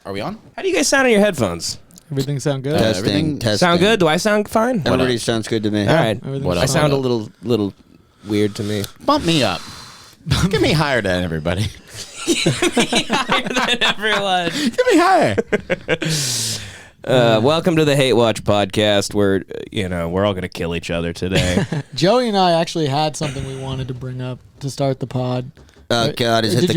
Are we on? How do you guys sound in your headphones? Everything sound good? Testing. Sound good? Do I sound fine? Everybody sounds good to me. All right. Everything's I sound a fine. little weird to me. Bump me up. Get me higher than everybody. Higher than everyone. Get me higher. Welcome to the Hate Watch podcast, where we're all gonna kill each other today. Joey and I actually had something we wanted to bring up to start the pod. God, is it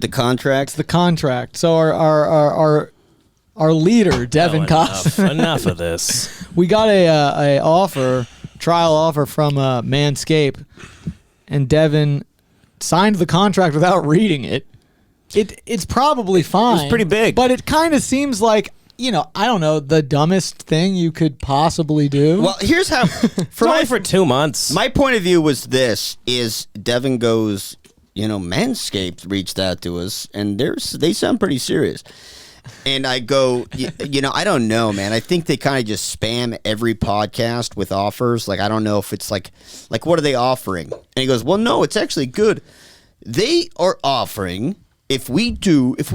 the contract? It's the contract. So our leader, Devan Costa. Enough of this. We got a trial offer from Manscaped, and Devan signed the contract without reading it. It's probably fine. It's pretty big, but it kind of seems like, I don't know, the dumbest thing you could possibly do. Well, here's how. For 2 months. My point of view was this: is Devan goes, Manscaped reached out to us, and they sound pretty serious. And I go, I don't know, man. I think they kind of just spam every podcast with offers. Like, I don't know if it's like what are they offering? And he goes, well, no, it's actually good. They are offering, if we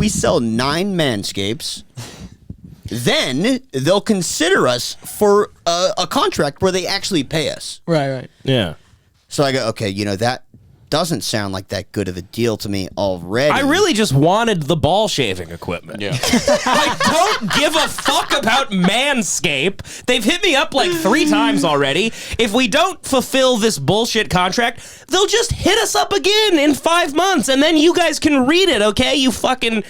sell 9 Manscapes, then they'll consider us for a contract where they actually pay us. Right. Yeah. So I go, okay, that doesn't sound like that good of a deal to me already. I really just wanted the ball shaving equipment. Yeah. I don't give a fuck about Manscaped. They've hit me up like 3 times already. If we don't fulfill this bullshit contract, they'll just hit us up again in 5 months, and then you guys can read it, okay? You fucking,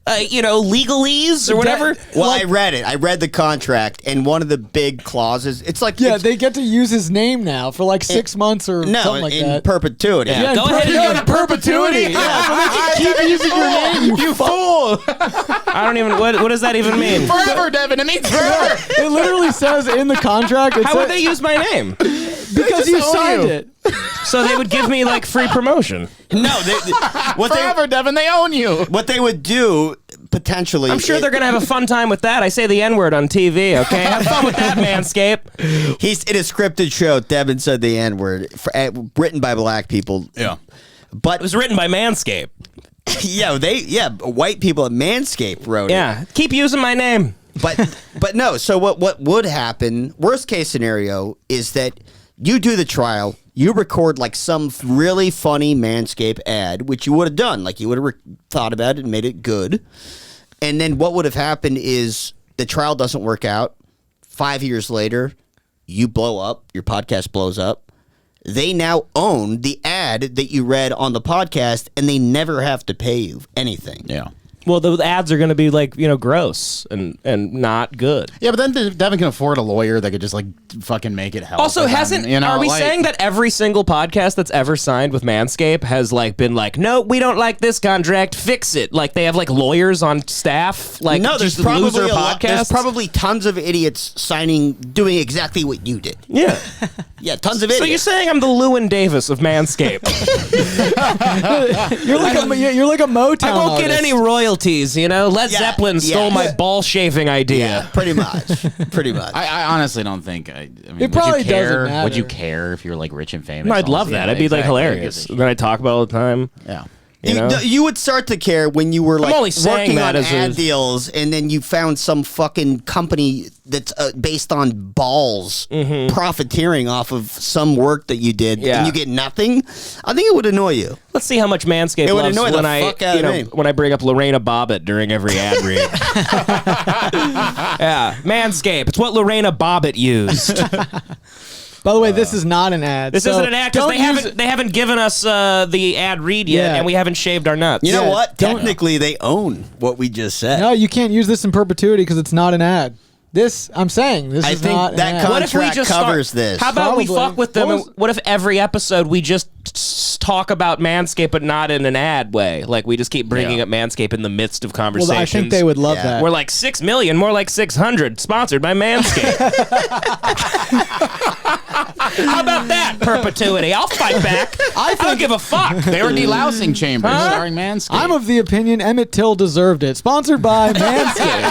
legalese or whatever. Well, I read it. I read the contract, and one of the big clauses, it's like... Yeah, they get to use his name now for like 6 months or something like in that. perpetuity. Yeah, Go ahead and in perpetuity. Yeah, so they can keep using your name, you fool. I don't even... What does that even mean? Forever, Devan. It means forever. It literally says in the contract. How would they use my name? Because you signed it. So they would give me like free promotion. No, Forever, Devan. They own you. What they would do, potentially... I'm sure they're going to have a fun time with that. I say the N-word on TV, okay? Have fun with that, Manscaped. He's in a scripted show. Devan said the N-word, written by black people. Yeah. But it was written by Manscaped. White people at Manscaped wrote it. Yeah, keep using my name. But no, so what would happen, worst case scenario, is that you do the trial, you record like some really funny Manscaped ad, which you would have done. Like, you would have thought about it and made it good. And then what would have happened is the trial doesn't work out. 5 years later, you blow up, your podcast blows up. They now own the ad that you read on the podcast, and they never have to pay you anything. Yeah. Well, the ads are going to be like, gross and not good. Yeah, but then Devan can afford a lawyer that could just like fucking make it help. Also, are we saying that every single podcast that's ever signed with Manscaped has like been like, no, we don't like this contract, fix it? Like, they have like lawyers on staff? Like, no, there's just loser podcasts? There's probably tons of idiots doing exactly what you did. Yeah. Yeah, tons of idiots. So you're saying I'm the Llewyn Davis of Manscaped? You're like a Motown I won't get artist. any royalties, Led Zeppelin stole my ball shaving idea. Yeah, pretty much. I honestly don't think. I mean, It probably would you care? doesn't matter. Would you care if you were like rich and famous? No, I'd love that. It'd be like hilarious. Then I talk about it all the time. Yeah. You would start to care when you were like only saying working that on as ad deals, and then you found some fucking company that's based on balls profiteering off of some work that you did, and you get nothing. I think it would annoy you. Let's see how much Manscaped loves when I bring up Lorena Bobbitt during every ad read. Yeah, Manscaped. It's what Lorena Bobbitt used. By the way, this is not an ad. This isn't an ad because they haven't given us the ad read yet, and we haven't shaved our nuts. You know what? Technically, they own what we just said. No, you can't use this in perpetuity because it's not an ad. I'm saying this is not an ad. That contract covers this. How about we Probably. fuck with them? What if every episode we just talk about Manscaped, but not in an ad way? Like, we just keep bringing up Manscaped in the midst of conversations. Well, I think they would love that. We're like 6 million, more like 600, sponsored by Manscaped. How about that, perpetuity? I'll fight back. I don't give a fuck. They were delousing chambers starring Manscaped. I'm of the opinion Emmett Till deserved it. Sponsored by Manscaped.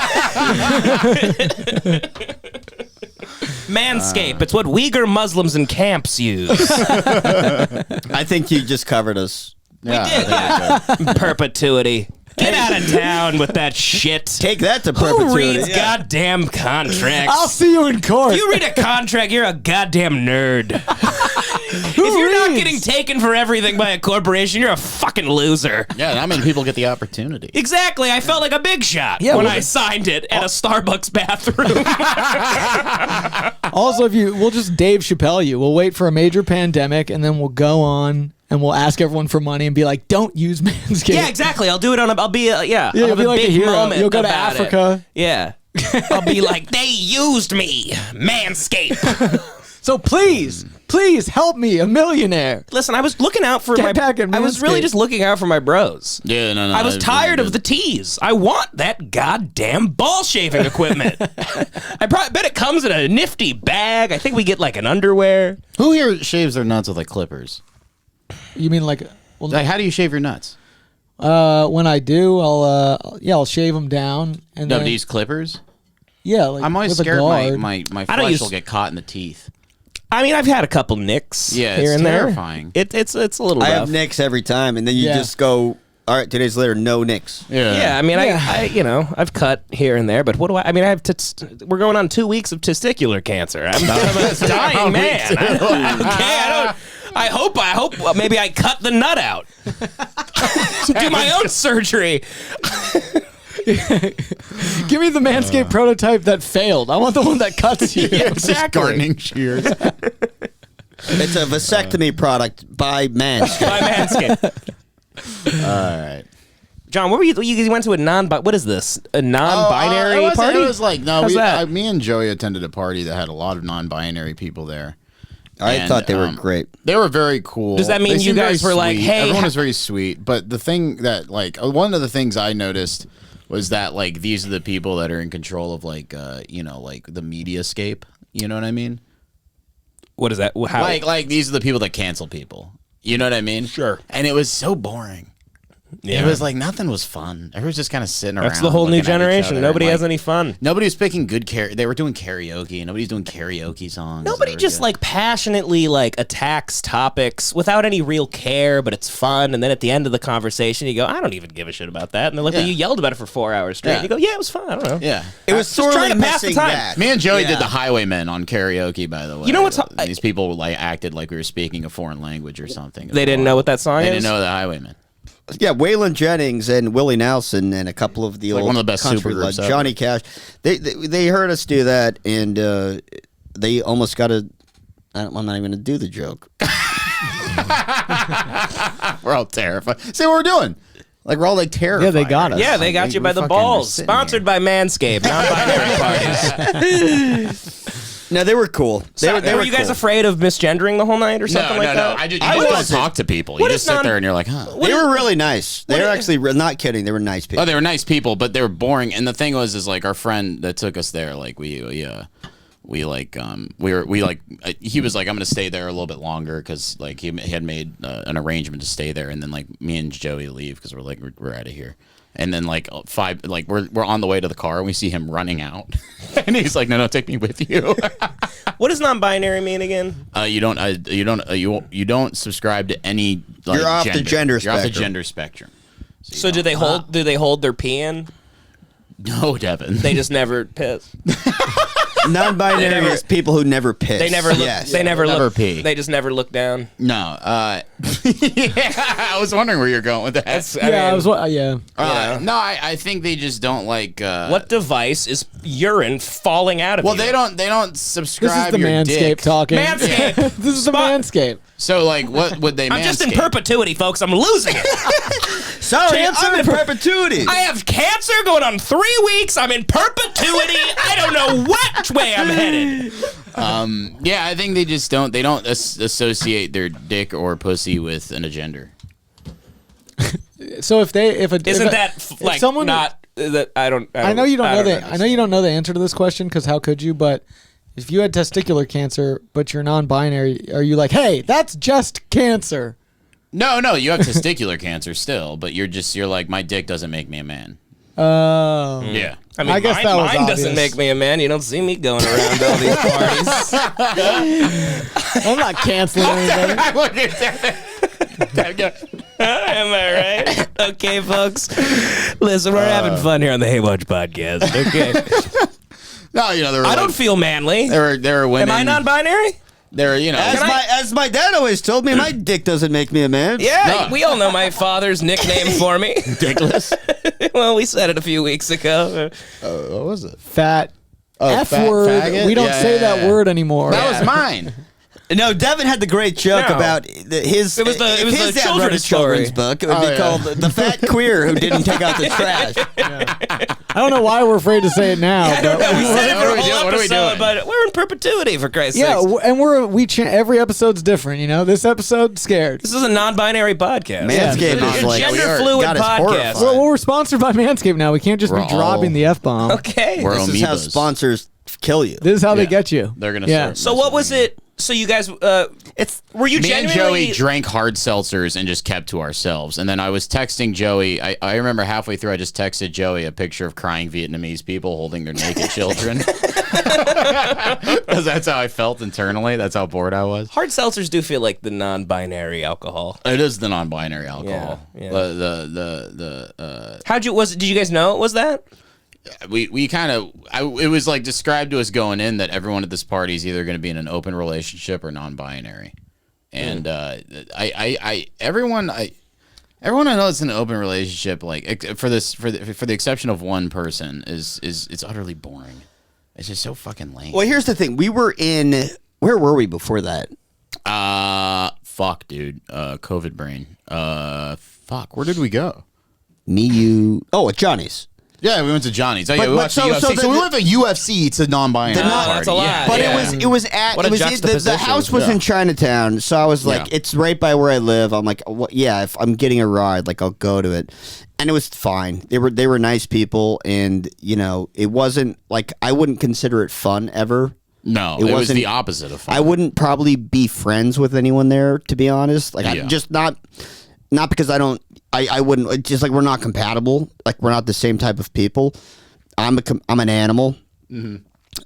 Manscaped. It's what Uyghur Muslims in camps use. I think you just covered us. We did. Perpetuity. Get out of town with that shit. Take that to Who perpetuity. reads goddamn contracts? I'll see you in court. If you read a contract, you're a goddamn nerd. If you're not getting taken for everything by a corporation, you're a fucking loser. Yeah, that means people get the opportunity. Exactly. I felt like a big shot when I signed it at a Starbucks bathroom. Also, we'll just Dave Chappelle you. We'll wait for a major pandemic, and then we'll go on and we'll ask everyone for money and be like, "Don't use Manscaped." Yeah, exactly. I'll do it on I'll be I'll you'll have be a like big a hero. moment. You'll go to about Africa. It. Yeah. I'll be like, they used me, Manscaped. So please help me, a millionaire. Listen, I was looking out for Get back at I was really Manscaped. just looking out for my bros. Yeah, no. I was tired of the tease. I want that goddamn ball shaving equipment. I bet it comes in a nifty bag. I think we get like an underwear. Who here shaves their nuts with like clippers? You mean like? Well, Like, how do you shave your nuts? when I do, I'll shave them down and No, then, do you use clippers? yeah, like I'm always with a scared guard. my I don't flesh use- will get caught in the teeth. I mean, I've had a couple nicks Yeah, here it's and terrifying. there. It's a little I rough. have nicks every time, and then you Yeah. just go, all right, 2 days later, no nicks. Yeah, I mean, Yeah. I've cut here and there, but what do I mean, I have we're going on 2 weeks of testicular cancer. I'm a dying man. I hope maybe I cut the nut out. Do my own surgery. Give me the Manscaped prototype that failed. I want the one that cuts you. Just gardening shears. It's a vasectomy product by Manscaped. By Manscaped. All right. John, what were you went to a what is this? A non-binary it party? It was like, no, How's that? me and Joey attended a party that had a lot of non-binary people there. I thought they were great. They were very cool. Does that mean They you seemed guys very were like, sweet. hey, everyone was very sweet. But the thing that, like, one of the things I noticed was that, like, these are the people that are in control of, like, like the mediascape. You know what I mean? What is that? How? Like these are the people that cancel people. You know what I mean? Sure. And it was so boring. Yeah. It was like nothing was fun. Everyone was just kind of sitting around. That's the whole new looking at each generation. other Nobody and, has like, any fun. Nobody was picking good They were doing karaoke. Nobody's doing karaoke songs. Nobody that were just good. like passionately like attacks topics without any real care, but it's fun. And then at the end of the conversation, you go, I don't even give a shit about that. And they're like, well, Yeah. you yelled about it for 4 hours straight. Yeah. And you go, yeah, it was fun. I don't know. Yeah. It was Just sorely trying to pass the missing time. that. Me and Joey Yeah. did the Highwaymen on karaoke, by the way. You know what's- And these people like acted like we were speaking a foreign language or something. They didn't know what that song They is? didn't know the Highwaymen. Yeah, Waylon Jennings and Willie Nelson and a couple of the Like old one of the best country supergroups lads, ever. Johnny Cash. They heard us do that, and they almost got to. I'm not even going to do the joke. We're all terrified. See what we're doing? Like we're all like terrified. Yeah, they got us. Yeah, they got you by the We're balls. sitting Sponsored here. by Manscaped, non-binary parties. No, they were cool. They Were you guys cool. afraid of misgendering the whole night or something No, like that? I just I you just wasn't. don't talk to people. What You is just sit non- there and you're like, huh. They were really nice. They were actually not kidding. They were nice people. Oh, they were nice people, but they were boring. And the thing was, is like our friend that took us there, like he was like, I'm gonna stay there a little bit longer because like he had made an arrangement to stay there, and then like me and Joey leave because we're like we're out of here. And then like we're on the way to the car and we see him running out, and he's like, no, take me with you. What does non-binary mean again? You don't subscribe to any. Like, You're off the gender You're off the spectrum. gender spectrum. So do they hold their pee in? No, Devin. They just never piss. Non-binary They never- is people who never piss. They never look. Yes. They never Never look. pee. They just never look down. No. Yeah, I was wondering where you're going with that. No, I think they just don't like. What device is urine falling out of? Well, you? they don't This subscribe is the your Manscaped dick. talking. Manscaped. This is the Manscaped. So like, what would they? I'm just in manscape? perpetuity, folks. I'm losing it. Sorry, Cancer I'm in perpetuity. I have cancer going on 3 weeks. I'm in perpetuity. I don't know which way I'm headed. Yeah, I think they just don't. They don't associate their dick or pussy with an agender. So if Isn't that like someone- not that I don't? I know you don't know the. I understand. know you don't know the answer to this question because how could you? But if you had testicular cancer but you're non-binary, are you like, hey, that's just cancer? No, you have testicular cancer still, but you're like, my dick doesn't make me a man. Oh. Yeah. I mean, I guess mine, that was mine doesn't obvious. make me a man. You don't see me going around all these parties. I'm not canceling anybody. Look at that. Am I right? Okay, folks. Listen, we're having fun here on the Hey Watch podcast. Okay. No, there were I don't feel manly. there were women. Am I non-binary? There, As my dad always told me, my dick doesn't make me a man. Yeah, we all know my father's nickname for me. ridiculous. Well, we said it a few weeks ago. What was it? Fat F fat word. faggot? We don't Yeah, say yeah, that yeah. word anymore. That was mine. No, Devin had the great joke No. about his. It was the- if it was his the dad wrote a children's children's story. book. It would be yeah. called "The Fat Queer Who Didn't Take Out the Trash." I don't know why we're afraid to say it now. I don't but know. We said it What for are a we whole doing? What are we episode, doing? but we're in perpetuity, for Christ's yeah, sakes. and every episode's different. This episode scared. This is a non-binary podcast. Manscaped Yeah. is Your like gender fluid God, it's podcast. horrifying. Well, we're sponsored by Manscaped now. We can't just We're be dropping all- the F bomb. Okay. We're This is how amoebas. sponsors kill you. This is how they Yeah. get you. They're gonna Yeah. start. So what was it? So you guys, It's were you Me and genuinely? Joey drank hard seltzers and just kept to ourselves. And then I was texting Joey. I remember halfway through, I just texted Joey a picture of crying Vietnamese people holding their naked children. Because that's how I felt internally. That's how bored I was. Hard seltzers do feel like the non-binary alcohol. It is the non-binary alcohol. Yeah. Did Did you guys know it was that? we kind of it was like described to us going in that everyone at this party is either going to be in an open relationship or non-binary, and everyone I know that's in an open relationship, like for the exception of one person, is it's utterly boring. It's just so fucking lame. well. Here's the thing. We were in. Where were we before that? Fuck, dude. COVID brain. Fuck. Where did we go? Me, you. Oh, at Johnny's. Yeah, we went to Johnny's. Oh, yeah, But- we but watched so- the UFC. so So, the- we went from UFC to non-binary. The non- party. that's a lot. Yeah, But Yeah. it was at What a the juxtaposition. house was Yeah. in Chinatown, so I was like, Yeah. it's right by where I live. I'm like, yeah, if I'm getting a ride, like I'll go to it, and it was fine. They were nice people, and it wasn't like I wouldn't consider it fun ever. No, It it was wasn't- the opposite of fun. I wouldn't probably be friends with anyone there, to be honest. Like Yeah. I'm just not because I don't. I wouldn't. It's just like we're not compatible. Like we're not the same type of people. I'm an animal,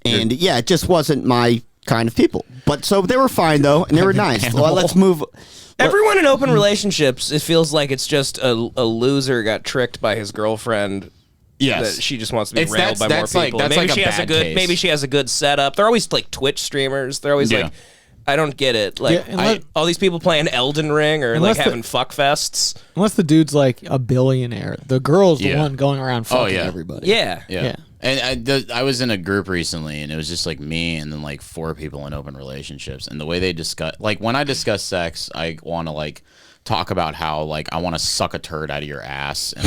and yeah, it just wasn't my kind of people. But so they were fine though, and they were nice. Well, let's move. Everyone in open relationships, it feels like it's just a loser got tricked by his girlfriend. Yes. That she just wants to be It's- railed by that's more like- people. that's maybe like a she has a bad good. case. Maybe she has a good setup. They're always like Twitch streamers. They're always Yeah. like, I don't get it. Like Yeah, unless- all these people playing Elden Ring or Unless like the- having fuck fests. Unless the dude's like a billionaire. The girl's the Yeah. one going around fucking yeah. everybody. Yeah. Yeah. Yeah. And I was in a group recently, and it was just like me and then like 4 people in open relationships. And the way they discuss, like when I discuss sex, I want to like talk about how like I want to suck a turd out of your ass and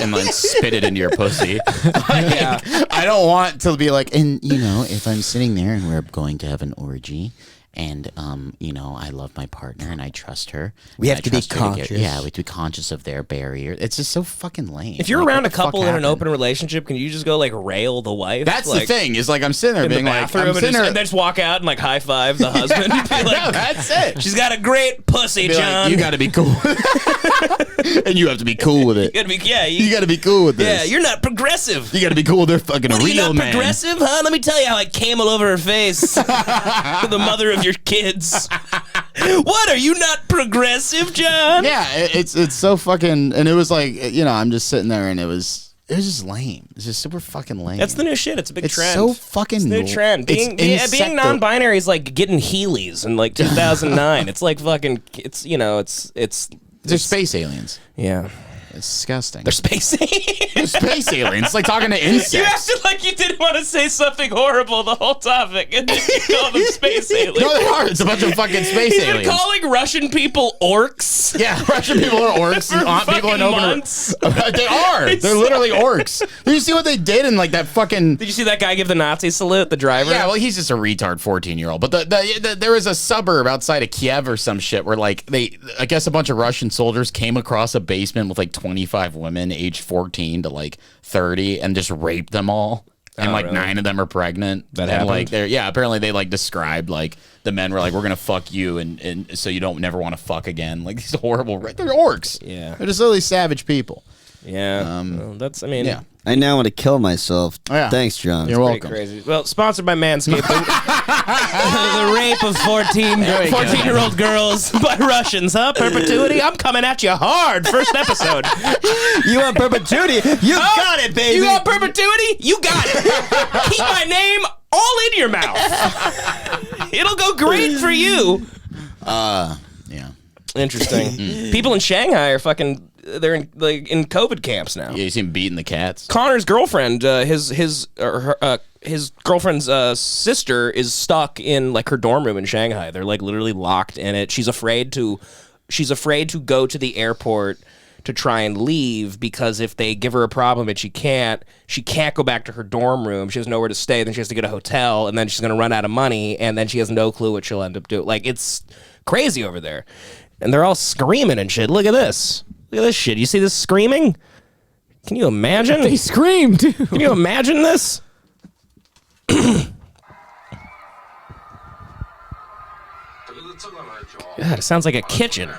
and then spit it into your pussy. Yeah. I don't want to be like, and if I'm sitting there and we're going to have an orgy. And I love my partner and I trust her. We have and to I be trust her conscious. we have to be conscious of their barrier. It's just so fucking lame. If you're Like, around what a the fuck couple in an happened? open relationship, can you just go like rail the wife? That's like, the thing. Is like I'm sitting there In the being like, bathroom I'm and, sitting just, there. and then just walk out and like high five the husband. And be like, No, that's it. She's got a great pussy, Be like, John. you got to be cool, and you have to be cool with it. You gotta be, yeah, You got to be cool with this. yeah, you're not progressive. You got to be cool with their fucking What, are you real not man. progressive, huh? Let me tell you how I came all over her face. The mother of your kids. What, are you not progressive, John? Yeah, it's so fucking, and it was like I'm just sitting there, and it was just lame. It's just super fucking lame. That's the new shit. It's a big It's trend. so fucking It's the new trend. Being non-binary is like getting Heelys in like 2009. It's like fucking. They're space aliens. Yeah. It's disgusting. They're space aliens. They're space aliens. It's like talking to insects. You acted like you didn't want to say something horrible the whole topic, and then you call them space aliens. No, they are. It's a bunch of fucking space He's aliens. been calling Russian people orcs. Yeah, Russian people are orcs. For and people in fucking open. months. They are. They're literally orcs. Did you see what they did in like that fucking? Did you see that guy give the Nazi salute, the driver? Yeah, well, he's just a retard 14-year-old. But there was a suburb outside of Kiev or some shit where like I guess a bunch of Russian soldiers came across a basement with like 25 women aged 14 to like 30 and just raped them all. And Oh, like really? 9 of them are pregnant. That and like happened? apparently they like described like the men were like, we're gonna fuck you and so you don't never want to fuck again. Like these horrible they're orcs. Yeah. They're just literally savage people. Yeah. Well, that's, I mean, Yeah. I now want to kill myself. Yeah. Thanks, John. You're pretty welcome. crazy. Well, sponsored by Manscaped. The rape of 14-year-old girls by Russians, huh? Perpetuity? I'm coming at you hard. First episode. You want perpetuity? You got it, baby. You want perpetuity? You got it. Keep my name all in your mouth. It'll go great for you. Yeah. Interesting. People in Shanghai are fucking. They're in COVID camps now. Yeah, you see him beating the cats. Connor's girlfriend, his girlfriend's sister is stuck in like her dorm room in Shanghai. They're like literally locked in it. She's afraid to go to the airport to try and leave because if they give her a problem and she can't go back to her dorm room. She has nowhere to stay. Then she has to get a hotel, and then she's gonna run out of money, and then she has no clue what she'll end up doing. Like, it's crazy over there, and they're all screaming and shit. Look at this. Look at this shit. You see this screaming? Can you imagine? They scream too. Can you imagine this? God, it sounds like a kitchen.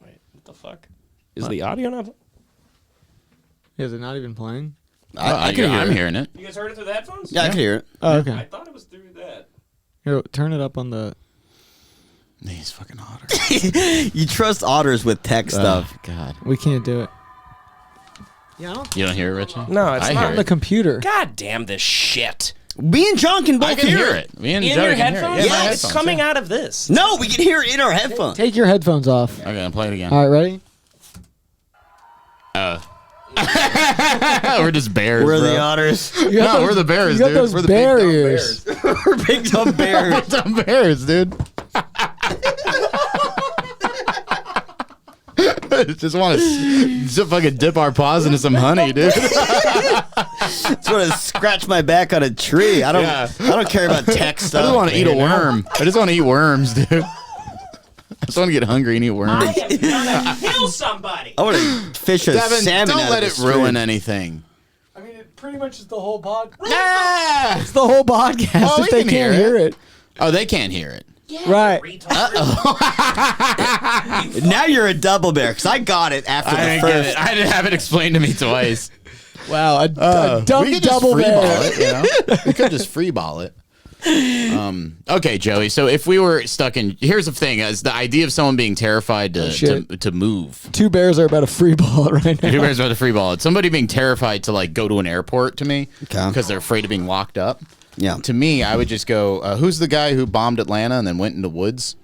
Wait, what the fuck? Is the audio not? Is it not even playing? I can hear I'm hearing it. You guys heard it through the headphones? Yeah, I can hear it. Oh, okay. I thought it was through that. Here, turn it up on the. These fucking otters. You trust otters with tech stuff. God. We can't do it. Yeah, I don't. You don't hear it, Richie? No, it's I not hear On the it. computer. God damn this shit. Me and John can both I can hear it. Me and In Joe your can hear it. headphones? Yeah, my It's headphones, coming yeah. out of this. No, we can hear it in our headphones. Take your headphones off. Okay, I'll play it again. All right, ready? We're just bears, We're bro. the otters. You got No, we're the bears, You got dude. those We're the big dumb barriers. We're big dumb bears. Dumb bears, dude. Just want to fucking dip our paws into some honey, dude. Just want to scratch my back on a tree. I don't care about tech I stuff. just want to eat a you know? worm. I just want to eat worms, dude. I just want to get hungry and eat worms. I am gonna kill somebody. I want to fish a Devin, salmon don't out let of it the ruin stream. anything. I mean, it pretty much is the whole pod. Ah! It's the whole podcast. Oh, if we they can can't hear hear it. it. Oh, they can't hear it. Right. Now you're a double bear because I got it after I the didn't get first. it. I didn't have it explained to me twice. Wow, a dumb we could double just free ball bear. it, you know? We could just free ball it. Okay, Joey. So if we were stuck in, here's the thing: is the idea of someone being terrified to move. Two bears are about to free ball it right now. Two bears about to free ball it. Somebody being terrified to like go to an airport to me Okay. because they're afraid of being locked up. Yeah, To me, I would just go. Who's the guy who bombed Atlanta and then went into woods?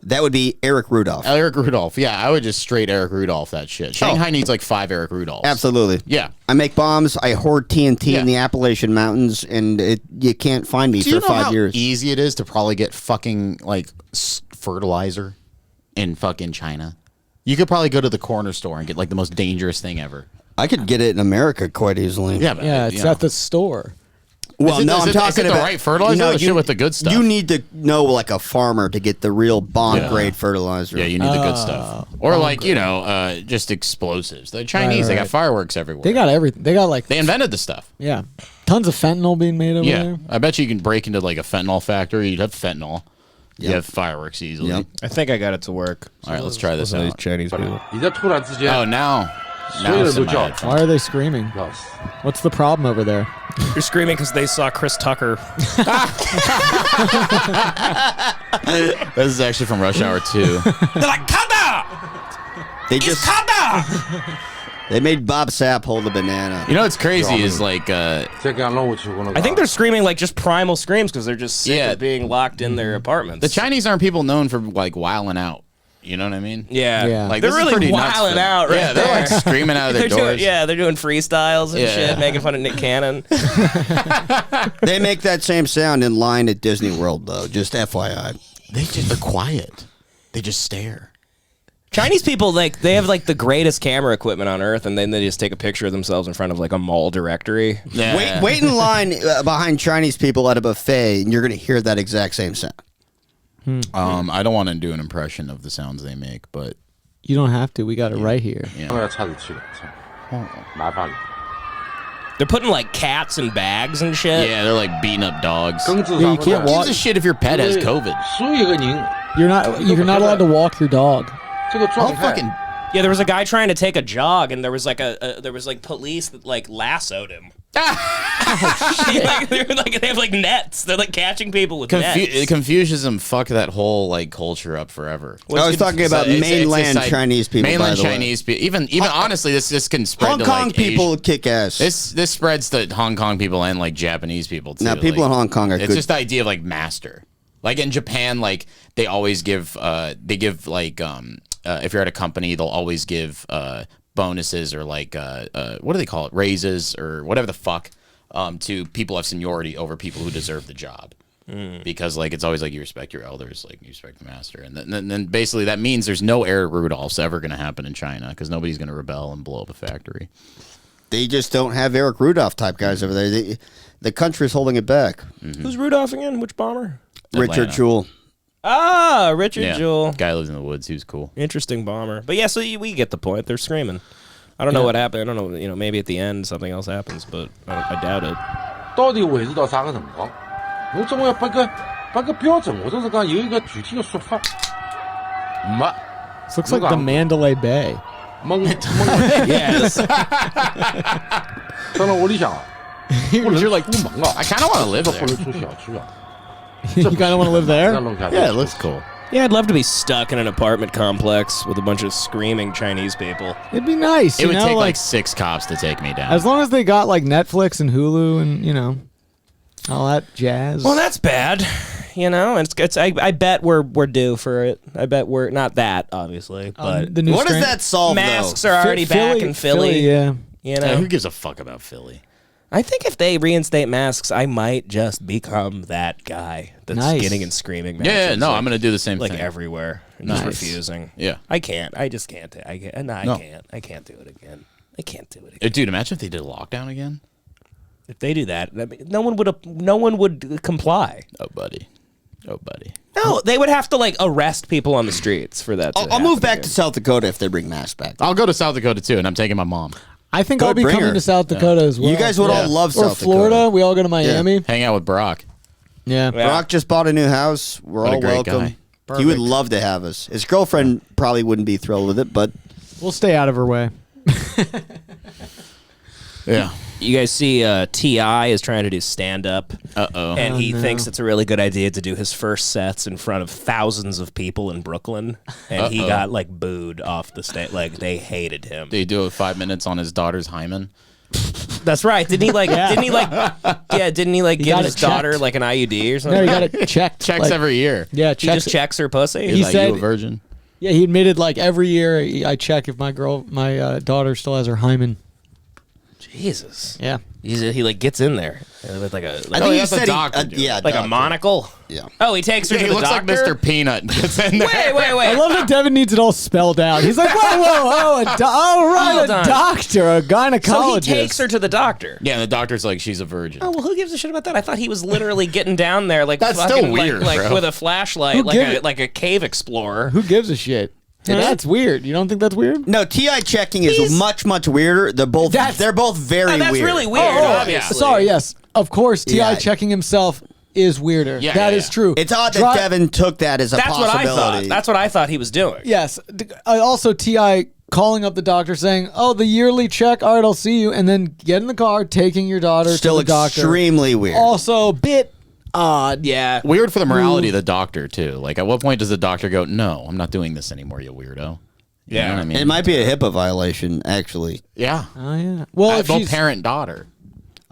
that would be Eric Rudolph. Eric Rudolph. Yeah, I would just straight Eric Rudolph that shit. Shanghai needs like 5 Eric Rudolphs. Absolutely. Yeah. I make bombs. I hoard TNT Yeah. in the Appalachian Mountains, and you can't find me Do you for know 5 how years. easy it is to probably get fucking like fertilizer in fucking China? You could probably go to the corner store and get like the most dangerous thing ever. I could get it in America quite easily. Yeah, but, Yeah, it's you know. at the store. Well, Is it- no, is I'm it- talking is it the about right fertilizer or the shit with the good stuff? You need to know like a farmer to get the real bomb grade fertilizer. Yeah, you need the good stuff. Or like, you know, just explosives. The Chinese, they got right. fireworks everywhere. They got everything. They got like They invented the stuff. yeah, tons of fentanyl being made over Yeah. there. I bet you can break into like a fentanyl factory. You'd have fentanyl. You have fireworks easily. Yep. I think I got it to work. All right, let's try this These out. Chinese people. 你在突然之间 Oh, now it's in my headphones. Why are they screaming? 老死。 What's the problem over there? You're screaming because they saw Chris Tucker. This is actually from Rush Hour 2. They're like, Kada! They just Kada! they made Bob Sapp hold a banana. You know what's crazy is like 这干任务去过那个。 I think they're screaming like just primal screams because they're just sick Yeah. of being locked in their apartments. the Chinese aren't people known for like wilding out. You know what I mean? Yeah. Yeah. Like They're this is really pretty nuts wilding for them. out right Yeah, they're there. like screaming out of their They're doors. doing, yeah, they're doing freestyles and Yeah. shit, making fun of Nick Cannon. They make that same sound in line at Disney World, though. Just FYI. They're quiet. They just stare. Chinese people, like, they have like the greatest camera equipment on earth, and then they just take a picture of themselves in front of like a mall directory. Yeah. Wait in line behind Chinese people at a buffet, and you're going to hear that exact same sound. I don't want to do an impression of the sounds they make, but You don't have to. We got it right here. 我要差点去了，麻烦了。 They're putting like cats in bags and shit. yeah, they're like beating up dogs. 根治 Yeah, 上 you can't Who walk. gives a shit if your pet has COVID? 输一个您 You're not allowed to walk your dog. 这个状 I'll 态 fucking Yeah, there was a guy trying to take a jog, and there was like police that like lassoed him. They have like nets. They're like catching people with nets. Confucianism fucked that whole like culture up forever. I was talking about mainland Chinese people. Mainland by the Chinese people. Even honestly, this can spread Hong to Kong like people Asian. kick ass. This spreads to Hong Kong people and like Japanese people too. Now, people like, in Hong Kong are it's good. just the idea of like master. Like in Japan, like they always give like if you're at a company, they'll always give bonuses or like what do they call it, raises or whatever the fuck to people of seniority over people who deserve the job. Because like it's always like you respect your elders, like you respect the master, and then basically that means there's no Eric Rudolphs ever going to happen in China because nobody's going to rebel and blow up a factory. They just don't have Eric Rudolph type guys over there. The country's holding it back. Who's Rudolph again? Which bomber? Richard Atlanta. Jewell. Ah, Richard Yeah, Jewell. guy lives in the woods. He was cool. Interesting bomber. But yeah, so we get the point. They're screaming. I don't know what happened. I don't know. Maybe at the end something else happens, but I doubt it. 到底维持到啥个辰光？我总要把个标准，或者是讲有一个具体的说法。没， This looks like the Mandalay Bay. 蒙 Yes. 当然我里想啊，不能出门啊， I kind of want to live 不 there. 能出小区啊。 You kind of want to live 这 there? 弄下来 Yeah, it looks cool. Yeah, I'd love to be stuck in an apartment complex with a bunch of screaming Chinese people. It'd be nice. It you would know, take like like 6 cops to take me down. as long as they got like Netflix and Hulu and all that jazz. Well, that's bad. It's I bet we're due for it. I bet we're not that obviously, but the new What does strain- that solve, masks though? are already back in Philly. Yeah. Yeah, who gives a fuck about Philly? I think if they reinstate masks, I might just become that guy that's Nice. getting and screaming. Yeah, matches, no, like, I'm gonna do the same like thing. everywhere, and Nice. just refusing. Yeah. I can't. I just can't. I can't. No, I No. can't. I can't do it again. I can't do it again. Dude, imagine if they did a lockdown again. If they do that, no one would comply. Oh, buddy. No, they would have to like arrest people on the streets for that. I'll move back to South Dakota if they bring masks back. I'll go to South Dakota too, and I'm taking my mom. I think Good, I'll be bring coming her. to South Dakota as well. You guys would all love or South Florida. Dakota. We all go to Miami. Hang out with Brock. Yeah. Yeah. Brock just bought a new house. We're What a all great welcome. guy. He would love to have us. His girlfriend probably wouldn't be thrilled with it, but We'll stay out of her way. Yeah. You guys see T.I. is trying to do stand-up. Uh-oh. And he no. thinks it's a really good idea to do his first sets in front of thousands of people in Brooklyn. And he got, like, booed off the stage. Like, they hated him. Did he do it 5 minutes on his daughter's hymen? That's right. Didn't he, like, give got his it daughter, checked. like, an IUD or No, something? you got it checked. Checks like- every year. Yeah, He checks. just checks her pussy? He's He like, said- you a virgin? Yeah, he admitted like every year I check if my daughter still has her hymen. Jesus. Yeah. He like, gets in there with, like, I a... think he he has a said doctor do it. yeah, Like a doctor. monocle? Yeah. Oh, he takes her Yeah, to he the looks doctor? like Mr. Peanut. Gets in there. Wait. I love that Devin needs it all spelled out. He's like, oh, right, Hold a on. doctor, a gynecologist. So he takes her to the doctor. Yeah, and the doctor's like, she's a virgin. Oh, well, who gives a shit about that? I thought he was literally getting down there like That's fucking, still weird, like bro. with a flashlight, Who like gives it- like a cave explorer. Who gives a shit? That's weird. You don't think that's weird? No, T.I. checking is He's- much weirder. They're both very Oh, that's weird. really weird, obviously. Sorry, yes. Of course, T.I. Yeah. checking himself is weirder. Yeah, That yeah, is yeah. true. It's odd that Dri- Devin took that as a That's what I possibility. thought. That's what I thought he was doing. Yes. Also, T.I. calling up the doctor saying, oh, the yearly check. All right, I'll see you. And then get in the car, taking your daughter Still to the doctor. extremely weird. Also, bit odd. Yeah. Weird for the morality of the doctor, too. Like, at what point does the doctor go, no, I'm not doing this anymore, you weirdo? You know what I mean? It might be a HIPAA violation, actually. Yeah. Oh, yeah. Well, if Both she's, parent-daughter.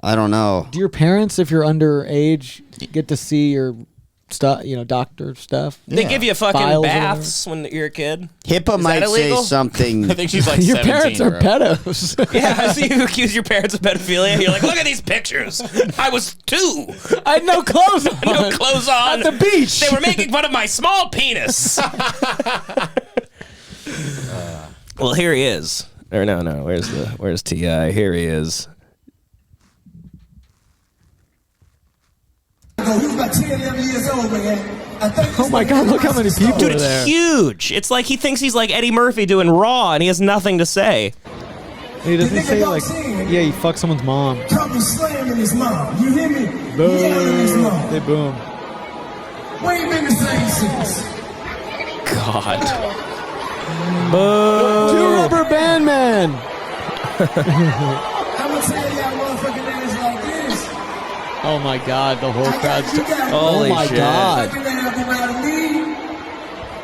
I don't know. do your parents, if you're underage, get to see your stuff, doctor stuff? They give you fucking Files or baths when you're a kid. HIPAA Is might that say illegal? something. I think she's like Your 17. parents are bro. pedos. Yeah, so you accuse your parents of pedophilia. You're like, look at these pictures. I was 2. I had no clothes on. No clothes on. At the beach. They were making fun of my small penis. Well, here he is. Or no. Where's T.I.? Here he is. He's about 10, 11 years old, man. Oh my God, look how many people Dude, are it's there. huge. It's like he thinks he's like Eddie Murphy doing Raw, and he has nothing to say. He doesn't say like, yeah, he fucked someone's mom. Come and slamming his mom. You hear me? Yelling his Boom. mom. They boom. We ain't been the same since. God. Two rubber band man. I'm gonna tell y'all motherfucking niggas like this. Oh my God, the whole crowd's. Holy oh my shit. God. Fucking album out of me.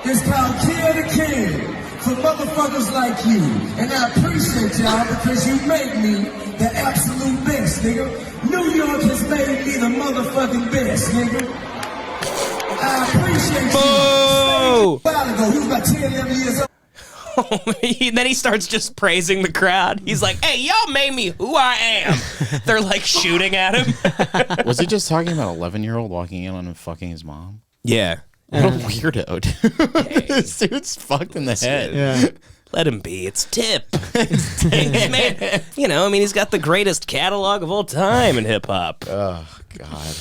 It's called Kill the King for motherfuckers like you. And I appreciate y'all because you make me the absolute best, nigga. New York has made me the motherfucking best, nigga. I appreciate you. A while ago, he was about 10, 11 years old. Then he starts just praising the crowd. He's like, hey, y'all made me who I am. They're like shooting at him. Was he just talking about an 11-year-old walking in on him fucking his mom? Yeah. What a weirdo, dude. This dude's fucked in the head. Yeah. Let him be. It's Tip. Man, you know, I mean, he's got the greatest catalog of all time in hip hop. Oh, God.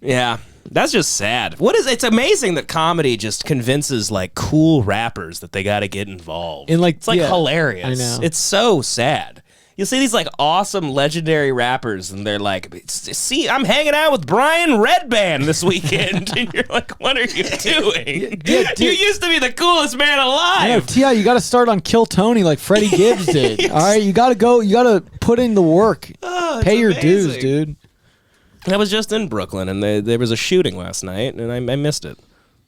Yeah. That's just sad. It's amazing that comedy just convinces like cool rappers that they got to get involved. It's like hilarious. I know. It's so sad. You'll see these like awesome legendary rappers and they're like, see, I'm hanging out with Brian Redband this weekend. And you're like, what are you doing? You used to be the coolest man I know, alive. T.I., you got to start on Kill Tony like Freddie Gibbs did. All right, you got to put in the work. Pay your dues, amazing. dude. I was just in Brooklyn and there was a shooting last night and I missed it.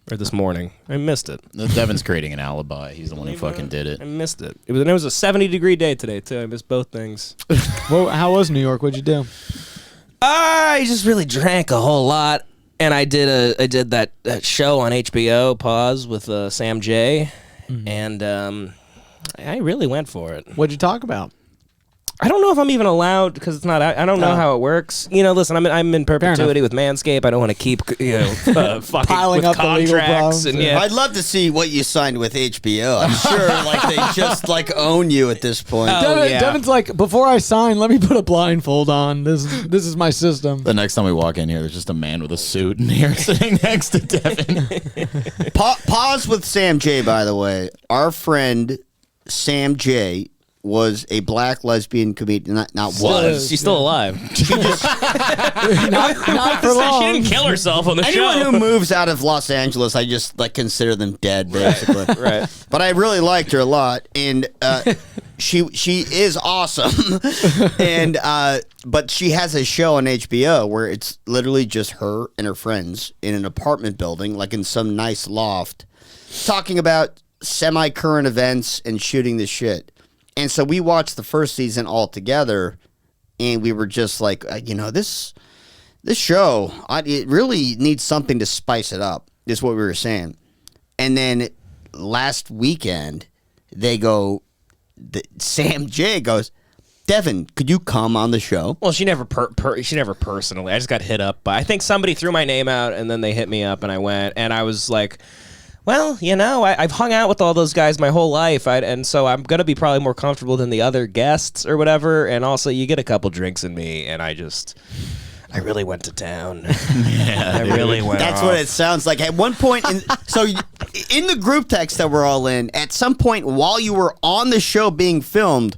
Or this morning. I missed it. Devin's creating an alibi. He's the one who fucking did it. I missed it. It was a 70-degree day today, too. I missed both things. Well, how was New York? What'd you do? I just really drank a whole lot. And I did that show on HBO, Pause, with Sam J. And I really went for it. What'd you talk about? I don't know if I'm even allowed because it's not. I don't know how it works. You know, listen, I'm in perpetuity with Manscaped. I don't want to keep fucking Piling with up the legal contracts problems. and yeah. I'd love to see what you signed with HBO. I'm sure like they just like own you at this point. Devin's like, before I sign, let me put a blindfold on. This is my system. The next time we walk in here, there's just a man with a suit in here sitting next to Devin. Pause with Sam J, by the way. Our friend Sam J was a black lesbian comedian. Not was. She's still alive. Not for She long. didn't kill herself on the Anyone show. who moves out of Los Angeles, I just like consider them dead, basically. Right. But I really liked her a lot, and she is awesome. And but she has a show on HBO where it's literally just her and her friends in an apartment building, like in some nice loft, talking about semi-current events and shooting the shit. And so we watched the first season all together, and we were just like, this show, it really needs something to spice it up, is what we were saying. And then last weekend, Sam J goes, Devin, could you come on the show? Well, she never personally. I just got hit up by. I think somebody threw my name out, and then they hit me up, and I went, and I was like, well, I've hung out with all those guys my whole life, and so I'm going to be probably more comfortable than the other guests or whatever, and also you get a couple drinks in me, and I really went to town. I really went That's off. what it sounds like. At one point, in the group text that we're all in, at some point while you were on the show being filmed,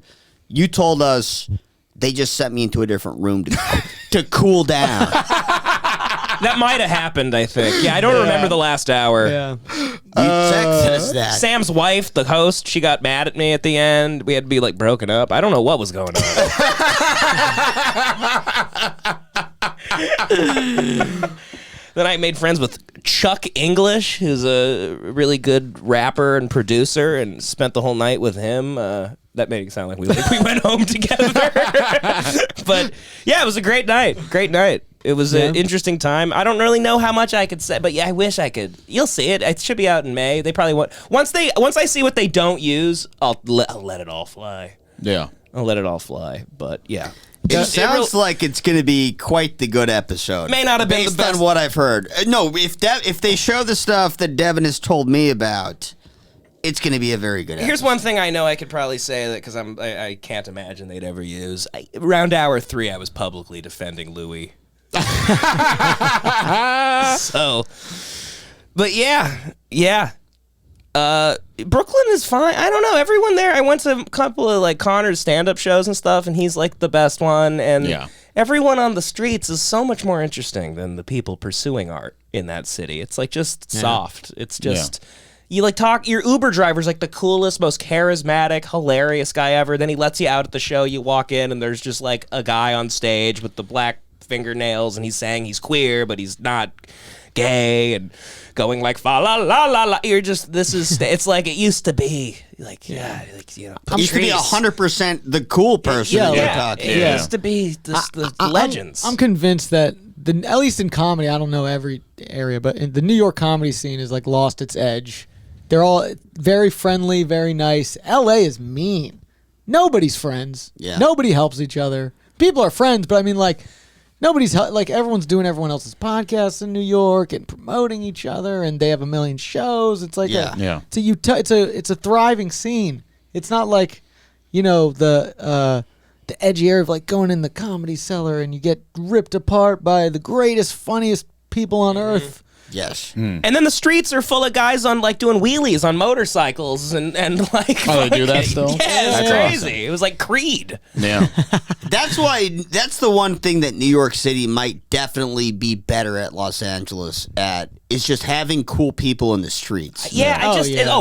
you told us they just sent me into a different room to cool down. That might have happened, I think. Yeah, I don't remember the last hour. Yeah. You texted us that. Sam's wife, the host, she got mad at me at the end. We had to be like broken up. I don't know what was going on. Then I made friends with Chuck English, who's a really good rapper and producer, and spent the whole night with him. That made it sound like we went home together. But yeah, it was a great night. Great night. It was an interesting time. I don't really know how much I could say, but yeah, I wish I could. You'll see it. It should be out in May. They probably won't. Once I see what they don't use, I'll let it all fly. Yeah. I'll let it all fly. But yeah. It sounds like it's going to be quite the good episode. May not have been based the best. on what I've heard. No, if they show the stuff that Devin has told me about, it's going to be a very good episode. Here's one thing I know I could probably say that because I can't imagine they'd ever use. Around hour 3, I was publicly defending Louis. So, but yeah. Brooklyn is fine. I don't know. Everyone there. I went to a couple of like Connor's stand-up shows and stuff, and he's like the best one. And everyone on the streets is so much more interesting than the people pursuing art in that city. It's like just soft. It's just You like talk. Your Uber driver's like the coolest, most charismatic, hilarious guy ever. Then he lets you out at the show. You walk in, and there's just like a guy on stage with the black fingernails, and he's saying he's queer, but he's not gay, and going like fa la la la la. You're just it's like it used to be. Like like you know, It used to be 100% the cool person. Yeah, you're like- talking. It used to be the legends. I'm convinced that at least in comedy, I don't know every area, but in the New York comedy scene is like lost its edge. They're all very friendly, very nice. LA is mean. Nobody's friends. Yeah. Nobody helps each other. People are friends, but I mean, like, like everyone's doing everyone else's podcasts in New York and promoting each other, and they have a million shows. It's like it's a thriving scene. It's not like, you know, the edgy area of like going in the Comedy Cellar and you get ripped apart by the greatest, funniest people on earth. Yes. And then the streets are full of guys on like doing wheelies on motorcycles and like. Oh, they do that still? Yeah, it's That's crazy. awesome. It was like Creed. Yeah. That's the one thing that New York City might definitely be better at Los Angeles at is just having cool people in the streets. Yeah,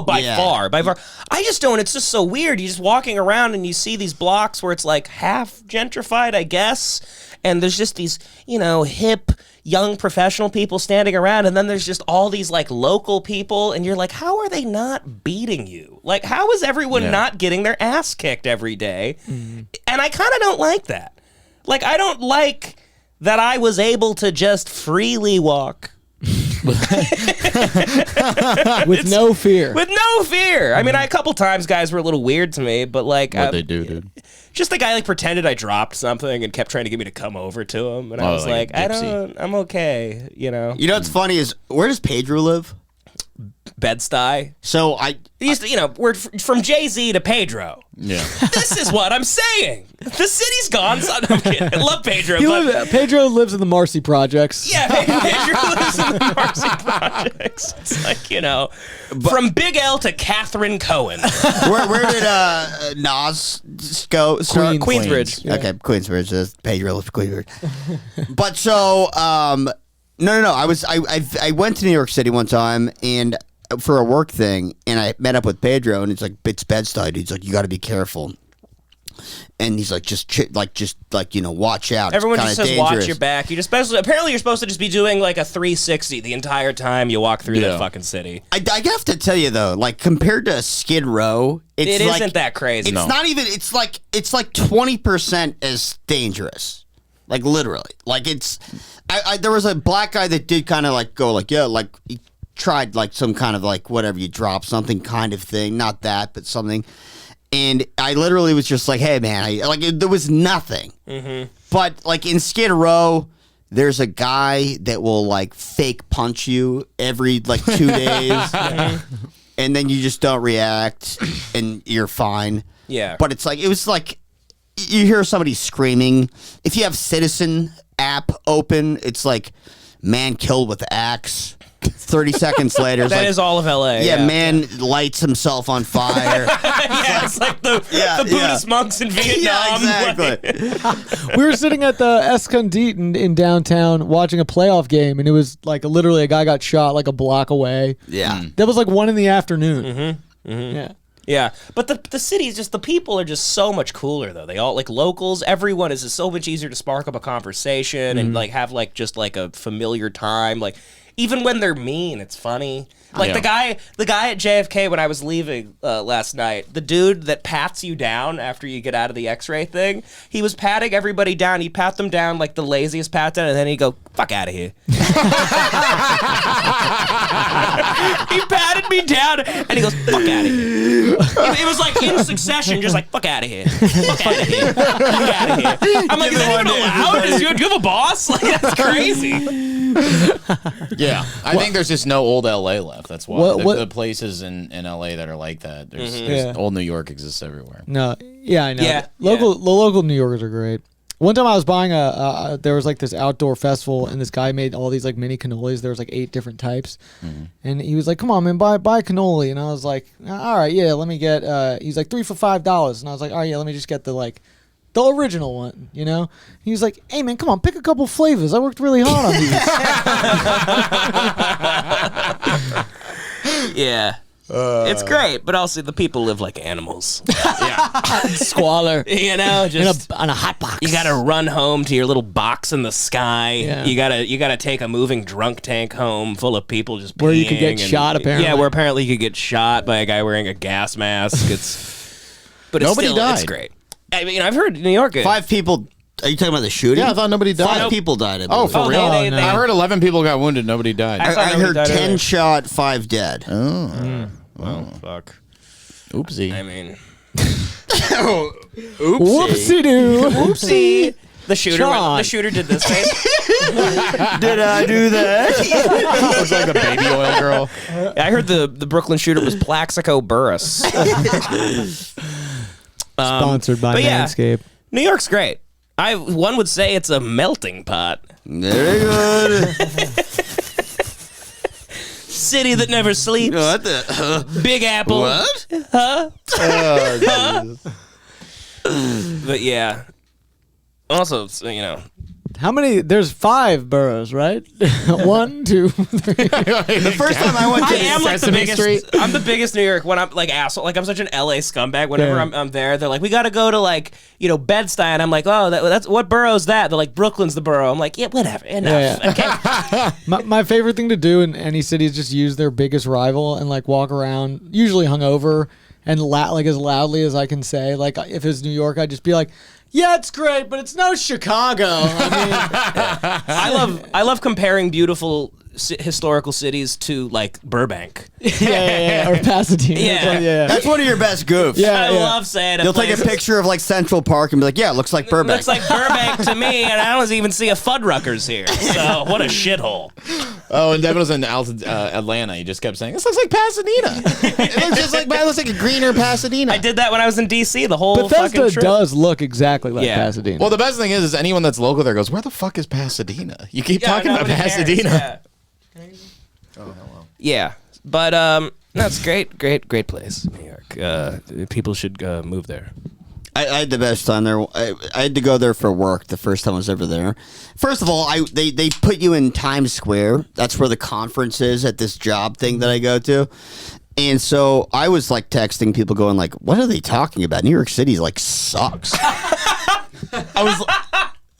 by Yeah. far. I just don't. It's just so weird. You're just walking around and you see these blocks where it's like half gentrified, I guess, and there's just these, you know, hip young professional people standing around, and then there's just all these like local people, and you're like, how are they not beating you? Like, how is everyone not getting their ass kicked every day? And I kind of don't like that. Like, I don't like that I was able to just freely walk. With no fear. With no fear. I mean, a couple times guys were a little weird to me, but like, What'd they do, dude? just the guy like pretended I dropped something and kept trying to get me to come over to him, and I was like like, gypsy. I'm okay, you know. You know what's funny is where does Pedro live? Bed-Stuy. So I Used to, you know, we're from Jay-Z to Pedro. Yeah. This is what I'm saying. The city's gone. So I'm kidding. I love Pedro, but Pedro lives in the Marcy projects. yeah, Pedro lives in the Marcy projects. It's like, you know, from Big L to Catherine Cohen. where did Nas go? start? Queensbridge. Yeah. Okay, Queensbridge. Pedro lives in Queensbridge. But so no. I went to New York City one time and for a work thing, and I met up with Pedro, and it's Bed-Stuy. He's like, you got to be careful. And he's like, just you know, watch out. Everyone It's just kinda says dangerous. watch your back. Apparently you're supposed to just be doing like a 360 the entire time you walk through that fucking city. I have to tell you though, like compared to Skid Row, It it's isn't that crazy. It's not even. It's like 20% as dangerous. Like literally. Like it's. There was a black guy that did kind of like go like he tried like some kind of like whatever you drop something kind of thing, not that but something. And I literally was just like, hey man, there was nothing. Mm-hmm. But like in Skid Row, there's a guy that will like fake punch you every like 2 days. And then you just don't react and you're fine. Yeah. But it's like, it was like, you hear somebody screaming. If you have Citizen app open, it's like, man killed with axe. 30 seconds later, it's That like, is all of LA. yeah, man lights himself on fire. Yeah, it's like the Buddhist monks in Vietnam. Yeah, exactly. We were sitting at the Escondite in downtown watching a playoff game, and it was like literally a guy got shot like a block away. Yeah. That was like 1 PM. Yeah. Yeah, but the city is just, the people are just so much cooler though. They all like locals. Everyone is just so much easier to spark up a conversation and like have like just like a familiar time. Like even when they're mean, it's funny. Like the guy at JFK when I was leaving last night, the dude that pats you down after you get out of the X-ray thing, he was patting everybody down. He'd pat them down like the laziest pat down, and then he'd go, "Fuck out of here." He patted me down, and he goes, "Fuck out of here." It was like in succession, just like, "Fuck out of here, fuck out of here, fuck out of here." I'm like, "Is that even allowed? Do you have a boss?" Like that's crazy. Yeah, I think there's just no old LA left. That's why What- the places in LA that are like that. There's Yeah. old New York exists everywhere. No, yeah, I know. Yeah, The local New Yorkers are great. One time I was buying there was like this outdoor festival, and this guy made all these like mini cannolis. There was like 8 different types, and he was like, "Come on, man, buy a cannoli." And I was like, "All right, yeah, let me get." He's like 3 for $5, and I was like, "All right, yeah, let me just get the original one," you know? He was like, "Hey man, come on, pick a couple flavors. I worked really hard on these." Yeah. It's great, but also the people live like animals. Squalor. You know, just on a hot box. you gotta run home to your little box in the sky. Yeah. You gotta take a moving drunk tank home full of people just Where you could peeing get and- shot, apparently. Yeah, where apparently you could get shot by a guy wearing a gas mask. But Nobody it's died. great. I mean, I've heard New York. 5 people. Are you talking about the shooting? Yeah, I thought nobody died. 5 people died. I Oh, believe. for real? they- I heard 11 people got wounded. Nobody died. I- I heard died 10 earlier. shot, 5 dead. Well, fuck. Oopsie. I mean, Whoopsie doo. oopsie. The shooter. Sean. The shooter did this thing. Did I do that? Looks like the baby oil girl. I heard the Brooklyn shooter was Plaxico Burress. Sponsored by but yeah. Manscaped. New York's great. One would say it's a melting pot. Very good. City that never sleeps. What the? Big Apple. What? But yeah. Also, you know, How many? There's 5 boroughs, right? 1, 2, 3. The first time I went I to am like the Sesame biggest. Street. I'm the biggest New York when I'm like asshole. Like I'm such an LA scumbag. Whenever Yeah. I'm there, they're like, we got to go to like Bed-Stuy. I'm like, oh, that's what borough's that? They're like, Brooklyn's the borough. I'm like, yeah, whatever. Enough. Yeah, Okay. my favorite thing to do in any city is just use their biggest rival and like walk around, usually hungover, and like as loudly as I can say. Like if it's New York, I'd just be like, yeah, it's great, but it's no Chicago. I mean, I love comparing beautiful historical cities to like Burbank. yeah, or Pasadena. Yeah. It's like, yeah. That's one of your best goofs. Yeah. I love saying it. You'll take a picture of like Central Park and be like, yeah, it looks like Burbank. Looks like Burbank to me, and I don't even see a Fuddruckers here. So what a shithole. Oh, and Devin was in Atlanta. He just kept saying, "This looks like Pasadena." It looks just like it looks like a greener Pasadena. I did that when I was in DC. The whole fucking Bethesda trip. does look exactly like Yeah. Pasadena. Well, the best thing is anyone that's local there goes, "Where the fuck is Pasadena?" You keep talking about nobody cares. Pasadena. Yeah, but that's great place, New York. People should move there. I had the best time there. I had to go there for work the first time I was ever there. First of all, they put you in Times Square. That's where the conference is at this job thing that I go to. And so I was like texting people going like, what are they talking about? New York City like sucks.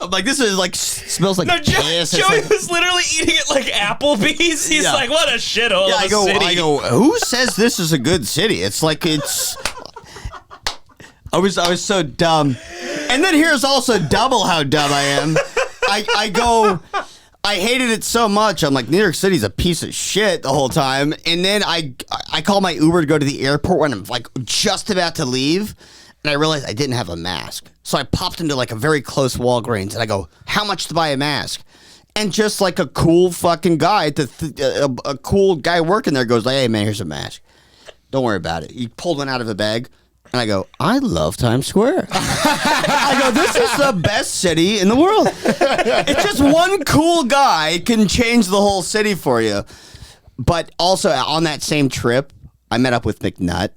I'm like, this is like smells like piss. It's Joey like- was literally eating it like Applebee's. He's Yeah. like, what a shithole Yeah, of a city. I go, who says this is a good city? It's like it's. I was so dumb, and then here's also double how dumb I am. I go, I hated it so much. I'm like, New York City's a piece of shit the whole time, and then I call my Uber to go to the airport when I'm like just about to leave, and I realized I didn't have a mask, so I popped into like a very close Walgreens, and I go, how much to buy a mask? And just like a cool fucking guy, a cool guy working there goes like, hey man, here's a mask. Don't worry about it. He pulled one out of a bag. And I go, I love Times Square. I go, this is the best city in the world. It's just one cool guy can change the whole city for you. But also on that same trip, I met up with McNutt.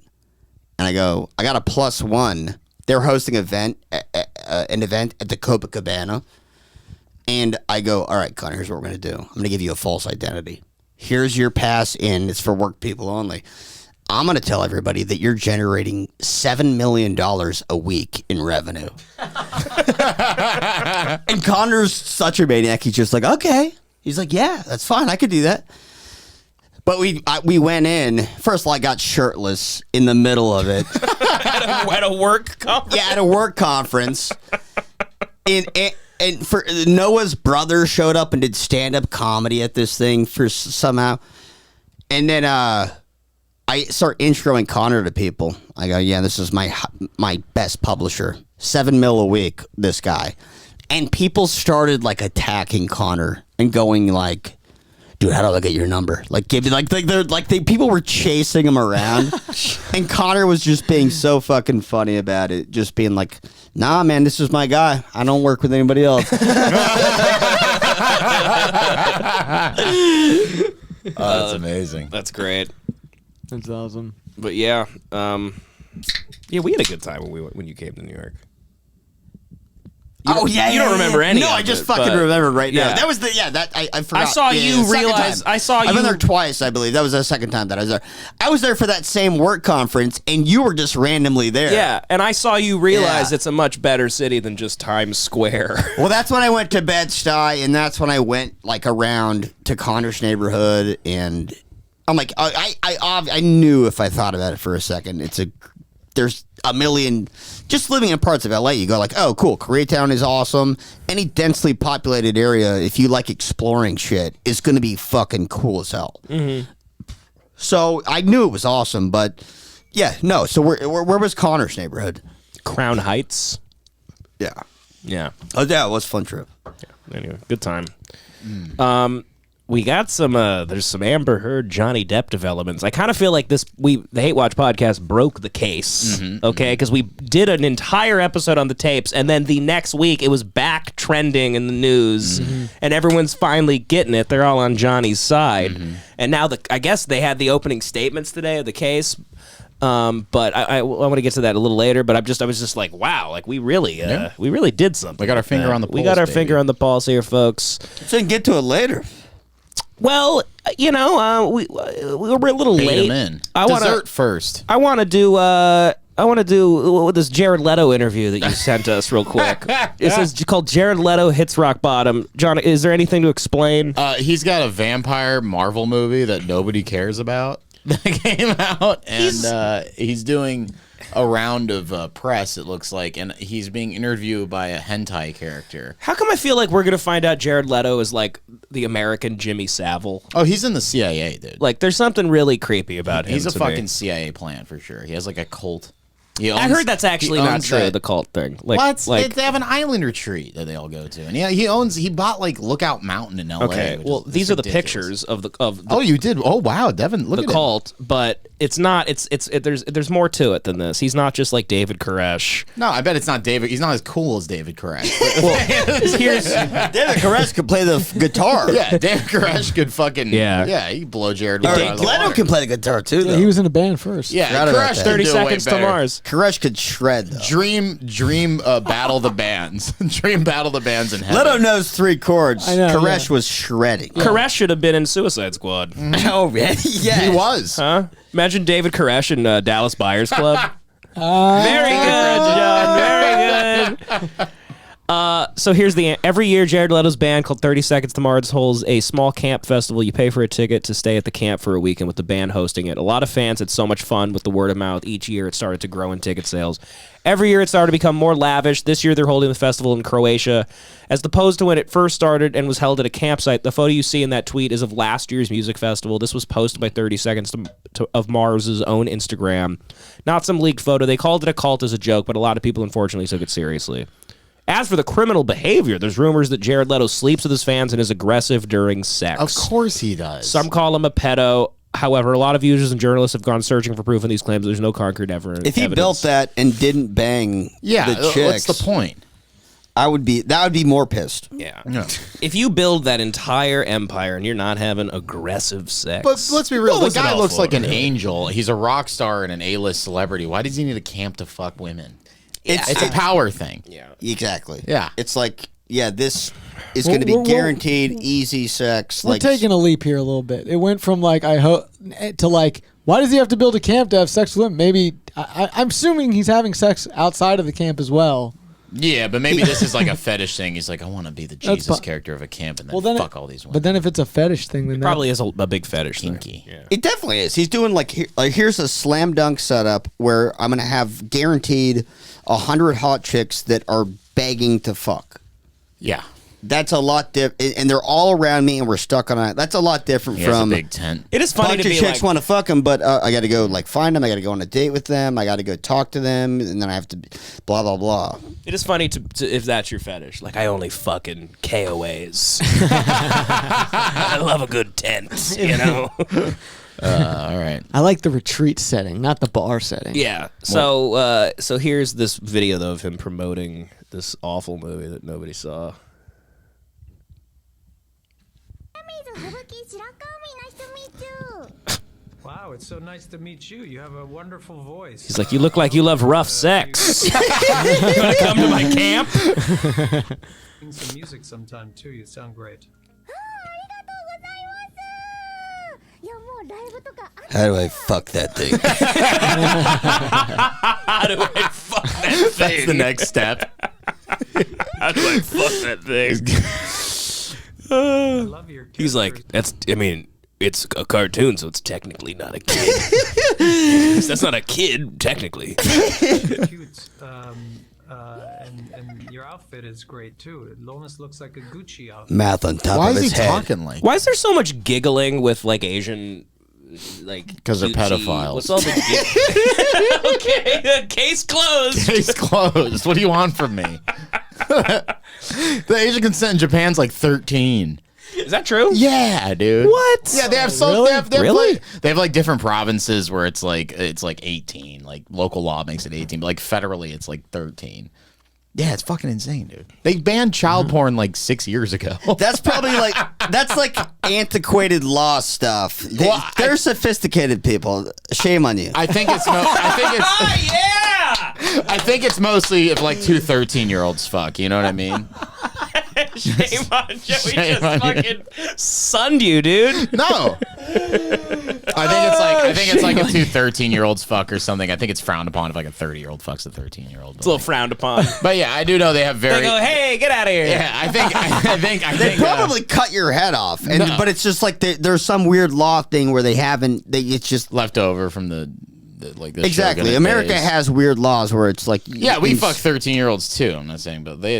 And I go, I got a +1. They're hosting an event at the Copacabana. And I go, all right, Connor, here's what we're going to do. I'm going to give you a false identity. Here's your pass in. It's for work people only. I'm going to tell everybody that you're generating $7 million a week in revenue. And Connor's such a maniac. He's just like, okay. He's like, yeah, that's fine. I could do that. But we went in. First of all, I got shirtless in the middle of it. At a work conference. Yeah, at a work conference. And for Noah's brother showed up and did stand-up comedy at this thing for somehow. And then I start introing Connor to people. I go, yeah, this is my best publisher. $7 million a week, this guy. And people started like attacking Connor and going like, dude, how do I get your number? Like, give me people were chasing him around. And Connor was just being so fucking funny about it. Just being like, nah, man, this is my guy. I don't work with anybody else. That's amazing. That's great. That's awesome. But yeah, we had a good time when you came to New York. You don't remember any. No, of I just it, fucking but- remember right now. Yeah. That was I forgot. I saw you second realize. time. I saw you. I've been there twice, I believe. That was the second time that I was there. I was there for that same work conference, and you were just randomly there. Yeah, and I saw you realize Yeah. it's a much better city than just Times Square. Well, that's when I went to Bed-Stuy, and that's when I went like around to Connor's neighborhood, and I'm like, I knew if I thought about it for a second, there's a million. Just living in parts of LA, you go like, oh, cool. Koreatown is awesome. Any densely populated area, if you like exploring shit, is going to be fucking cool as hell. Mm-hmm. So I knew it was awesome, but yeah, no. So where was Connor's neighborhood? Crown Heights. Yeah. Yeah. Oh, yeah, it was a fun trip. Anyway, good time. We got some. There's some Amber Heard, Johnny Depp developments. I kind of feel like the Hate Watch podcast broke the case. Okay, because we did an entire episode on the tapes, and then the next week it was back trending in the news, and everyone's finally getting it. They're all on Johnny's side, and now I guess they had the opening statements today of the case. But I want to get to that a little later. But I was just like, wow, like we really did something. We got our finger on the pulse. We got our baby. finger on the pulse here, folks. So you can get to it later. Well, we were a little Bait late. 'em in. I Dessert first. I want to do this Jared Leto interview that you sent us real quick. It says called Jared Leto Hits Rock Bottom. John, is there anything to explain? He's got a vampire Marvel movie that nobody cares about that came out, and he's doing a round of press, it looks like, and he's being interviewed by a hentai character. How come I feel like we're going to find out Jared Leto is like the American Jimmy Savile? Oh, he's in the CIA, dude. Like, there's something really creepy about him. He's a to fucking me. CIA plant for sure. He has like a cult. I heard that's actually he not owns true, that- the cult thing. Like, What? like They have an island retreat that they all go to, and he bought like Lookout Mountain in LA. okay, which well, is these are the ridiculous. pictures of the Oh, you did? Oh, wow, Devin, look the at it. cult, but it's not. There's more to it than this. He's not just like David Koresh. No, I bet it's not David. He's not as cool as David Koresh. Here's David Koresh could play the guitar. Yeah, David Koresh could fucking he could blow Jared Leto out of the Leto water. can play the guitar too. Though. He was in a band first. Yeah, Forgot about Koresh that. 30 could do it way Seconds to better. Mars. Koresh could shred though. Dream battle the bands. Dream battle the bands in heaven. Leto knows 3 chords. I know, Koresh yeah. was shredding. Koresh should have been in Suicide Squad. Oh, really? Yeah. He was. Huh? Imagine David Koresh in Dallas Buyers Club. Very good, John. Very good. So here's every year Jared Leto's band called 30 Seconds to Mars holds a small camp festival. You pay for a ticket to stay at the camp for a weekend with the band hosting it. A lot of fans had so much fun with the word of mouth. Each year it started to grow in ticket sales. Every year it started to become more lavish. This year they're holding the festival in Croatia. As opposed to when it first started and was held at a campsite, the photo you see in that tweet is of last year's music festival. This was posted by 30 Seconds of Mars' own Instagram. Not some leaked photo. They called it a cult as a joke, but a lot of people unfortunately took it seriously. As for the criminal behavior, there's rumors that Jared Leto sleeps with his fans and is aggressive during sex. Of course he does. Some call him a pedo. However, a lot of users and journalists have gone searching for proof in these claims. There's no concrete evidence. If he built that and didn't bang the chicks, what's the point? that would be more pissed. Yeah. No. If you build that entire empire and you're not having aggressive sex. But let's be real. what's The it guy all looks for? like an angel. He's a rock star and an A-list celebrity. Why does he need a camp to fuck women? It's a power thing. Yeah. Exactly. Yeah. It's like, this is going to be We're- guaranteed easy sex. We're Like taking a leap here a little bit. It went from like I hope to like why does he have to build a camp to have sex with him? Maybe I'm assuming he's having sex outside of the camp as well. Yeah, but maybe this is like a fetish thing. He's like, I want to be the Jesus po- character of a camp and then, Well, then fuck all these women. But then if it's a fetish thing, then Probably is a big fetish thing. Kinky. Yeah. It definitely is. He's doing here's a slam dunk setup where I'm going to have guaranteed 100 hot chicks that are begging to fuck. Yeah. That's a lot different, and they're all around me, and we're stuck on it. That's a lot different He has from a big tent. It is funny bunch to of be chicks like, want to fuck them, but I got to go find them. I got to go on a date with them. I got to go talk to them, and then I have to blah blah blah. it is funny to if that's your fetish. Like, I only fucking KOAs. I love a good tent, you know? All right. I like the retreat setting, not the bar setting. Yeah. So so here's this video though of him promoting this awful movie that nobody saw. Wow, it's so nice to meet you. You have a wonderful voice. He's like, you look like you love rough sex. You want to come to my camp? Sing some music sometime too. You sound great. How do I fuck that thing? How do I fuck that thing? That's the next step. How do I fuck that thing? I love your He's like, it's a cartoon, so it's technically not a kid. That's not a kid, technically. cute. And your outfit is great too. It almost looks like a Gucci outfit. Mouth on top Why of is he his head. talking like? Why is there so much giggling with like Asian, like? Because they're Gucci? pedophiles. What's all the? Okay, case closed. Case closed. What do you want from me? The age of consent in Japan's like 13. Is that true? Yeah, dude. What? Yeah, they have Really? They have like different provinces where it's like 18. Like local law makes it 18, but like federally it's like 13. Yeah, it's fucking insane, dude. They banned child porn like 6 years ago. That's probably like antiquated law stuff. They're sophisticated people. Shame on you. I think it's I think it's mostly if like two 13-year-olds fuck. You know what I mean? Shame on Joey. Shame Just on you. fucking sunned you, dude. No. I think it's like if two 13-year-olds fuck or something. I think it's frowned upon if like a 30-year-old fucks a 13-year-old. It's a little frowned upon. But yeah, I do know they have very. They go, hey, get out of here. Yeah, I think They probably cut your head off, but it's just like there's some weird law thing where it's just left over from the like the exactly. Shogunate America days. has weird laws where it's like we fuck 13-year-olds too. I'm not saying, but they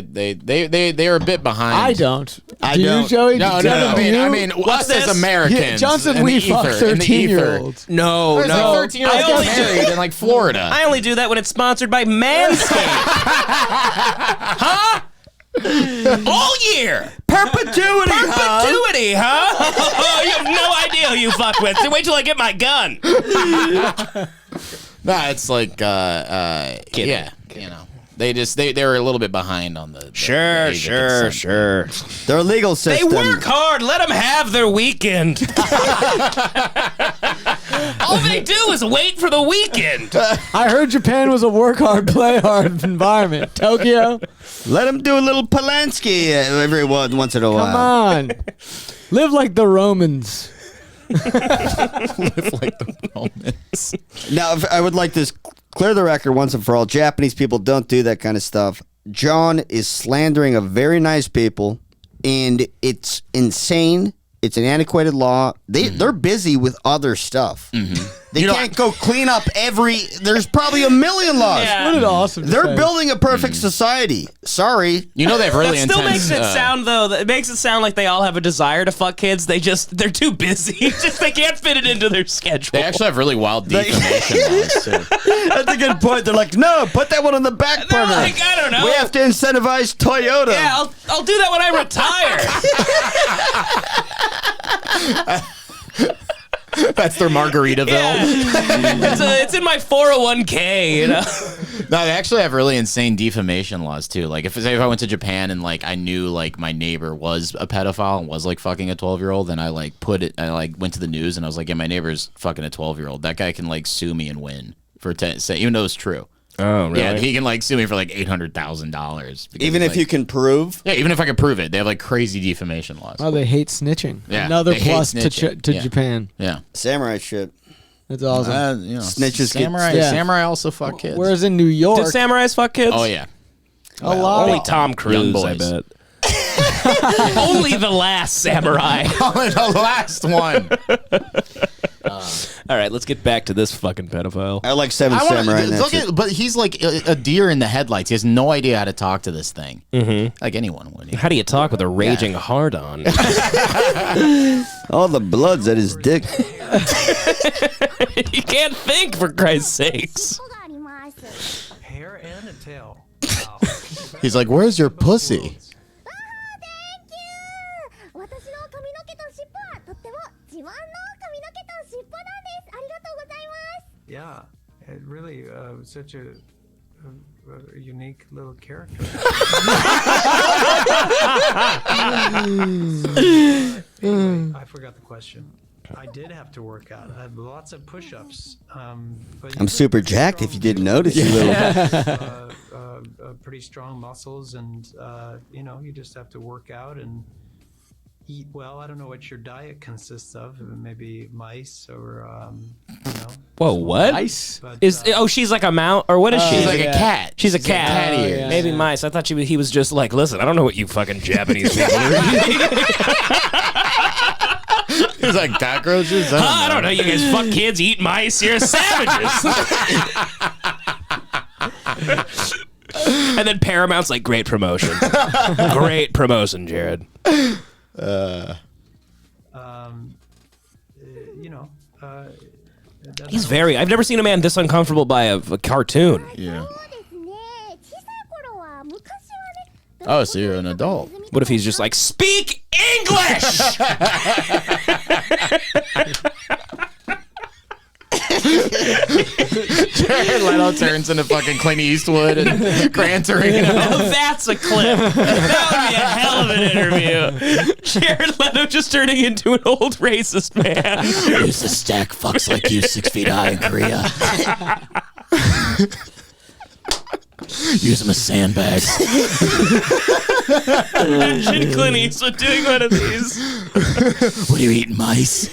are a bit behind. I don't. I Do don't. you, Joey? No, Devin, do you? I mean, us as this? Americans. Yeah, Johnson, in we the fuck ether, in the ether. 13-year-olds. No, There's no. like 13-year-olds I only get married in like Florida. I only do that when it's sponsored by Manscaped. Huh? All year. perpetuity. Perpetuity, huh? You have no idea who you fuck with. Wait till I get my gun. Nah, it's like yeah, you know. They were a little bit behind on the Sure. Their legal They system. work hard. Let them have their weekend. All they do is wait for the weekend. I heard Japan was a work hard, play hard environment. Tokyo, Let them do a little Polanski every once in a come while. on. Live like the Romans. Live like the Romans. Now, I would like to clear the record once and for all. Japanese people don't do that kind of stuff. John is slandering a very nice people, and it's insane. It's an antiquated law. They're busy with other stuff. They can't go clean up there's probably a million laws. Yeah. What an awesome They're thing. building a perfect society. Sorry. You know they have really That still intense. makes it sound though. It makes it sound like they all have a desire to fuck kids. They're too busy. They can't fit it into their schedule. They actually have really wild defamation laws too. That's a good point. They're like, no, put that one on the back They're burner. like, I don't know. We have to incentivize Toyota. Yeah, I'll do that when I retire. That's their Margaritaville. Yeah. It's in my 401k, you know. No, they actually have really insane defamation laws too. Like if I went to Japan and like I knew like my neighbor was a pedophile and was like fucking a 12-year-old, and I like went to the news and I was like, yeah, my neighbor's fucking a 12-year-old. That guy can like sue me and win for even though it's true. Oh, really? Yeah, he can like sue me for like $800,000. Even if you can prove. Yeah, even if I can prove it, they have like crazy defamation laws. Oh, they hate snitching. Yeah, Another they hate plus snitching. to Yeah. Japan. Yeah, Samurai shit. That's awesome. Snitches get- samurai. Yeah. Samurai also fuck kids. Whereas in New York, Did samurais fuck kids? Oh yeah, a lot. Only Tom Cruise, Young I boys. bet. Only the last samurai. Only the last one. All right, let's get back to this fucking pedophile. I like Seven Samurai. and that's it. But he's like a deer in the headlights. He has no idea how to talk to this thing. Like anyone would. How do you talk with a raging hard-on? All the blood's at his dick. You can't think, for Christ's sakes. Hair and a tail. Wow. He's like, "Where's your pussy?" Yeah, it really such a unique little character. Anyway, I forgot the question. I did have to work out. I had lots of push-ups. But I'm super jacked. If you didn't notice, you little. pretty strong muscles, and you just have to work out and eat well. I don't know what your diet consists of. Maybe mice or Whoa, what? Mice? But, she's like a mount, or what is she? She's like a cat. She's a cat. cat ears. Yeah. Maybe mice. I thought he was just like, listen, I don't know what you fucking Japanese people are eating. He's like cockroaches. I don't know. You guys fuck kids, eat mice. You're savages. And then Paramount's like, great promotion. Great promotion, Jared. He's very. I've never seen a man this uncomfortable by a cartoon. Yeah. Oh, so you're an adult. What if he's just like, speak English? Jared Leto turns into fucking Clint Eastwood and Gran Torino. Oh, that's a clip. That would be a hell of an interview. Jared Leto just turning into an old racist man. Used to stack fucks like you 6 feet high in Korea. Use them as sandbags. Imagine Clint Eastwood doing one of these. What are you eating, mice?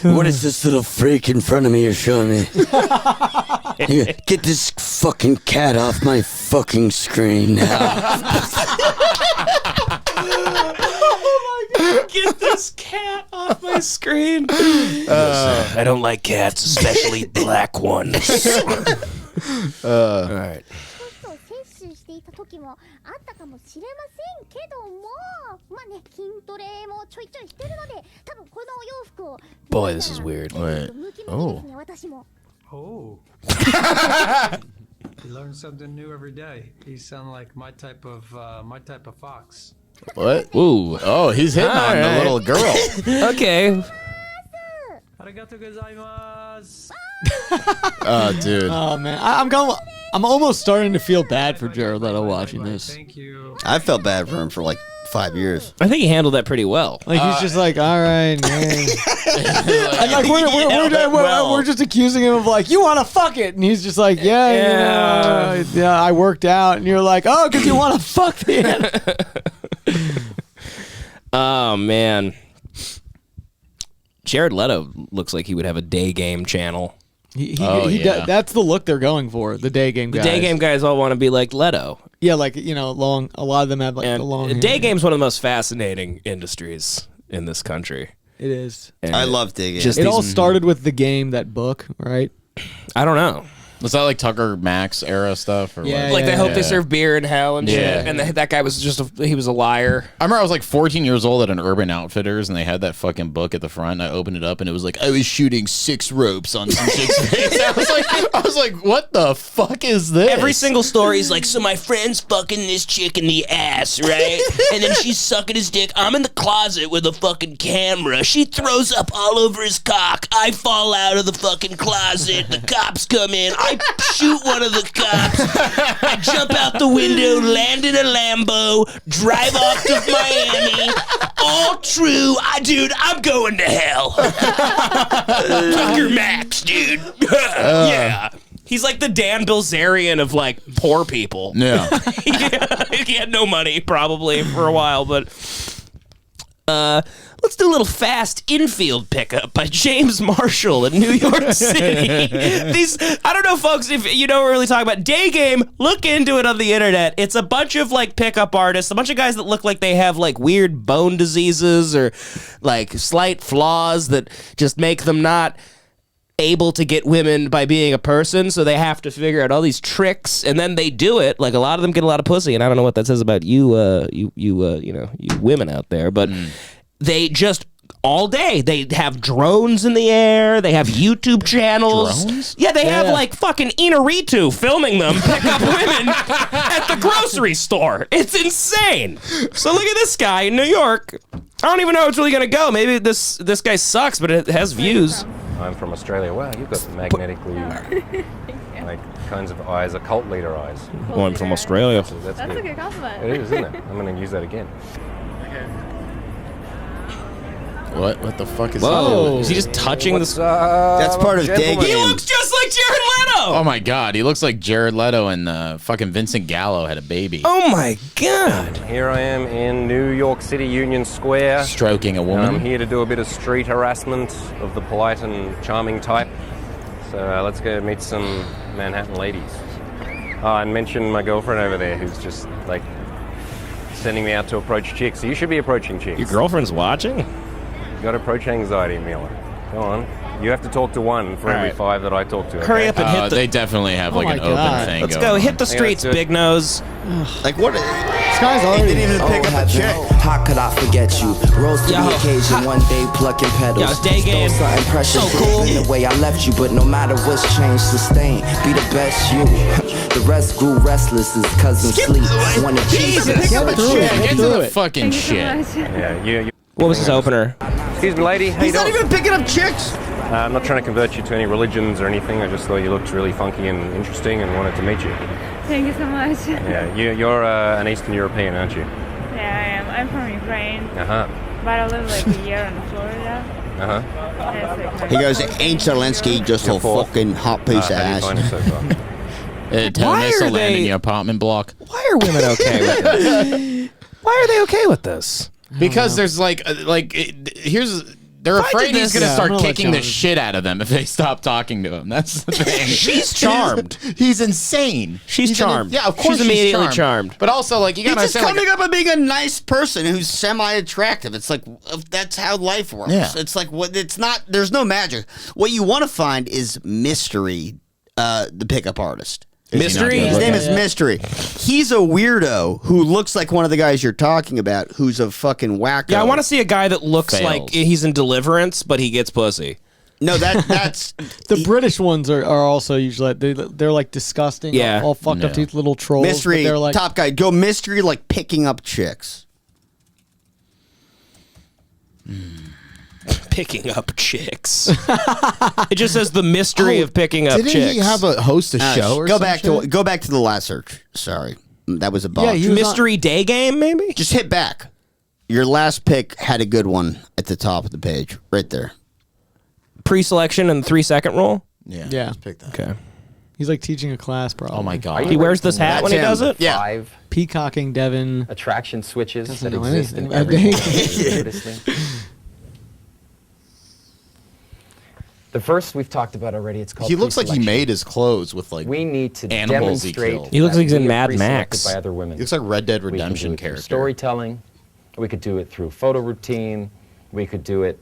What is this little freak in front of me you're showing me? Get this fucking cat off my fucking screen now. Get this cat off my screen. I don't like cats, especially black ones. All right. 摂取していた時もあったかもしれませんけども、まあね、筋トレもちょいちょいしてるので、多分このお洋服を Boy, this is weird. Oh. You learn something new every day. You sound like my type of fox. What? Ooh. Oh, he's hitting on the little girl. Okay. Arigatou gozaimasu. Oh, dude. Oh man, I'm almost starting to feel bad for Jared Leto watching this. Thank you. I felt bad for him for like 5 years. I think he handled that pretty well. Like he's just like, all right, man. And like we're just accusing him of like, you want to fuck it, and he's just like, yeah, I worked out, and you're like, oh, because you want to fuck the Oh man. Jared Leto looks like he would have a day game channel. That's the look they're going for. The day game guys. The day game guys all want to be like Leto. Yeah, like long. A lot of them have like the long. Day hair. game's one of the most fascinating industries in this country. It is. And I love day game. It all started with the game, that book, right? I don't know. Was that like Tucker Max era stuff? Or Yeah, what? Like they hope they serve beer in hell and shit. Yeah. And that guy was he was a liar. I remember I was like 14 years old at an Urban Outfitters, and they had that fucking book at the front. And I opened it up, and it was like I was shooting 6 ropes on some chick's face. I was like, what the fuck is this? Every single story is like, so my friend's fucking this chick in the ass, right? And then she's sucking his dick. I'm in the closet with a fucking camera. She throws up all over his cock. I fall out of the fucking closet. The cops come in. I shoot one of the cops. I jump out the window, land in a Lambo, drive off to Miami. All true. I'm going to hell. Tucker Max, dude. Yeah. He's like the Dan Bilzerian of like poor people. Yeah. He had no money probably for a while, but let's do a little fast infield pickup by James Marshall in New York City. I don't know, folks, if you know what we're really talking about. Day game, look into it on the internet. It's a bunch of like pickup artists, a bunch of guys that look like they have like weird bone diseases or like slight flaws that just make them not able to get women by being a person, so they have to figure out all these tricks, and then they do it. Like a lot of them get a lot of pussy, and I don't know what that says about you women out there, but they just all day they have drones in the air. They have YouTube channels. Drones? Yeah, they have like fucking Inarritu filming them pick up women at the grocery store. It's insane. So look at this guy in New York. I don't even know how it's really gonna go. Maybe this guy sucks, but it has views. I'm from Australia. Wow, you've got magnetically like kinds of eyes, occult leader eyes. Oh, I'm from Australia. That's a good. good compliment. It is, isn't it? I'm going to use that again. What the fuck is Whoa. that? Is he just touching this? That's part of day He game. looks just like Jared Leto. Oh my god, he looks like Jared Leto and fucking Vincent Gallo had a baby. Oh my god. Here I am in New York City, Union Square. Stroking a woman. I'm here to do a bit of street harassment of the polite and charming type. So let's go meet some Manhattan ladies. Oh, and mention my girlfriend over there who's just like sending me out to approach chicks. So you should be approaching chicks. Your girlfriend's watching? You got approach anxiety, Mila. Go on. You have to talk to one for every 5 that I talk to. Okay? Hurry up and hit the... They definitely have like an open thing. Let's go. Hit the streets, big nose. Like what? This guy's already... He didn't even pick up a chick. How could I forget you? Rose to the occasion, one day plucking petals. Yo, day game. Something precious So cool. in the way I left you, but no matter what's changed, sustain. Be the best you. The rest grew restless as cousins sleep. Wanna Jesus. Get through it. Get to the fucking shit. Yeah, you. What was his opener? Excuse me, lady. How He's you not doing? even picking up chicks. I'm not trying to convert you to any religions or anything. I just thought you looked really funky and interesting and wanted to meet you. Thank you so much. Yeah, you're an Eastern European, aren't you? Yeah, I am. I'm from Ukraine, Uh-huh. but I live like a year in Florida. Uh-huh. That's like He goes, ain't Zelensky just a fucking hot piece of How do you find it ass? so far? Why are they in your apartment block? Why are women okay with this? Why are they okay with this? Because there's they're afraid he's gonna start kicking the shit out of them if they stop talking to him. That's the thing. She's charmed. He's insane. She's charmed. Yeah, of course She's immediately she's charmed. But also, like, you gotta He's just understand, coming like, up and being a nice person who's semi-attractive. It's like that's how life works. Yeah. It's like what it's not. There's no magic. What you want to find is Mystery, the pickup artist. Mystery? His name is Mystery. He's a weirdo who looks like one of the guys you're talking about, who's a fucking wacko. Yeah, I want to see a guy that looks Fails. like he's in Deliverance, but he gets pussy. No, that's The British ones are also usually they're like disgusting, Yeah. all fucked up Yeah. teeth, little trolls. Mystery. But they're like Top guy. Go Mystery, like picking up chicks. Picking up chicks. It just says the mystery of picking up Didn't chicks. he have a host a show or go some back shit? to go back to the last search. Sorry, that was a bot. Yeah, he was Mystery Day Game, maybe? Just hit back. Your last pick had a good one at the top of the page, right there. Pre-selection and 3-second rule? Yeah. Yeah. Just pick that. Okay. he's like teaching a class. Probably. Oh my god. He wears this hat when he does it? Yeah. 5 Peacocking Devin. attraction switches Doesn't that know exist anything in about every dating. listening. The first we've talked about already. It's called. He looks like he pre-selection. made his clothes with like We need to animals he demonstrate. killed. He looks that like he's in we are Mad pre-selected Max. by other women. He looks like Red Dead We can do Redemption it through character. storytelling. We could do it through photo routine. We could do it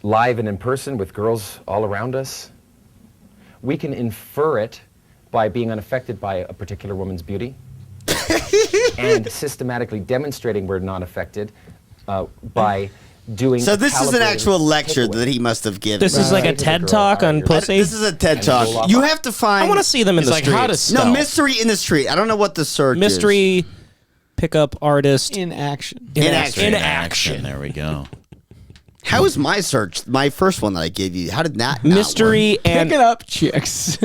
live and in person with girls all around us. We can infer it by being unaffected by a particular woman's beauty and systematically demonstrating we're not affected by doing. So this is an calibrated actual lecture takeaway. that he must have given. This is like a TED Talk on pussy? This is a TED Talk. You have to find. I want to see them in It's the like street. how to spell. No, mystery in the street. I don't know what the search is. Mystery pickup artist In action. In action. In action. There we go. How is my search? My first one that I gave you. How did that? not Mystery and Picking up chicks.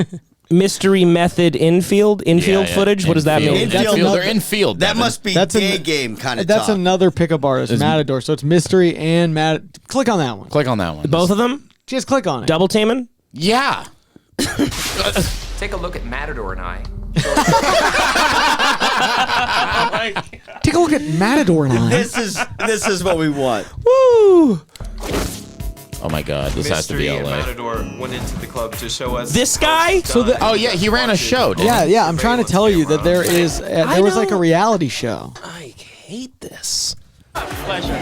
mystery method infield Yeah. footage. What does that mean? Infield. Infield. They're infield. That Devin. must be That's day an- game kind of. That's talk. another pickup artist, Matador. So it's mystery and Click on that one. Click on that one. Both of them? Just click on it. Double teaming? Yeah. Take a look at Matador and I. Take a look at Matador and I. This is what we want. Woo! Oh my god. This has to be Mystery and LA. Matador went into the club to show us. This guy? So the- Oh yeah, he ran a show. Didn't Yeah, he? yeah. I'm trying to tell you that there is there was like a reality show. I hate this. Pleasure.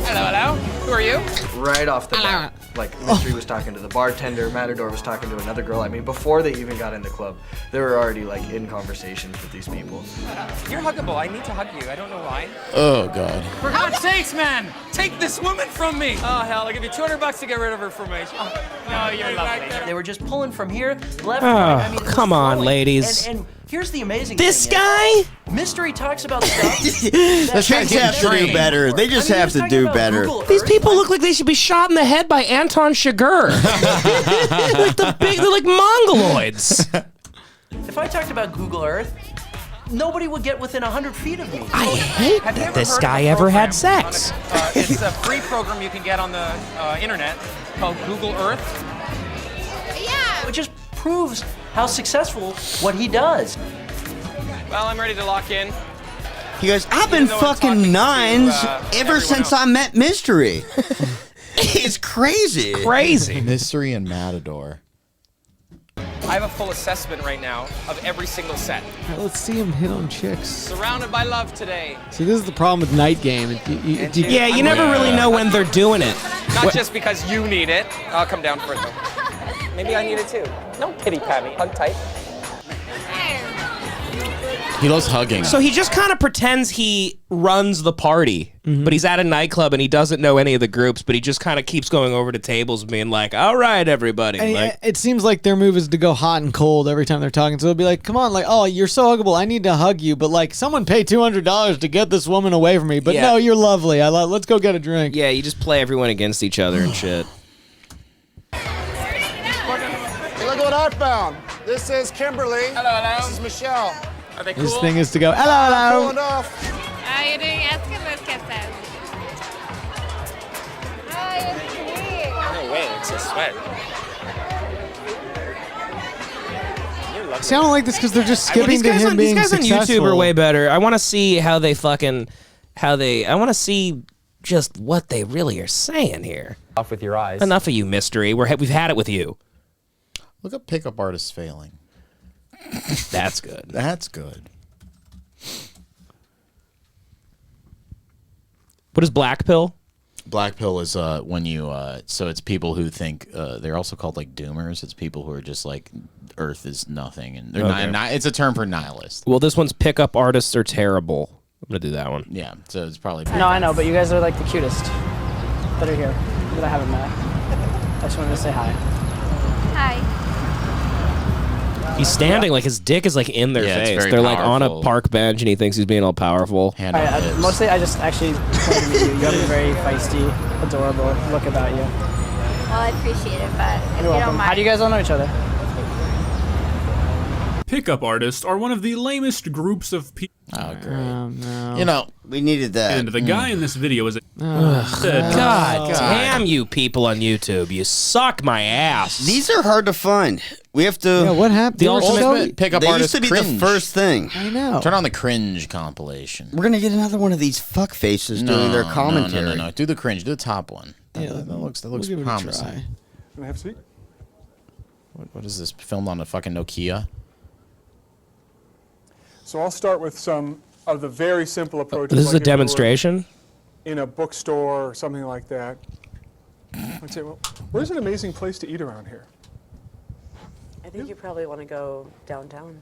Hello, hello. Who are you? Right off the bat. Like, Mystery was talking to the bartender, Matador was talking to another girl. I mean, before they even got in the club, they were already, like, in conversations with these people. You're huggable. I need to hug you. I don't know why. Oh god. For God's sakes, man! Take this woman from me! Oh, hell, I'll give you $200 to get rid of her for me. Oh, no, you're lovely. They were just pulling from here, left, Oh, right. I mean, it was come on, flowing. ladies. And here's the amazing This thing. guy? Mystery talks about stuff. The chicks have to do better. They just have to do better. These people look like they should be shot in the head by Anton Chigurh. Like they're like mongoloids. If I talked about Google Earth, nobody would get within 100 feet of me. I hate that this guy ever had sex. It's a free program you can get on the internet called Google Earth. Yeah. It just proves how successful what he does. Well, I'm ready to lock in. He goes, I've been fucking nines ever since I met Mystery. It's crazy. Crazy. Mystery and Matador. I have a full assessment right now of every single set. Let's see him hit on chicks. Surrounded by love today. See, this is the problem with Night Game. Yeah, you never really know when they're doing it. Not just because you need it. I'll come down for it though. Maybe I need it too. Don't pity pat me. Hug tight. He loves hugging. So he just kind of pretends he runs the party, but he's at a nightclub and he doesn't know any of the groups, but he just kind of keeps going over to tables and being like, all right, everybody. And like, it seems like their move is to go hot and cold every time they're talking. So they'll be like, come on, like, oh, you're so huggable. I need to hug you. But like, someone pay $200 to get this woman away from me. But no, you're lovely. Let's go get a drink. Yeah, you just play everyone against each other and shit. Hey, look what I found. This is Kimberly. Hello. This is Michelle. Are they cool? His thing is to go, hello. Cool enough. How are you doing? Ask him this kisses. Hi, it's me. No way, it's a sweat. See, I don't like this because they're just skipping to him being These guys on successful. YouTube are way better. I want to see how they I want to see just what they really are saying here. Off with your eyes. Enough of you, Mystery. We've had it with you. Look up pickup artists failing. That's good. That's good. What is Black Pill? Black Pill is when you so it's people who think they're also called like doomers. It's people who are just like Earth is nothing, and they're it's a term for nihilist. Well, this one's pickup artists are terrible. I'm gonna do that one. Yeah, so it's probably No, I know, but you guys are like the cutest that are here that I haven't met. I just wanted to say hi. Hi. He's standing like his dick is like in their face. very They're like on a powerful. park bench, and he thinks he's being all powerful. Mostly, I just actually wanted to meet you. You have a very feisty, adorable look about you. Well, I appreciate it, but if You're you welcome. don't mind. How do you guys all know each other? Pickup artists are one of the lamest groups of people. Oh, great. No. You know, we needed that. And the guy in this video is God damn you people on YouTube. You suck my ass. These are hard to find. We have to. Yeah, what happened? the ultimate pickup They artist used to be cringe. the first thing. I know. Turn on the cringe compilation. We're gonna get another one of these fuck faces doing their commentary. No. Do the cringe. Do the top one. Yeah, that looks we'll give it a promising. try. Can I have a seat? What is this? Filmed on a fucking Nokia? So I'll start with some of the very simple approaches. This is like a if you were demonstration? in a bookstore or something like that. I'd say, well, where's an amazing place to eat around here? I think you probably want to go downtown.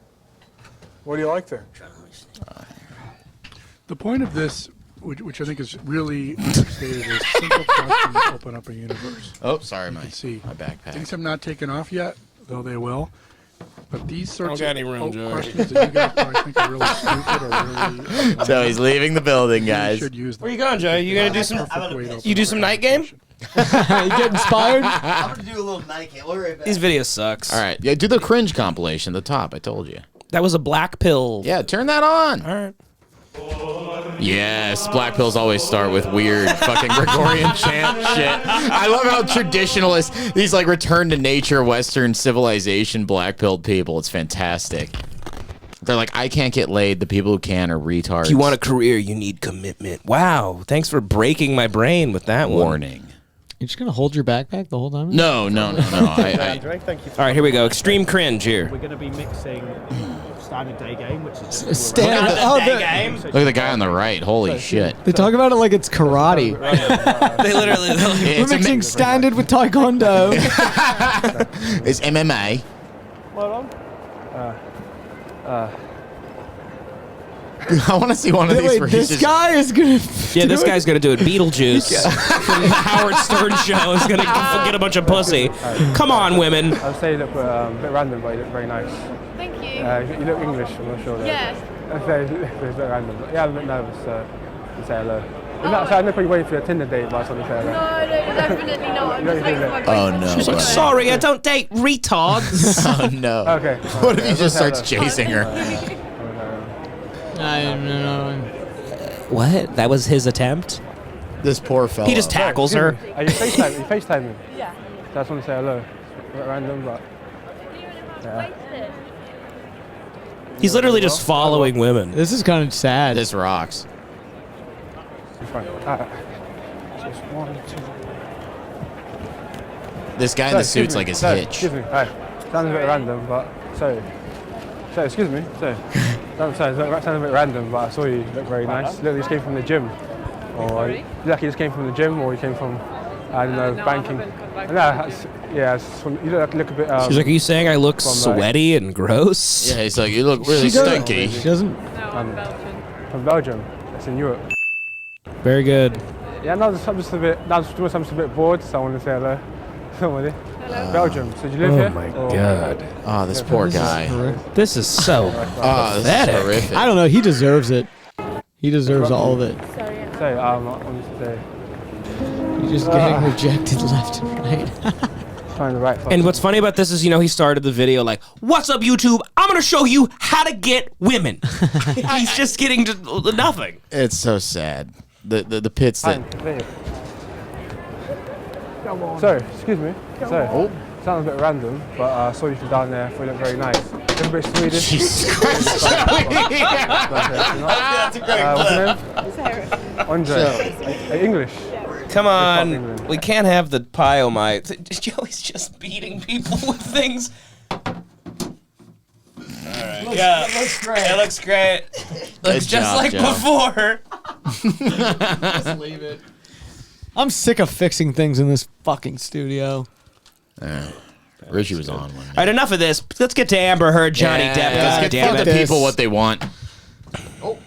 What do you like there? The point of this, which I think is really understated, is simple questions open up a universe. Oh, sorry, You my can see. backpack. Things have not taken off yet, though they will. But these sorts got of any room, Joey. questions that you guys probably think are really stupid or really... So he's leaving the building, guys. should use them. Where you going, Joe? You gonna do some? Perfect way to open You do up some a night game? You get inspired? I'm gonna do a little Nike. We'll be right back. These videos sucks. All right, yeah, do the cringe compilation. The top. I told you. That was a Black Pill. Yeah, turn that on. All right. Yes, Black Pills always start with weird fucking Gregorian chant shit. I love how traditionalist, these like return to nature Western civilization Black Pilled people. It's fantastic. They're like, I can't get laid. The people who can are retards. If you want a career, you need commitment. Wow. Thanks for breaking my brain with that one. Warning. You're just gonna hold your backpack the whole time? No. Thank you. All right, here we go. Extreme cringe here. We're going to be mixing standard day game, which is just Standard day game. Look at the guy on the Holy holy shit. They talk about it like it's karate. They literally. We're mixing standard with taekwondo. It's MMA. Well on. I want to see one of these. Wait, this guy is gonna. Yeah, this guy's gonna do it. Beetlejuice from the Howard Stern show is gonna get a bunch of pussy. Come on, women. I'll say you look a bit random, but you look very nice. Thank you. You look English, I'm not sure. Yes. I'll say you look random. Yeah, I'm a bit nervous to say hello. So I'm probably waiting for your Tinder date, but I just want to say hello. No, definitely not. I'm just waiting for my Oh boyfriend. no. She's like, sorry, I don't date retards. Oh no. Okay. What if he just starts chasing her? What? That was his attempt? This poor fellow. He just tackles her. Are you FaceTiming? Yeah. So I just want to say hello. Random, but... Yeah. He's literally just following women. This is kind of sad. This rocks. It's fine. Just 1, 2... This guy in the suit's like his hitch. Excuse me. Hi. Sounds a bit random, but... Sorry, excuse me. Sounds a bit random, but I saw you look very nice. Look, you just came from the gym. Or you just came from the gym, or you came from, I don't know, banking. You look a bit... She's like, are you saying I look sweaty and gross? Yeah, he's like, you look really stinky. She doesn't... From Belgium. It's in Europe. Very good. Yeah, I'm just a bit bored, so I want to say hello. Somebody. Belgium. So did you live here? Oh my god. Oh, this poor guy. This is so pathetic. This is horrific. I don't know. He deserves it. He deserves all of it. Sorry, I'm just You're just getting rejected left and right. Trying to write. And what's funny about this is, he started the video like, "What's up, YouTube? I'm gonna show you how to get women." He's just getting to nothing. It's so sad. The pits that. Sorry, excuse me. Sorry. Sounds a bit random, but I saw you from down there. I thought you looked very nice. A bit Swedish. Jesus Christ. That's a great what's your name? Andre. English. Come on, we can't have the pie-o-my. Joey's just beating people with things. Alright, yeah. It looks great. It looks great. Looks just like before. Just leave it. I'm sick of fixing things in this fucking studio. Richie was on one. All right, enough of this. Let's get to Amber Heard, Johnny Depp. Let's get the people what they want. All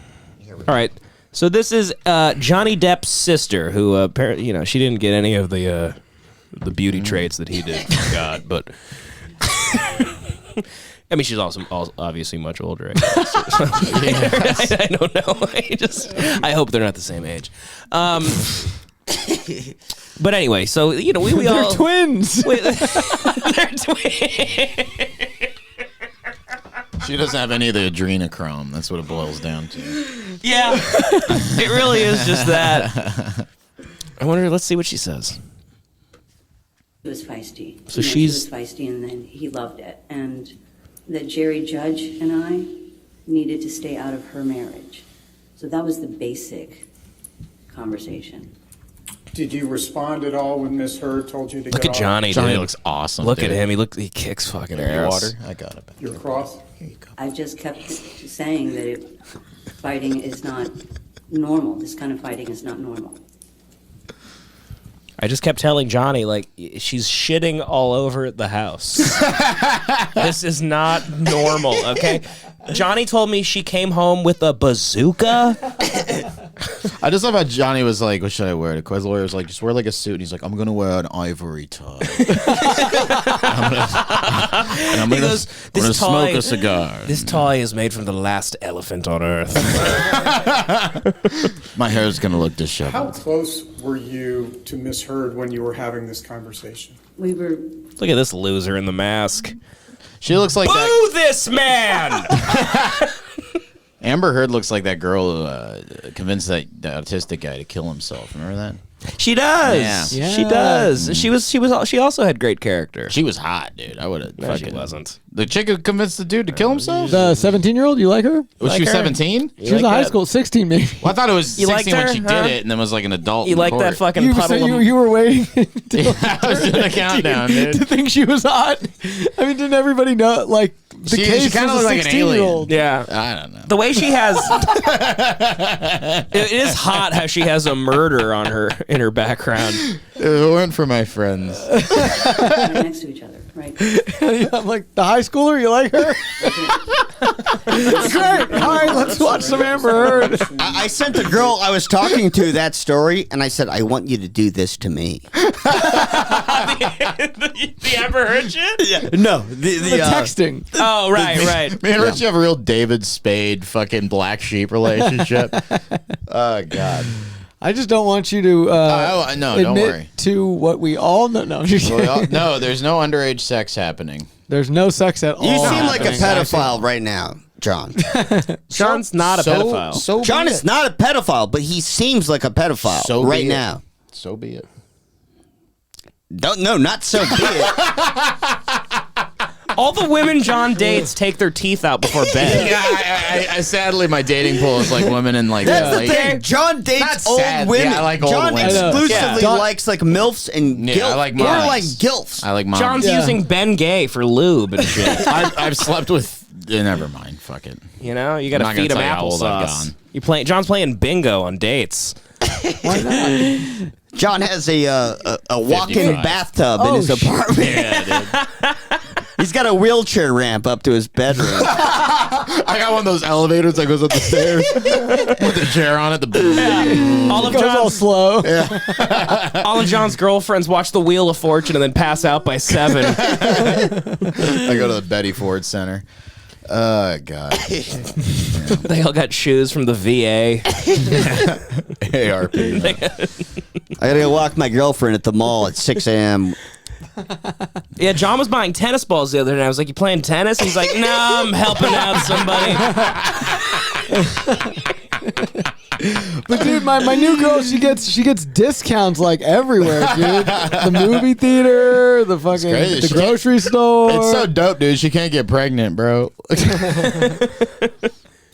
right. So this is Johnny Depp's sister, who apparently, she didn't get any of the beauty traits that he did. God, but I mean, she's also obviously much older. I guess. I don't know. I hope they're not the same age. But anyway, so we They're all twins. They're twins. She doesn't have any of the adrenochrome. That's what it boils down to. Yeah, it really is just that. I wonder. Let's see what she says. He was feisty. So she was feisty, and then he loved it. And that Jerry Judge and I needed to stay out of her marriage. So that was the basic conversation. Did you respond at all when Miss Heard told you to Look get at Johnny. Johnny dude. looks awesome. Look dude. at him. He kicks fucking ass. Water. I got it. Your cross? Here you go. I've just kept saying that fighting is not normal. This kind of fighting is not normal. I just kept telling Johnny, she's shitting all over the house. This is not normal, okay? Johnny told me she came home with a bazooka. I just love how Johnny was like, what should I wear? The lawyer was like, just wear like a suit. And he's like, I'm going to wear an ivory tie. I'm going to smoke a cigar. This tie is made from the last elephant on Earth. My hair is going to look disheveled. How close were you to Miss Heard when you were having this conversation? We were... Look at this loser in the mask. She looks like Boo this man! Amber Heard looks like that girl who convinced that autistic guy to kill himself. Remember that? She does. Yeah. She does. She also had great character. She was hot, dude. I would have. No, she wasn't. The chick who convinced the dude to kill himself? The 17-year-old, you like her? Was she 17? She was in high school, 16 maybe. Well, I thought it was You 16 liked when her, she huh? did it, and then was like an adult. You in like court. that fucking puddle? You were waiting I was doing the countdown, dude. to think she was hot. I mean, didn't everybody know? Like, the She case kinda was a looked like an alien. 16-year-old. Yeah. I don't know. The way she has... It is hot how she has a murder on her in her background. If it weren't for my friends. next to each other, right? I'm like, the high schooler, you like her? Great. All right, let's watch some Amber Heard. I sent the girl I was talking to that story, and I said, I want you to do this to me. The Amber Heard shit? Yeah. No, the texting. Oh, right. Me and Richie have a real David Spade fucking black sheep relationship. Oh, God. I just don't want you to no, don't admit worry. to what we all know. No, No, there's no underage sex happening. There's no sex at all. You seem like a happening. pedophile right now. John. John's not a pedophile. John is not a pedophile, but he seems like a pedophile right now. So be it. No, not so be it. All the women John dates take their teeth out before bed. I sadly, my dating pool is like women in like. That's the thing. John dates old women. Yeah, I like old John women. exclusively likes like MILFs and Yeah, I like or moms. like GILFs. I like moms. John's using Ben Gay for lube and shit. I've slept with. Never mind. Fuck it. You know, you got I'm to not feed him gonna tell you how old I've applesauce. John's playing bingo on dates. Why not? John has a walk-in 55. bathtub in his apartment. Yeah, dude. He's got a wheelchair ramp up to his bedroom. I got one of those elevators that goes up the stairs with the chair on it. All of Goes all John's slow. all of John's girlfriends watch The Wheel of Fortune and then pass out by 7. I go to the Betty Ford Center. Oh, God. They all got shoes from the VA. ARP. I gotta go walk my girlfriend at the mall at 6 a.m. Yeah, John was buying tennis balls the other day. I was like, "You playing tennis?" He's like, "No, I'm helping out somebody." But dude, my new girl, she gets discounts like everywhere, dude. The movie theater, the fucking the grocery store. It's so dope, dude. She can't get pregnant, bro.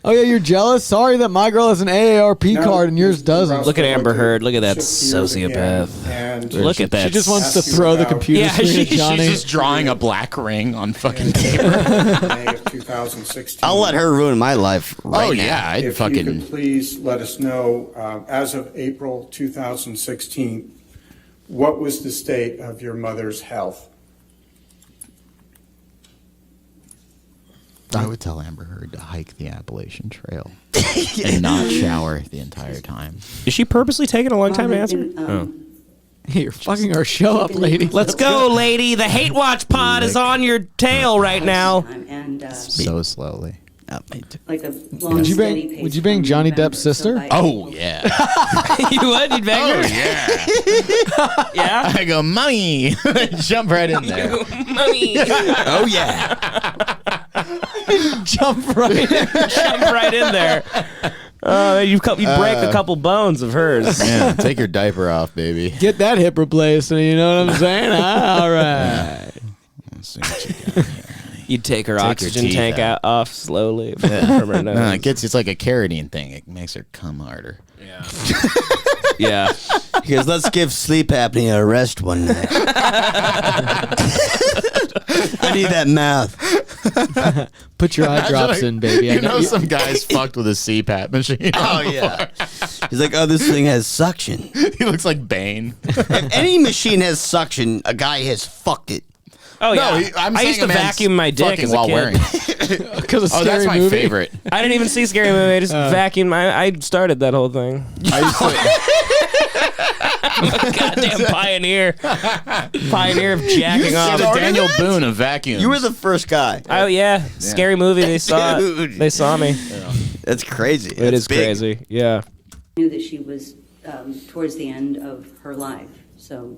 Oh yeah, you're jealous? Sorry that my girl has an AARP card and yours doesn't. Look at Amber Heard. Look at that sociopath. And Look at that. She just wants to throw the computer screen at Johnny. She's just drawing a black ring on fucking paper. May of 2016. I'll let her ruin my life right now. Yeah, I'd If fucking. you could please let us know, as of April 2016, what was the state of your mother's health? I would tell Amber Heard to hike the Appalachian Trail and not shower the entire time. Is she purposely taking a long time to answer? Hey, you're fucking our show up, lady. Let's go, lady. The Hate Watch pod is on your tail right now. And So slowly. like a long, steady pace. Would you bang Johnny Depp's sister? Oh yeah. You would? You'd bang her? Yeah. Yeah? I go, mommy. Jump right in there. Mommy. Oh yeah. Jump right. Jump right in there. You break a couple bones of hers. Yeah, take your diaper off, baby. Get that hip replaced. You know what I'm saying? All right. Let's see what you got here. You'd take her Take your oxygen teeth tank out. off slowly. Yeah. From her nose. No, it's like a carotene thing. It makes her come harder. Yeah. Yeah. He goes, let's give sleep apnea a rest one night. I need that mouth. Put your eye drops in, baby. You know some guys fucked with a CPAP machine. Oh yeah. He's like, oh, this thing has suction. He looks like Bane. If any machine has suction, a guy has fucked it. Oh yeah. No, I'm I saying used to a man's vacuum my dick fucking as a while kid. wearing it. Because of Oh, Scary that's my Movie. favorite. I didn't even see Scary Movie. I just vacuumed. I started that whole thing. I used to. Goddamn pioneer. Pioneer of jacking off. You're the Daniel Boone of vacuums. You were the first guy. Oh yeah. Scary Movie. They saw it. Dude. They saw me. That's crazy. It is crazy. Yeah. Knew that she was towards the end of her life. So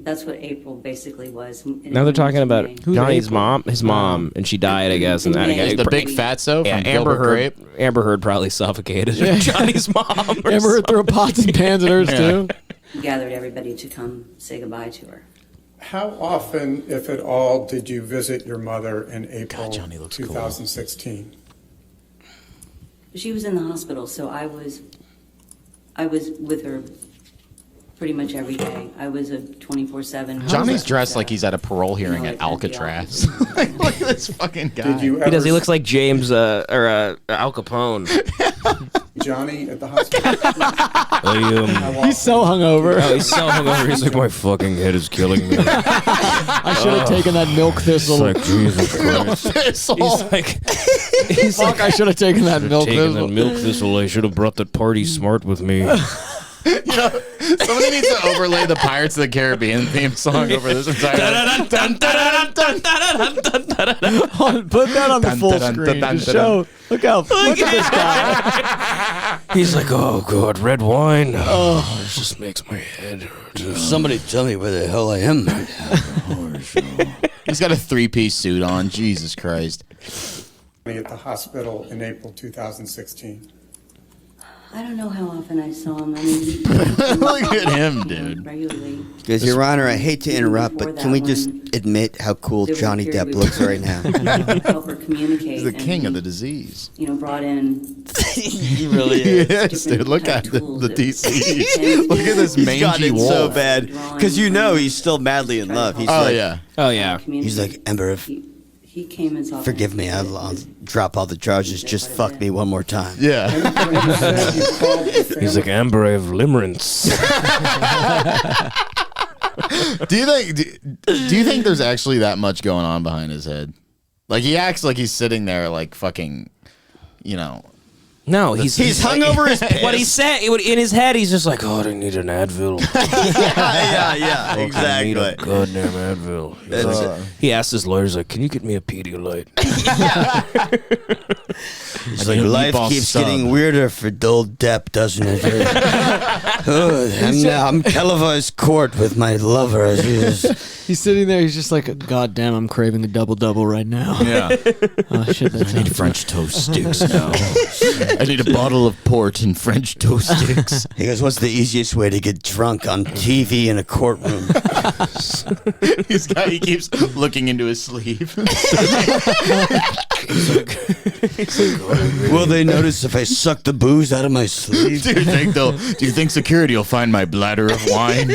that's what April basically was. Now they're talking about Johnny's mom, his mom, and she died, I guess. And that Is the big fatso yeah, from Amber Gilbert Grape? Heard. Amber Heard probably suffocated Johnny's mom. or Amber Heard threw pots and pans at hers too. Gathered everybody to come say goodbye to her. How often, if at all, did you visit your mother in April 2016? She was in the hospital, so I was with her pretty much every day. I was a 24/7. Johnny's dressed like he's at a parole hearing at Alcatraz. Like, look at this fucking guy. Did you He does. ever He looks like James or Al Capone. Johnny at the hospital? He's so hungover. Oh, he's so hungover. He's like, my fucking head is killing me. I should have taken that milk thistle. It's like Jesus Christ. He's like, Fuck, I should have taken that milk taking thistle. that milk thistle. I should have brought that party smart with me. You know, somebody needs to overlay the Pirates of the Caribbean theme song over this entire. Put that on the full screen. Just show. Look at this guy. He's like, oh god, red wine. Oh, it just makes my head hurt. Somebody tell me where the hell I am right now. He's got a 3-piece suit on. Jesus Christ. At the hospital in April 2016. I don't know how often I saw him. I mean, Look at him, dude. Regularly. Because, Your Honor, I hate to interrupt, but can we just admit how cool Johnny Depp looks right now? Help her communicate. He's the king of the disease. Brought in. He really is. Yes, dude. Look at the DC. Look at this mangy He's got it wolf. so bad. Because he's still madly in love. He's Oh, like, yeah. Oh, yeah. He's like, Amber, He came as often. forgive me, I'll drop all the charges. Just fuck me one more time. Yeah. He's like, Amber, I have limerence. Do you think there's actually that much going on behind his head? Like, he acts like he's sitting there like fucking, No, he's hung over his piss. What he said in his head, he's just like, "God, I need an Advil." yeah, Look, exactly. I need a goddamn Advil. He asked his lawyers, like, "Can you get me a Pedialyte?" He's like, life keeps getting weirder for dull Depp, doesn't it? I'm televised court with my lover. He's sitting there. He's just like, God damn, I'm craving a double right now. Yeah. Oh shit, I need French toast sticks now. I need a bottle of port and French toast sticks. He goes, what's the easiest way to get drunk on TV in a courtroom? He keeps looking into his sleeve. Will they notice if I suck the booze out of my sleeve? Do you think security will find my bladder of wine?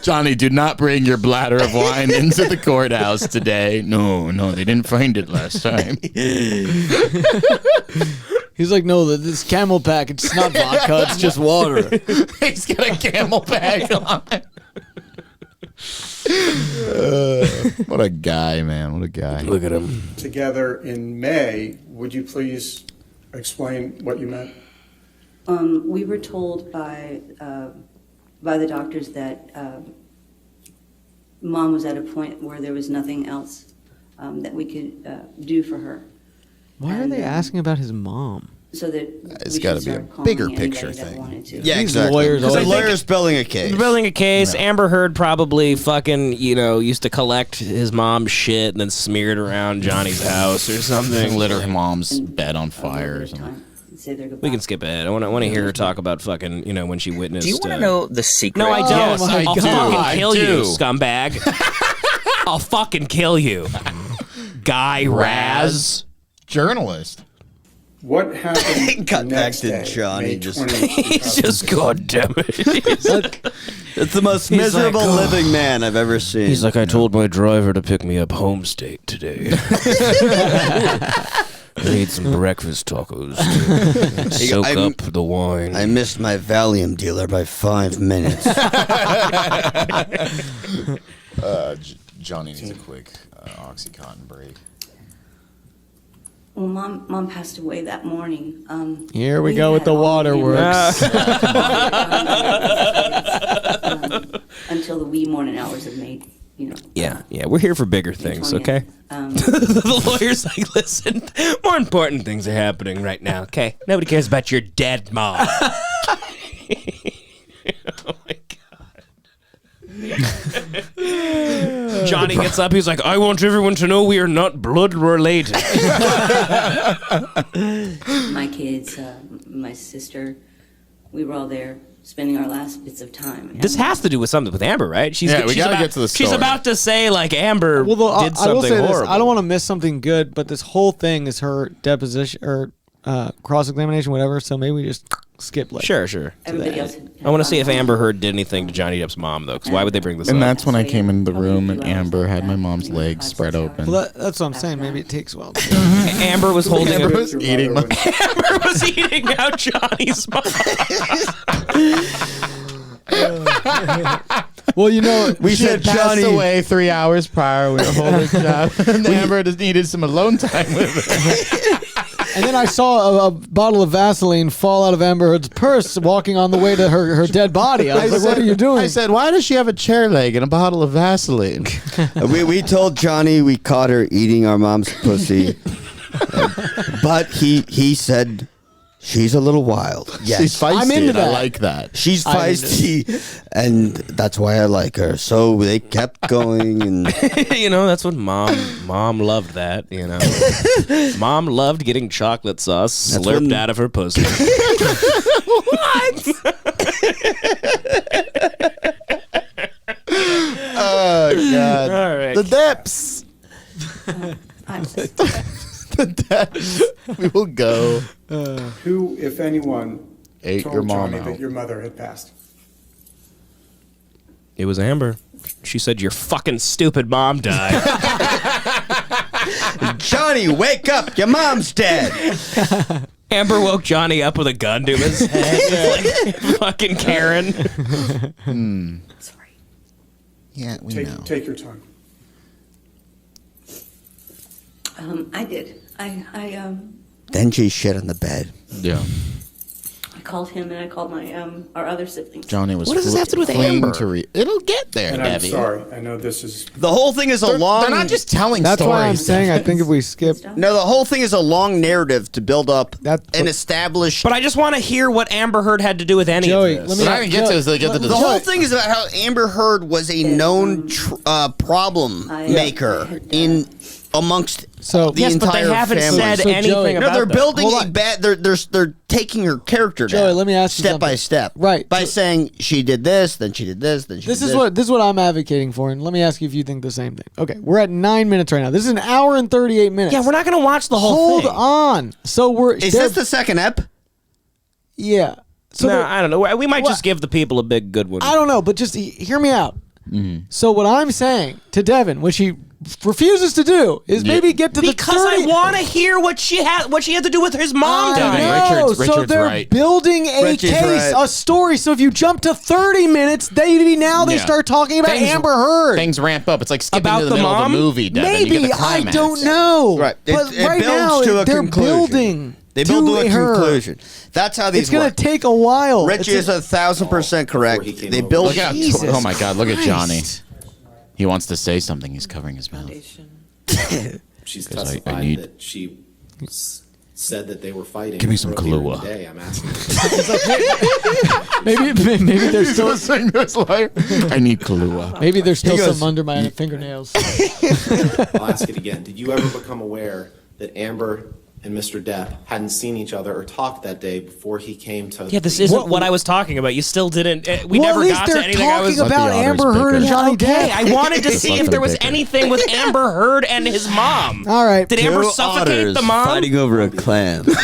Johnny, do not bring your bladder of wine into the courthouse today. No, they didn't find it last time. He's like, no, this Camel pack, it's not vodka, it's just water. He's got a Camel pack on. What a guy, man. What a guy. Look at him. Together in May, would you please explain what you meant? We were told by the doctors that Mom was at a point where there was nothing else that we could do for her. Why are they asking about his mom? So that it's got to be a bigger picture thing. Yeah, exactly. Because the lawyer's building a case. Building a case. Yeah. Amber Heard probably fucking, used to collect his mom's shit and then smear it around Johnny's house or something. Lit her mom's bed on fire or something. We can skip ahead. I want to hear her talk about fucking, when she witnessed. Do you want to know the secret? No, I don't. Yes, I'll fucking kill you, scumbag. I'll fucking kill you. Guy Raz. Journalist. What happened Cut back next to day, Johnny. May Just 20th, He's just, God damn it. It's the most miserable living man I've ever seen. He's like, I told my driver to pick me up home state today. I need some breakfast tacos to soak up the wine. I missed my Valium dealer by 5 minutes. Johnny needs a quick Oxycontin break. Well, Mom passed away that morning. Here we go with the waterworks. Until the wee morning hours of May. Yeah, we're here for bigger things, okay? The lawyer's like, listen, more important things are happening right now, okay? Nobody cares about your dead mom. Oh my God. Johnny gets up, he's like, I want everyone to know we are not blood related. My kids, my sister, we were all there spending our last bits of time. This has to do with something with Amber, right? We gotta get to the story. She's about to say, like, Amber did something I will say horrible. this, I don't want to miss something good, but this whole thing is her deposition or cross-examination, whatever, so maybe we just skip Sure. Everybody else I want to see if Amber Heard did anything to Johnny Depp's mom, though, because why would they bring this And up? that's when I came into the room and Amber had my mom's legs spread open. Well, that's what I'm saying. Maybe it takes a while. Amber was holding Amber was eating Amber was eating out Johnny's mom. Well, we she had had passed Johnny away 3 hours prior. We were holding John, and Amber just needed some alone time with her. And then I saw a bottle of Vaseline fall out of Amber Heard's purse walking on the way to her dead body. I was like, what are you doing? I said, why does she have a chair leg and a bottle of Vaseline? we told Johnny we caught her eating our mom's pussy. But he said She's a little wild. Yes. She's feisty. I'm into and I that. like that. She's feisty, and that's why I like her. So they kept going, and You know, that's what mom loved that, you know. Mom loved getting chocolate sauce That's slurped when- out of her pussy. what? Oh God! All right. The Depps. The Depps. We will go. Who, if anyone, Ate told your mom Johnny out. that your mother had passed? It was Amber. She said, your fucking stupid mom died. Johnny, wake up! Your mom's dead. Amber woke Johnny up with a gun to his head. Like, fucking Karen. Sorry. Yeah, we know. Take your time. I did. Then she shit on the bed. Yeah. I called him and I called my our other siblings. Johnny was. What does this have to do with fleeing Amber? to It'll get there, And I'm Debbie. sorry. I know this is. The whole thing is a long. They're not just telling That's stories. why I'm saying I think if we skip. No, the whole thing is a long narrative to build up an established. But I just want to hear what Amber Heard had to do with any Joey, of let this. me What I didn't get to is they get to The whole thing is about how Amber Heard was a known problem maker in amongst the Yes, but they entire haven't family. said anything Joey, about No, they're that. building Hold a on. bad. They're taking her character down. Joey, let me ask you step by something. step, Right. By saying she did this, then she did this, then she This did is what I'm advocating for, and let me ask you if you think the same thing. Okay, we're at 9 minutes right now. This is an hour and 38 minutes. Yeah, we're not going to watch the whole Hold thing. on. So we're. Is this the second ep? Yeah. So No, they're- I don't know. We might just give the people a big good one. I don't know, but just hear me out. So what I'm saying to Devin, which he refuses to do, is maybe get to because the 30. I want to hear what she had to do with his mom I dying. know. So they're building a Richard's case, right. a story. So if you jump to 30 minutes, they Yeah. start talking about Things- Amber Heard. Things ramp up. It's like skipping About to the the middle mom? of the movie, Devin. You get Maybe the I climax. don't know. Right. But It right builds now to a they're conclusion. building. They build to a her. conclusion. That's how these It's going work. to take a while. Rich is 1,000% correct. They build. Look out. Jesus Oh my God, look at Christ. Johnny. He wants to say something. He's covering his mouth. She's 'Cause I testified need- that she said that they were fighting. Give me some earlier in Kahlua. the day. I'm asking. Maybe there's still saying this liar. I need Kahlua. maybe there's still He goes, some under my fingernails. I'll ask it again. Did you ever become aware that Amber and Mr. Depp hadn't seen each other or talked that day before he came to? Yeah, this isn't what I was talking about. You still didn't. We Well, never at least got to they're anything. I was talking about Let the Amber others Heard and bicker. Johnny okay. Depp. I wanted to see Let if them there was bicker. anything with Amber Heard and his mom. All right. Did Amber suffocate the mom? fighting over a clam. No,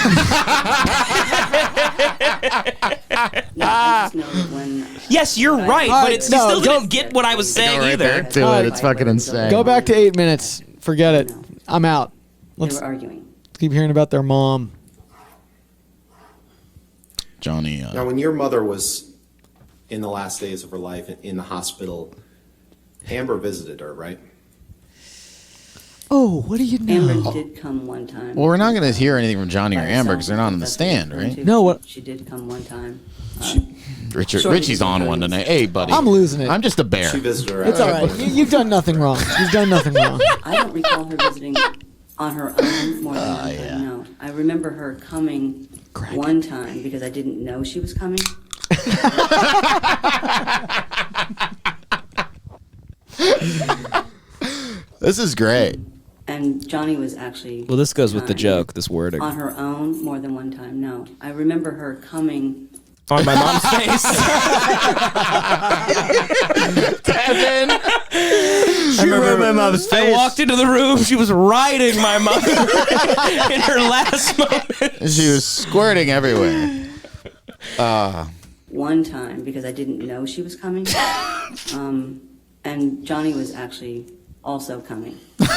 I just know that when Yes, you're right, All but right, you no, still go- didn't get what I was saying Go right either. back to it. It's fucking insane. Go back to 8 minutes. Forget it. I'm out. they Let's were arguing. keep hearing about their mom. Johnny. Now, when your mother was in the last days of her life in the hospital, Amber visited her, right? Oh, what do you know? Amber did come one time. Well, we're not going to hear anything from Johnny or Amber because they're not on the stand, right? No, what? She did come one time. Richie's on one tonight. Hey, buddy. I'm losing it. I'm just a bear. She visited her. It's all right. You've done nothing wrong. You've done nothing wrong. I don't recall her visiting on her own more than one time. No, I remember her coming one time because I didn't know she was coming. This is great. And Johnny was actually. Well, this goes with the kind. joke, this wording. On her own more than one time. No, I remember her coming. On my mom's face. Devin. She ruined my mom's face. I walked into the room. She was riding my mother in her last moment. She was squirting everywhere. One time because I didn't know she was coming. And Johnny was actually also coming. Come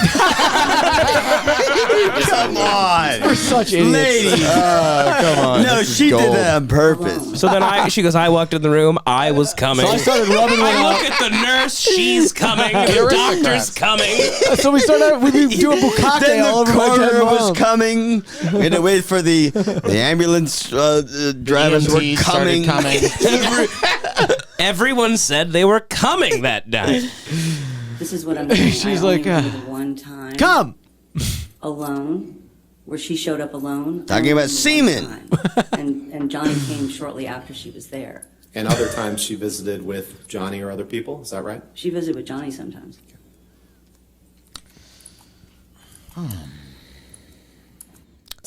on. We're such idiots. Ladies. Come on. No, this is she did gold. that on purpose. So then she goes, I walked in the room. I was coming. So I started rubbing one I out. look at the nurse. She's coming. The doctor's coming. So we started. We do a bukkake Then all the over my dead coroner was mom. coming, and it waited for the ambulance drivers were EMTs started coming. Everyone said they were coming that night. This is what I'm saying. She's I only like, remember the one time. Come. Alone where she showed up alone. Talking about semen. And Johnny came shortly after she was there. And other times she visited with Johnny or other people, is that right? She visited with Johnny sometimes.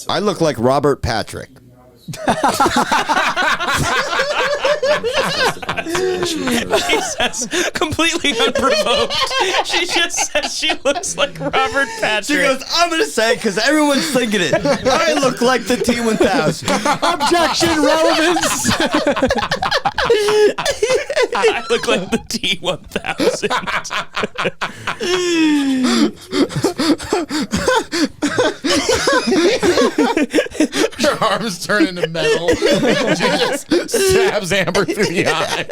I look like Robert Patrick. She says, completely unprovoked, she just says she looks like Robert Patrick. She goes, I'm going to say it because everyone's thinking it. I look like the T-1000. Objection, relevance. I look like the T-1000. Her arms turn into metal. She just stabs Amber through the eye.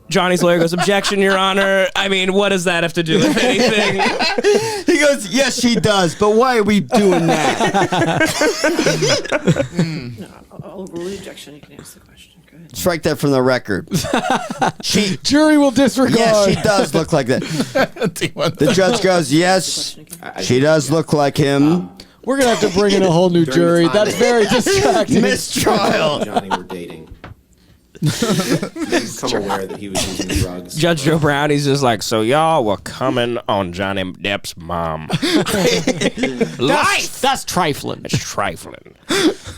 Johnny's lawyer goes, objection, Your Honor. I mean, what does that have to do with anything? He goes, yes, she does, but why are we doing that? No, I'll overrule the objection. You can answer the question. Go ahead. Strike that from the record. Jury will disregard. Yes, she does look like that. The judge goes, yes, she does look like him. We're going to have to bring in a whole new jury. That's very distracting. Mistrial. Johnny were dating. Become aware that he was using drugs. Judge Joe Brown, he's just like, so y'all were coming on Johnny Depp's mom. Life! That's trifling. It's trifling.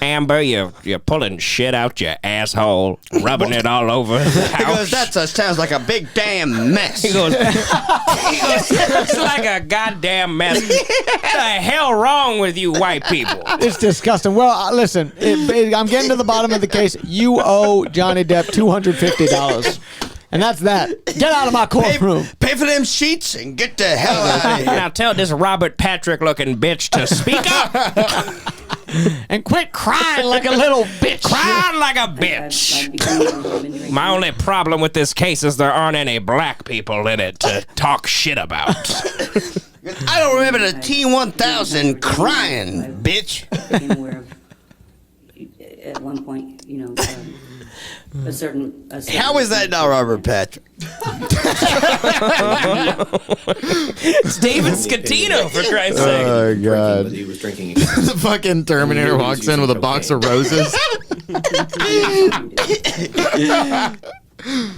Amber, you're pulling shit out your asshole, rubbing it all over the house. He goes, that sounds like a big damn mess. He goes, it's like a goddamn mess. What the hell wrong with you white people? It's disgusting. Well, listen, I'm getting to the bottom of the case. You owe Johnny Depp $250. And that's that. Get out of my courtroom. Pay for them sheets and get the hell out of here. Now tell this Robert Patrick looking bitch to speak up. And quit crying like a little bitch. Crying like a bitch. My only problem with this case is there aren't any black people in it to talk shit about. I don't remember the T-1000 crying, bitch. I became aware of, at one point, a certain How is that not Robert Patrick? It's David Scatino, for Christ's sake. Oh, God. He was drinking. The fucking Terminator walks in with a box of roses.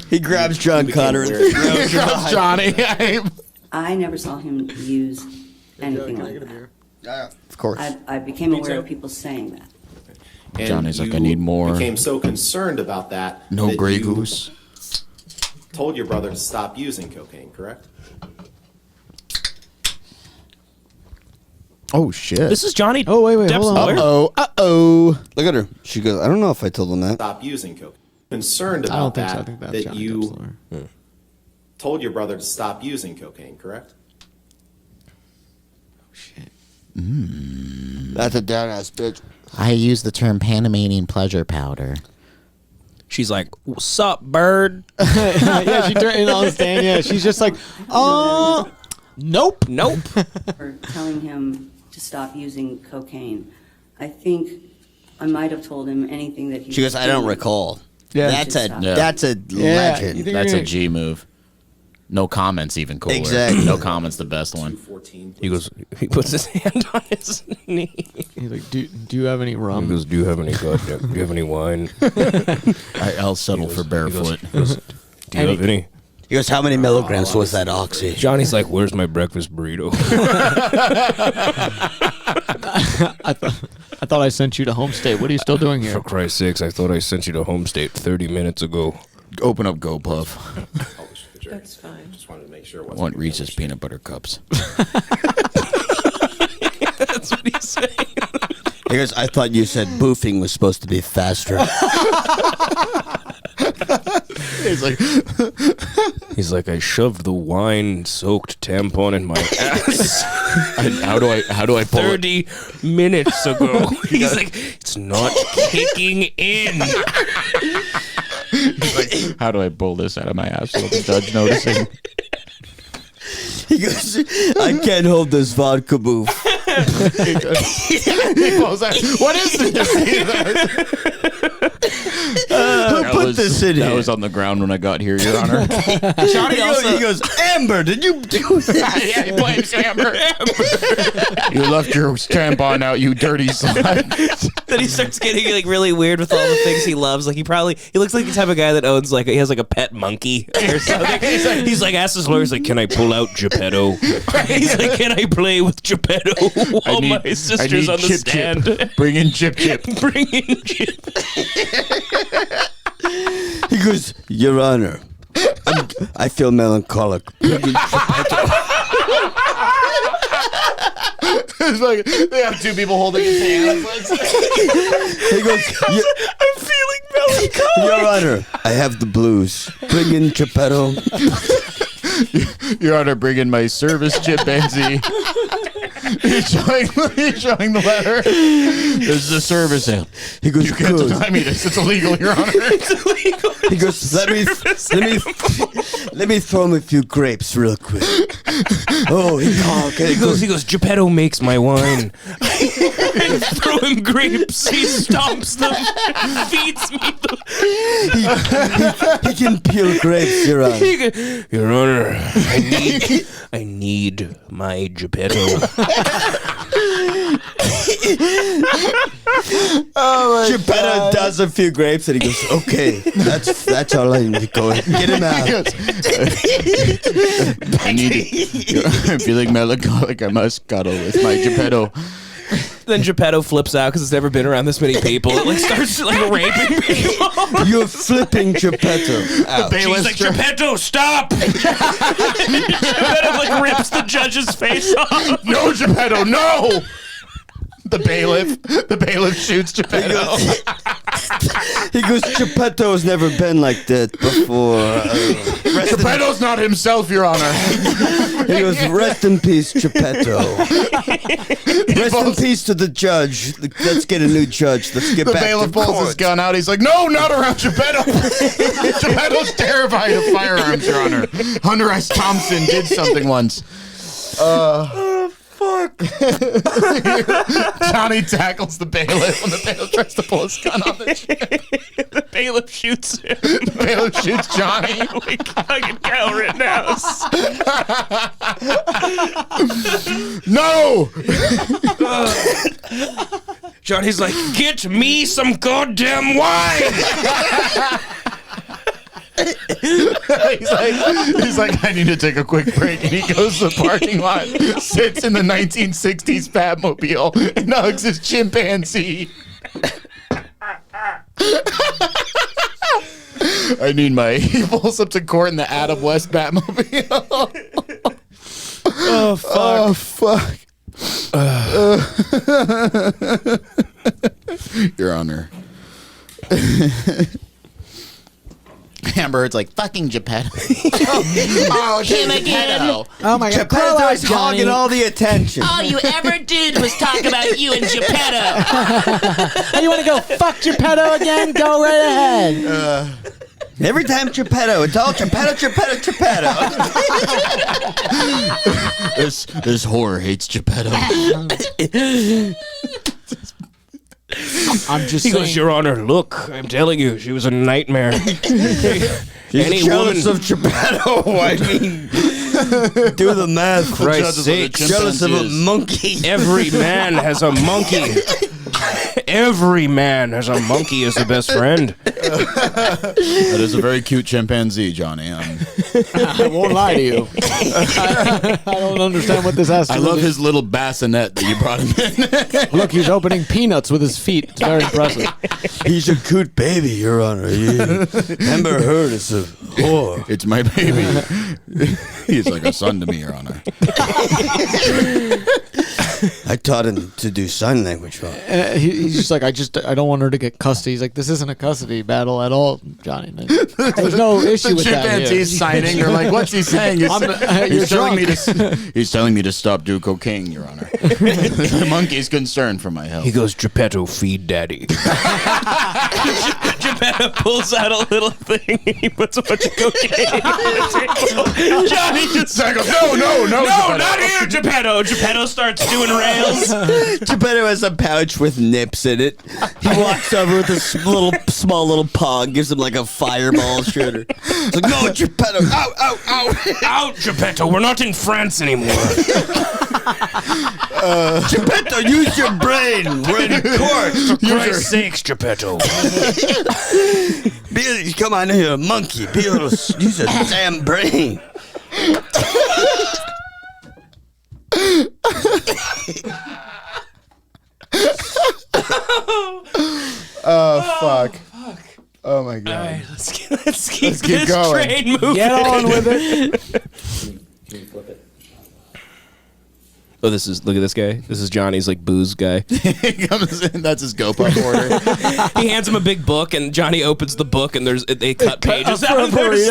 He grabs John Connor and throws him grabs Johnny. I never saw him use anything like that. Of course. I became aware of people saying that. And Johnny's like, I need more. Became so concerned about that. No that Grey you Goose. Told your brother to stop using cocaine, correct? Oh shit! This is Johnny. Oh wait, Depp's hold on. lawyer. Uh-oh. Look at her. She goes, I don't know if I told him that. Stop using cocaine. Concerned I don't about think so. I that. think that's That Johnny you Depp's lawyer. told your brother to stop using cocaine, correct? That's a down ass bitch. I use the term Panamanian pleasure powder. She's like, what's up, bird? Yeah, she turned on the stand. Yeah, she's just like, nope. For telling him to stop using cocaine. I think I might have told him anything that he She goes, was I don't doing. recall. Yeah. That's a Yeah. that's a legend. You think That's you're a G move. No comments, even cooler. Exactly. No comments, the best one. 14. He goes, he puts his hand on his knee. He's like, do you have any rum? He goes, do you have any goddamn, do you have any wine? I'll settle for barefoot. He goes, do you have any? He goes, how many milligrams was that oxy? Johnny's like, where's my breakfast burrito? I thought I sent you to home state. What are you still doing here? For Christ's sakes, I thought I sent you to home state 30 minutes ago. Open up GoPuff. That's fine. Just wanted to make sure it I wasn't. want Reese's peanut butter cups. That's what he's saying. He goes, I thought you said boofing was supposed to be faster. He's like, I shoved the wine-soaked tampon in my ass. How do I pull 30 minutes ago. He's like, it's not kicking in. He's like, how do I pull this out of my ass without the judge noticing? He goes, I can't hold this vodka boof. What is this? Who put this in here? That was on the ground when I got here, Your Honor. He goes, Amber, did you do that? Yeah, he blames Amber. You left your tampon out, you dirty slut. Then he starts getting like really weird with all the things he loves. Like he looks like the type of guy that owns like he has like a pet monkey or something. He's like asks his lawyer, he's like, can I pull out Geppetto? He's like, can I play with Geppetto while my sister's on the stand? Chip. Bring in Chip. Bring in Chip. He goes, Your Honor, I feel melancholic. It's like they have two people holding his hand. He goes, I'm feeling melancholic. Your Honor, I have the blues. Bring in Geppetto. Your Honor, bring in my service chimpanzee. He's showing the letter. This is a service sale. He goes, you can't deny me this. It's illegal, Your Honor. It's illegal. He goes, let me throw him a few grapes real quick. Oh, he goes, Geppetto makes my wine. I throw him grapes. He stomps them. Feeds me them. He can peel grapes, Your Honor. Your Honor, I need my Geppetto. Geppetto does a few grapes and he goes, okay, that's all I need to go. Get him out. I'm feeling melancholic. I must cuddle with my Geppetto. Then Geppetto flips out because it's never been around this many people. It like starts like raping people. You're flipping Geppetto. She's like, Geppetto, stop! Geppetto like rips the judge's face off. No, Geppetto, no! The bailiff shoots Geppetto. He goes, Geppetto's never been like that before. Geppetto's not himself, Your Honor. He goes, rest in peace, Geppetto. Rest in peace to the judge. Let's get a new judge. Let's get back to bailiff pulls court. his gun out. He's like, no, not around Geppetto. Geppetto's terrified of firearms, Your Honor. Hunter S. Thompson did something once. Fuck. Johnny tackles the bailiff when the bailiff tries to pull his gun on the chair. The bailiff shoots him. The bailiff shoots Johnny. Like fucking Cal Rittenhouse. No! Johnny's like, get me some goddamn wine! He's like, I need to take a quick break, and he goes to the parking lot, sits in the 1960s Batmobile, and hugs his chimpanzee. I need my. He pulls up to court in the Adam West Batmobile. Oh fuck! Oh fuck! Your Honor. Amber Heard's like, fucking Geppetto. Oh, him again. Oh my God. Geppetto's hogging all the attention. All you ever did was talk about you and Geppetto. Hey, you want to go fuck Geppetto again? Go right ahead. Every time Geppetto, it's all Geppetto. This whore hates Geppetto. I'm just He saying. goes, Your Honor, look, I'm telling you, she was a nightmare. He's jealous of Geppetto. I mean, do the math. Christ's sake. Jealous of a monkey. Every man has a monkey. Every man has a monkey as the best friend. That is a very cute chimpanzee, Johnny. I won't lie to you. I don't understand what this has to do. I love his little bassinet that you brought him in. Look, he's opening peanuts with his feet. It's very impressive. He's a cute baby, Your Honor. Amber Heard is a whore. It's my baby. He's like a son to me, Your Honor. I taught him to do sign language wrong. He's just like, I don't want her to get custody. He's like, this isn't a custody battle at all, Johnny. There's no issue with that. The chimpanzee's signing. They're like, what's he saying? He's telling me to stop doing cocaine, Your Honor. The monkey's concerned for my health. He goes, Geppetto, feed daddy. Geppetto pulls out a little thing. He puts a bunch of cocaine on the table. Johnny just goes, no, not here, Geppetto. Geppetto starts doing rails. Geppetto has a pouch with nips in it. He walks over with a small little paw, gives him like a fireball shooter. It's like, no, Geppetto, out, Geppetto. We're not in France anymore. Geppetto, use your brain. We're in court. For Christ's sakes, Geppetto. Come on here, monkey. Use your damn brain. Oh, fuck. Oh, my God. All right, let's keep this going. train moving. Get on with it. Can you flip it? Oh, look at this guy. This is Johnny's like booze guy. He comes in, that's his GoPro order. He hands him a big book, and Johnny opens the book, and they cut pages out, and there's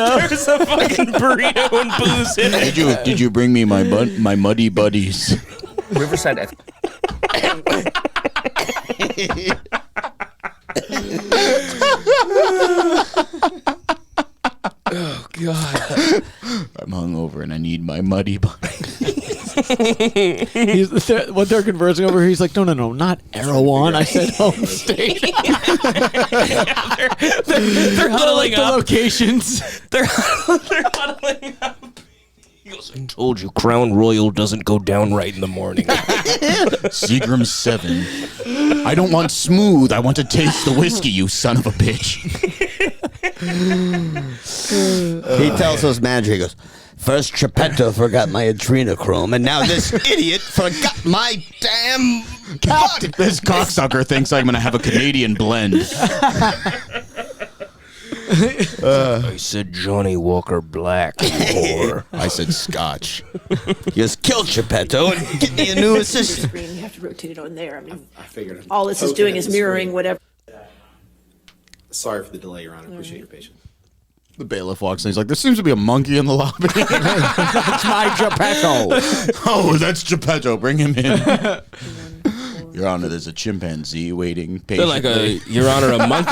a fucking burrito and booze in it. Did you bring me my muddy buddies? Riverside. Oh God! I'm hungover and I need my muddy buddies. What they're conversing over, he's like, no, not Erewhon. I said home state. They're huddling the up. Locations. They're huddling up. He goes, I told you, Crown Royal doesn't go down right in the morning. Seagram 7. I don't want smooth. I want to taste the whiskey, you son of a bitch. He tells us manager, he goes, first Geppetto forgot my adrenochrome, and now this idiot forgot my damn Captain. This cocksucker thinks I'm going to have a Canadian blend. I said Johnny Walker Black. I said Scotch. Just kill Geppetto and get me a new assistant. Screen, you have to rotate it on there. I mean, I figured. all this is doing is mirroring whatever. Sorry for the delay, Your Honor. Appreciate your patience. The bailiff walks in. He's like, there seems to be a monkey in the lobby. That's my Geppetto. Oh, that's Geppetto. Bring him in. Your Honor, there's a chimpanzee waiting patiently. They're like, Your Honor, a monkey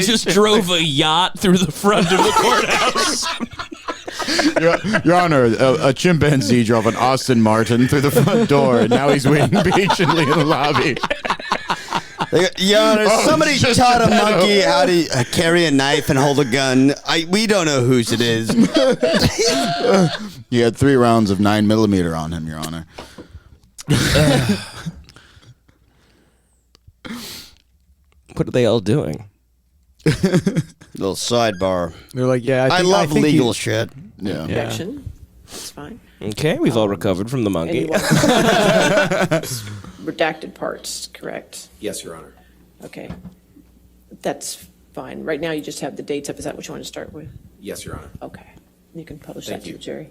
just drove a yacht through the front of the courthouse. Your Honor, a chimpanzee drove an Aston Martin through the front door, and now he's waiting patiently in the lobby. Your Honor, somebody taught a monkey how to carry a knife and hold a gun. We don't know whose it is. He had 3 rounds of 9mm on him, Your Honor. What are they all doing? Little sidebar. They're like, yeah, I love legal shit. Yeah. Objection. That's fine. Okay, we've all recovered from the monkey. Redacted parts, correct? Yes, Your Honor. Okay. That's fine. Right now, you just have the dates up. Is that what you want to start with? Yes, Your Honor. Okay. You can publish Thank that you. to Jerry.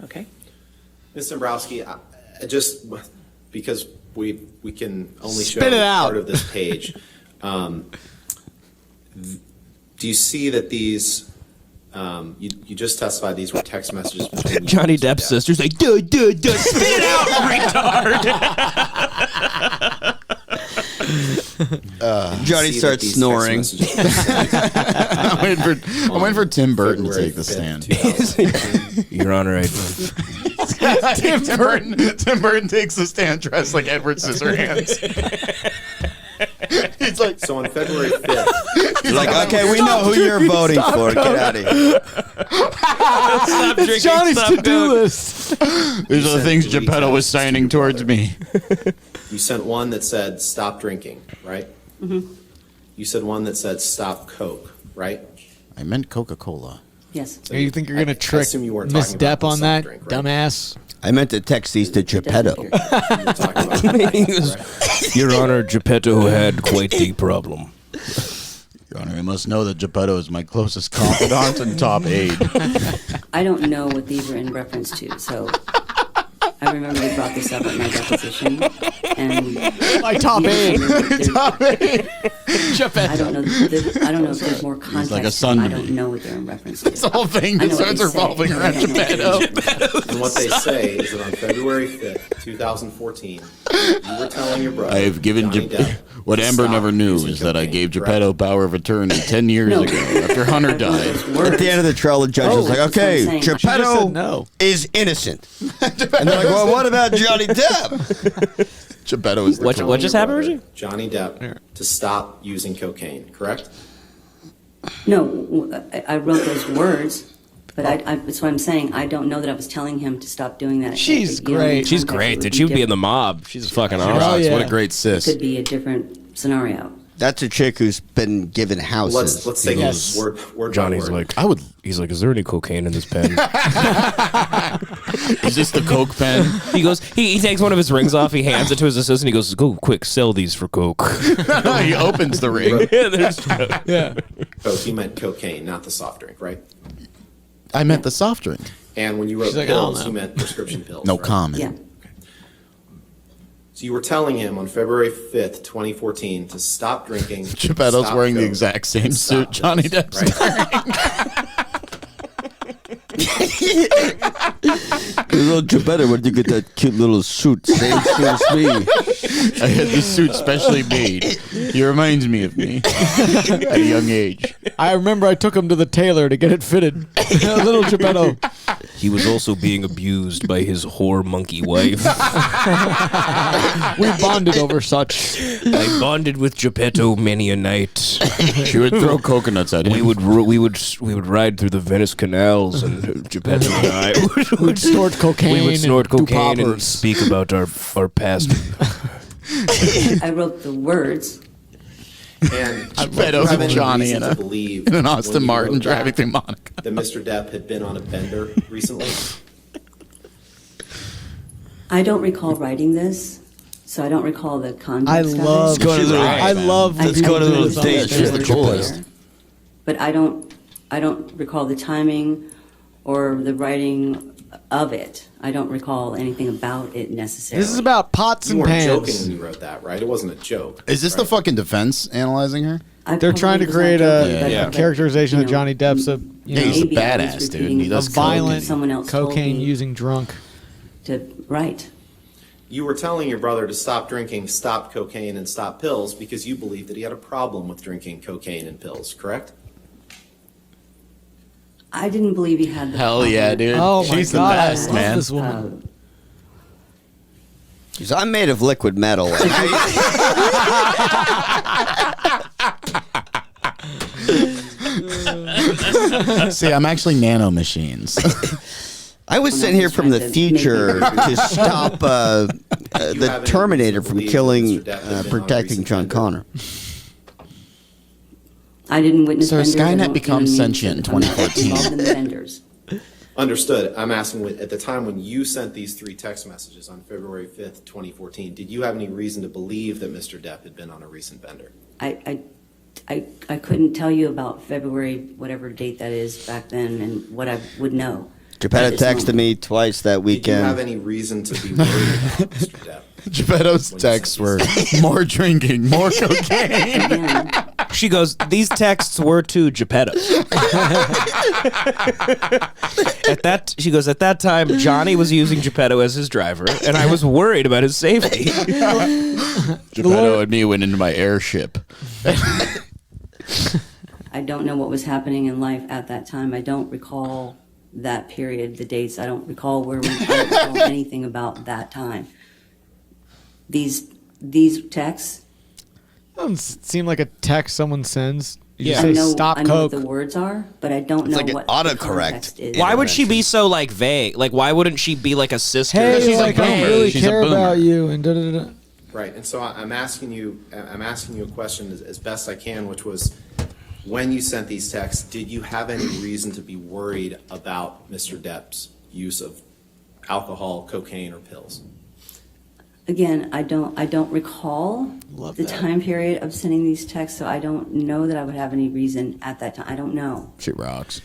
Okay. Ms. Dombrowski, just because we can only show Spit it out. part of this page, do you see that these? You just testified these were text messages between Johnny Depp's sister's like, duh, spit it out, retard. Johnny starts snoring. I'm waiting for Tim Burton to take the stand. Your Honor, Tim Burton takes the stand dressed like Edward Scissorhands. He's like, so on February 5th. He's like, okay, we know who you're voting for. Get out of here. Stop drinking, It's Johnny's stop to-do list. These are the things Geppetto was signing towards me. You sent one that said stop drinking, right? Mm-hmm. You said one that said stop Coke, right? I meant Coca-Cola. Yes. So You think you're going to trick assume you weren't Miss talking about Depp the on soft that, drink, right? dumbass? I meant to text these to Geppetto. You were talking about the right? Your Honor, Geppetto had quite the problem. Your Honor, you must know that Geppetto is my closest confidant and top aide. I don't know what these are in reference to, so I remember they brought this up at my deposition, and my top eight. Top eight. I don't know. I don't know if there's more context. like a son I to don't me. know what they're in reference to. This whole thing just starts revolving around Geppetto. And what they say is that on February 5th, 2014, you were telling your brother, I have given Johnny Depp, what to Amber stop never knew using is that I cocaine, gave correct? Geppetto power of attorney 10 years ago after Hunter died. At the end of the trial, the judge was like, that's what I'm okay, saying. She just said Geppetto no. is innocent. And they're like, well, what about Johnny Depp? Geppetto is the What Telling just your happened, brother, Reggie? Johnny Depp to stop using cocaine, correct? No, I wrote those words, but that's what I'm saying. I don't know that I was telling him to stop doing that. She's You know, in great. She's context, great, it dude. be She would be in different. the mob. She's fucking She awesome. rocks. yeah. What a great It sis. could be a different scenario. That's a chick who's been given houses. Let's take Yes. word by Johnny's word. like, he's like, is there any cocaine in this pen? Is this the Coke pen? He goes, he takes one of his rings off, he hands it to his assistant, he goes, go quick, sell these for Coke. He opens the ring. Yeah. Coke, you meant cocaine, not the soft drink, right? I meant the soft drink. And when you wrote She's like, I don't pills, know. you meant prescription pills. No right? comment. Yeah. So you were telling him on February 5th, 2014, to stop drinking. Geppetto's stop wearing the coke, exact same and suit stop Johnny pills, Depp's right? Little Geppetto, where'd you get that cute little suit? Same suit as me. I had this suit specially made. He reminds me of me at a young age. I remember I took him to the tailor to get it fitted. Little Geppetto. He was also being abused by his whore monkey wife. We bonded over such. I bonded with Geppetto many a night. She would throw coconuts at him. We would ride through the Venice canals, and Geppetto and I We'd snort cocaine. we would snort and do cocaine and poppers. speak about our past. I wrote the words. And Geppetto have and any Johnny reason in, to a, believe in an when Aston you Martin wrote driving that through Monaco. that Mr. Depp had been on a bender recently? I don't recall writing this, so I don't recall the context I of it. love. Let's go to the- I love. I Let's go to think the it was on date. She's the Twitter, coolest. But I don't recall the timing or the writing of it. I don't recall anything about it necessarily. This is about pots You and weren't joking pans. when you wrote that, right? It wasn't a joke. Is this the fucking defense analyzing her? They're trying to create a characterization of Johnny Depp's a Yeah, he's a maybe I was badass, dude. repeating He does a violent, someone else told cocaine me using drunk. Right. You were telling your brother to stop drinking, stop cocaine, and stop pills because you believed that he had a problem with drinking cocaine and pills, correct? I didn't believe he had the Hell yeah, dude. Oh my She's God, the I best, love man. this woman. Because I'm made of liquid metal. See, I'm actually nano machines. I was sent here from the future to stop the Terminator from killing, protecting John Connor. I didn't witness So vendors. I Skynet don't- becomes you know what I mean? sentient in I'm not 2014. involved in the vendors. Understood. I'm asking, at the time when you sent these 3 text messages on February 5th, 2014, did you have any reason to believe that Mr. Depp had been on a recent bender? I couldn't tell you about February, whatever date that is back then, and what I would know. Geppetto texted me twice that Did you have weekend. any reason to be worried about Mr. Depp? Geppetto's texts were more drinking, more cocaine. Again, She goes, these texts were to Geppetto. She goes, at that time, Johnny was using Geppetto as his driver, and I was worried about his safety. Geppetto and me went into my airship. I don't know what was happening in life at that time. I don't recall that period, the dates. I don't recall where we. I don't recall anything about that time. These texts. Doesn't seem like a text someone sends. You Yeah. just I say know, stop I know coke. what the words are, but I don't know like an what the autocorrect. context is. Why would she be so, like, vague? Like, why wouldn't she be like a sister? Hey, She's like a I boomer. really She's a care boomer. about you and da da da. Right, and so I'm asking you a question as best I can, which was, when you sent these texts, did you have any reason to be worried about Mr. Depp's use of alcohol, cocaine, or pills? Again, I don't recall the time period of sending these texts, so I don't know that I would have any reason at that time. I don't know. She rocks.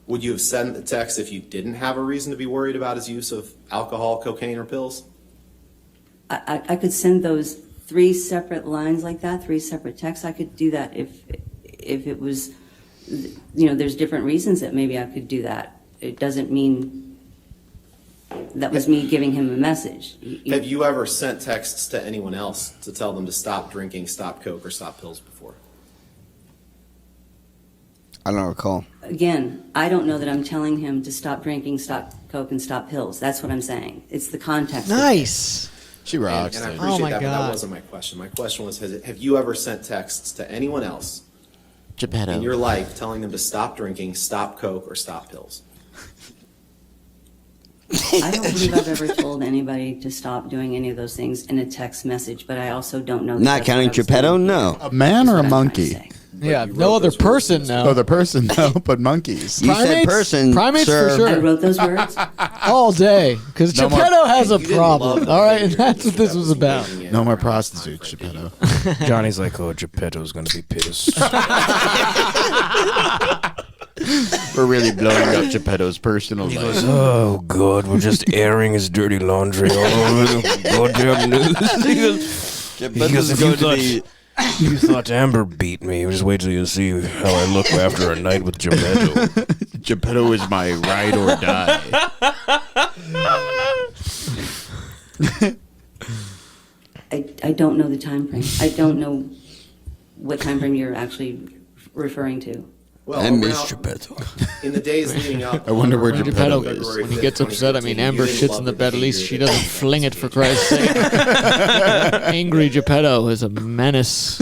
Would you have sent the text if you didn't have a reason to be worried about his use of alcohol, cocaine, or pills? I could send those 3 separate lines like that, 3 separate texts. I could do that if it was, there's different reasons that maybe I could do that. It doesn't mean that was me giving him a message. Have you ever sent texts to anyone else to tell them to stop drinking, stop coke, or stop pills before? I don't recall. Again, I don't know that I'm telling him to stop drinking, stop coke, and stop pills. That's what I'm saying. It's the context. Nice. She rocks. And I dude. appreciate that, but that wasn't my question. My question was, have you ever sent texts to anyone else Geppetto. in your life telling them to stop drinking, stop coke, or stop pills? I don't believe I've ever told anybody to stop doing any of those things in a text message, but I also don't know. Not counting Geppetto, no. A man or a monkey? Yeah, no other person now. No other person, no, but monkeys. You said person, Primates sir. for sure. I wrote those words. All day, because No more- Geppetto has a You didn't problem. love All right, and the that's what this was about. No more prostitutes, Geppetto. Johnny's like, oh, Geppetto's gonna be pissed. We're really blowing up Geppetto's personal He life. goes, oh god, we're just airing his dirty laundry all over the goddamn news. He goes, you thought Amber beat me. Just wait till you see how I look after a night with Geppetto. Geppetto is my ride or die. I don't know the time frame. I don't know what time frame you're actually referring to. Well, I miss around- Geppetto. In the days leading up, I wonder where around Geppetto February is. When he 5th, gets upset, I mean, 2015, Amber you didn't shits love in the bed. At least she behavior doesn't that fling it, for investigation. Christ's sake. Angry Geppetto is a menace.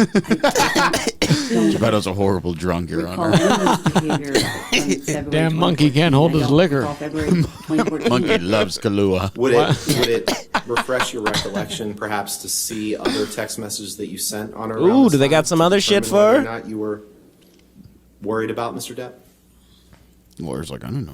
Geppetto's a horrible drunk, Your Recall Honor. any of those behavior from February Damn monkey 2014. can't hold I his don't liquor. recall February 2014. Monkey loves Kahlua. Would it refresh your recollection, perhaps, to see other text messages that you sent on or around Ooh, this do they time got some to other shit determine whether or for her? not you were worried about Mr. Depp? Lawyer's like, I don't know.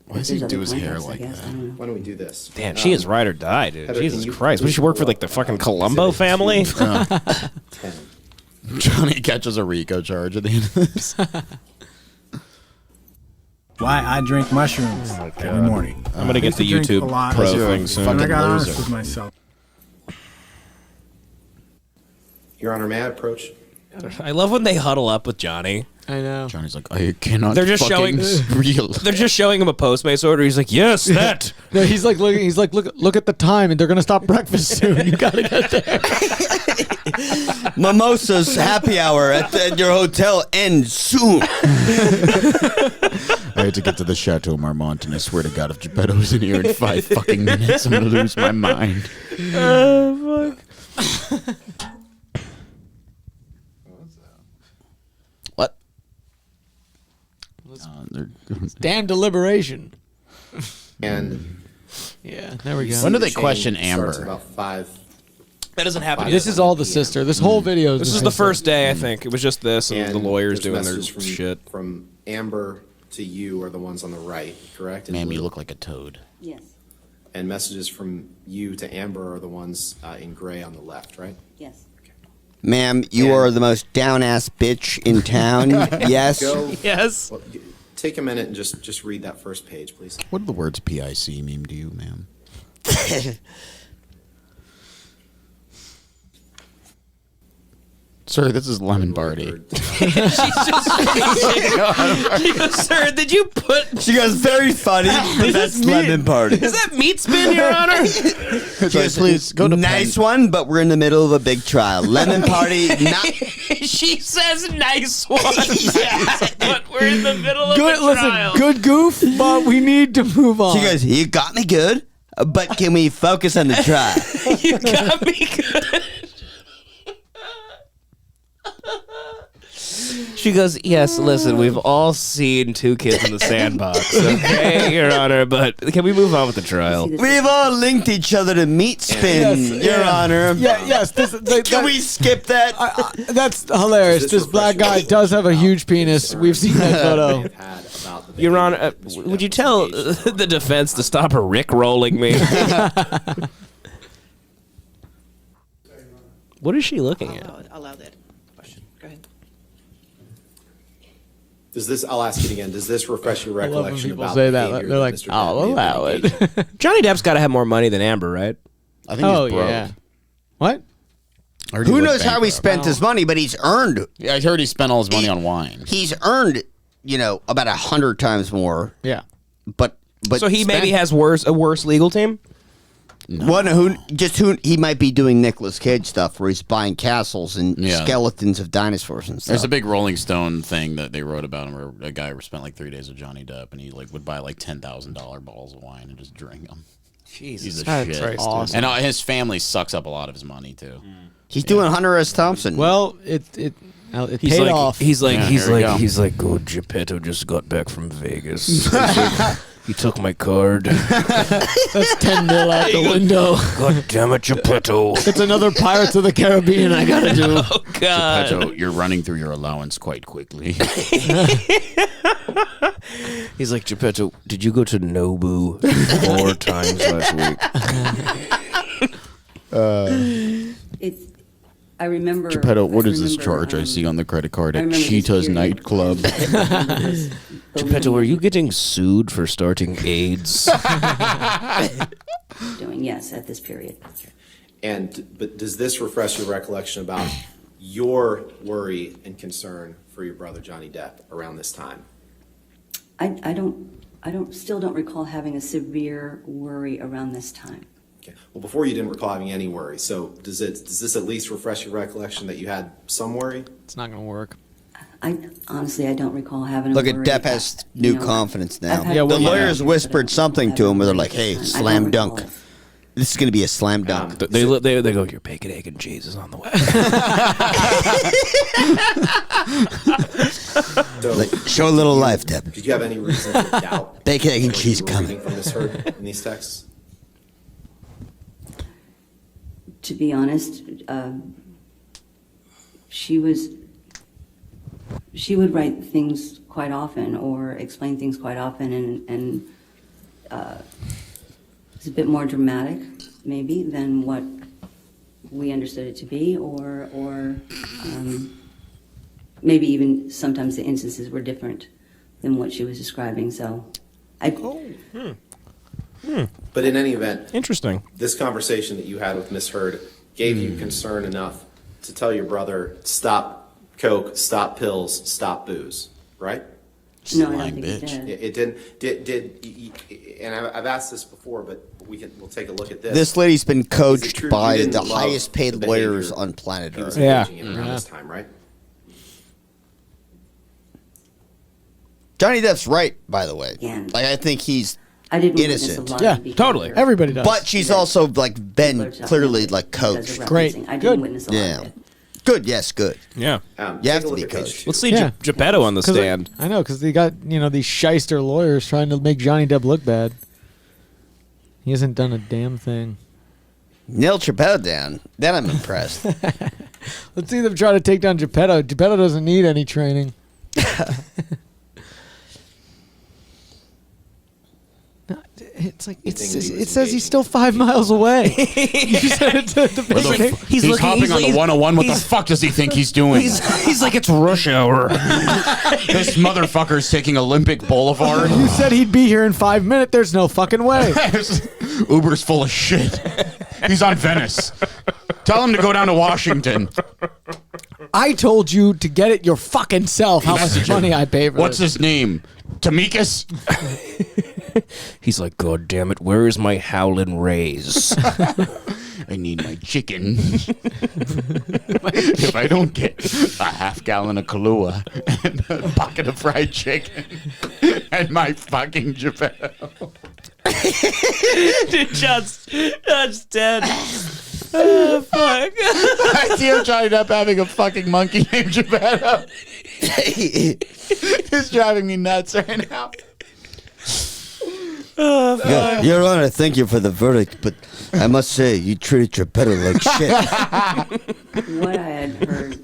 Why does There's he other do his hair plaintiffs, I like guess. I that? don't know. Why don't we do this? Damn, she is ride or die, dude. Heather, Jesus can you Christ. What does she work for, like the fucking Columbo exhibit family? 10. Johnny catches a RICO charge at the end of this. Why I drink mushrooms every morning. I'm gonna get the I used to drink YouTube a lot. pro You're a thing soon. And I got honest loser. with myself. Your Honor, may I approach? I love when they huddle up with Johnny. I know. Johnny's like, I cannot They're just fucking real. They're just showing him a Postmates order. He's like, yes, that. No, he's like looking. He's like, look at the time, and they're gonna stop breakfast soon. You gotta get there. Mimosa's happy hour at your hotel ends soon. I had to get to the Chateau Marmont, and I swear to God, if Geppetto was in here in 5 fucking minutes, I'm gonna lose my mind. Oh, fuck. What? Damn deliberation. And Yeah, there we go. When do they the chain question starts Amber? About 5. That doesn't happen. This is all the sister. This whole video. This is the first day, I think. It was just this and the lawyers there's doing their messages from, shit. From Amber to you are the ones on the right, correct? In Ma'am, blue. you look like a toad. Yes. And messages from you to Amber are the ones in gray on the left, right? Yes. Ma'am, you are the most down-ass bitch in town. Yes. Go, Yes. well, take a minute and just read that first page, please. What do the words PIC mean to you, ma'am? Sir, this is Lemon Party. She's just she goes, sir, did you put... She goes, very funny. That's Lemon Party. Is that meat spin, Your Honor? She goes, please go to nice one, but we're in the middle of a big trial. Lemon Party, not... She says nice one. But we're in the middle of Good. a Listen, trial. good goof, but we need to move on. She goes, you got me good, but can we focus on the trial? You got me good. She goes, yes, listen, we've all seen Two Kids in the Sandbox, okay, Your Honor, but can we move on with the trial? We've all linked each other to meat spin, Your Honor. Yeah, yes. Can we skip that? That's hilarious. This black guy does have a huge penis. We've seen that photo. Your Honor, would you tell the defense to stop Rick-rolling me? What is she looking at? Allow that question. Go ahead. I'll ask it again. Does this refresh your recollection people about say that. behavior They're like, Mr. Depp I'll may have allow been it. engaged in? Johnny Depp's got to have more money than Amber, right? I think he's broke. Yeah. What? Who knows how he spent his money, but he's earned. Yeah, I heard he spent all his money on wine. He's earned, about 100 times more. Yeah. But so he maybe has a worse legal team? No. One who he might be doing Nicolas Cage stuff where he's buying castles and skeletons of dinosaurs and stuff. There's a big Rolling Stone thing that they wrote about him where a guy spent like 3 days with Johnny Depp and he would buy like $10,000 bottles of wine and just drink them. Jesus, he's a that's shit. awesome. And his family sucks up a lot of his money too. He's doing Hunter S. Thompson. Well, it paid off. He's like, oh, Geppetto just got back from Vegas. He took my card. That's 10 mil out the window. God damn it, Geppetto. It's another Pirates of the Caribbean I gotta do. Oh, God. Geppetto, you're running through your allowance quite quickly. He's like, Geppetto, did you go to Nobu 4 times last week? I remember. Geppetto, what is this charge I see on the credit card at Cheetah's nightclub? Geppetto, are you getting sued for starting AIDS? Doing yes at this period. But does this refresh your recollection about your worry and concern for your brother Johnny Depp around this time? I still don't recall having a severe worry around this time. Okay. Well, before you didn't recall having any worry. So does this at least refresh your recollection that you had some worry? It's not going to work. I don't recall having. Look a at worry. Depp has new confidence now. Yeah, the lawyers whispered something to him where they're like, "Hey, slam dunk. This is going to be a slam dunk." They go, "Your bacon, egg, and cheese is on the way." Show a little life, Depp. Did you have any reason to doubt bacon, egg, and cheese coming from Ms. Heard in these texts? To be honest, she would write things quite often or explain things quite often, and it's a bit more dramatic, maybe, than what we understood it to be, or maybe even sometimes the instances were different than what she was describing. So, But in any event, interesting. This conversation that you had with Miss Heard gave you concern enough to tell your brother, stop coke, stop pills, stop booze, right? No, I don't think it did. It didn't. And I've asked this before, but we'll take a look at this. This lady's been coached by you the didn't love highest paid the lawyers behavior on planet he was Earth. engaging in around this time, right? Johnny Depp's right, by the way. Yeah. Like, I think he's I didn't witness a innocent. lot of behavior. Totally. Everybody does. But she's also been clearly coached. Referencing. I didn't witness a lot of it. Good. Yes. Good. Yeah. You have to be coached. Let's see Geppetto on the stand. I know, because they got these shyster lawyers trying to make Johnny Depp look bad. He hasn't done a damn thing. Nail Geppetto down. Then I'm impressed. Let's see them try to take down Geppetto. Geppetto doesn't need any training. It's like it says he's still 5 miles away. You said it at the beginning. He's hopping on the 101. What the fuck does he think he's doing? He's like, it's rush hour. This motherfucker's taking Olympic Boulevard. You said he'd be here in 5 minutes. There's no fucking way. Uber's full of shit. He's on Venice. Tell him to go down to Washington. I told you to get it your fucking self. How much money I pay for What's this. his name? Tamikis? He's like, God damn it, where is my Howlin' Rays? I need my chicken. If I don't get a half gallon of Kahlua and a bucket of fried chicken and my fucking Geppetto. Dude, John's dead. Oh, fuck. I see Johnny Depp having a fucking monkey named Geppetto. It's driving me nuts right now. Oh, fuck. Your Honor, thank you for the verdict, but I must say, you treated Geppetto like shit. What I had heard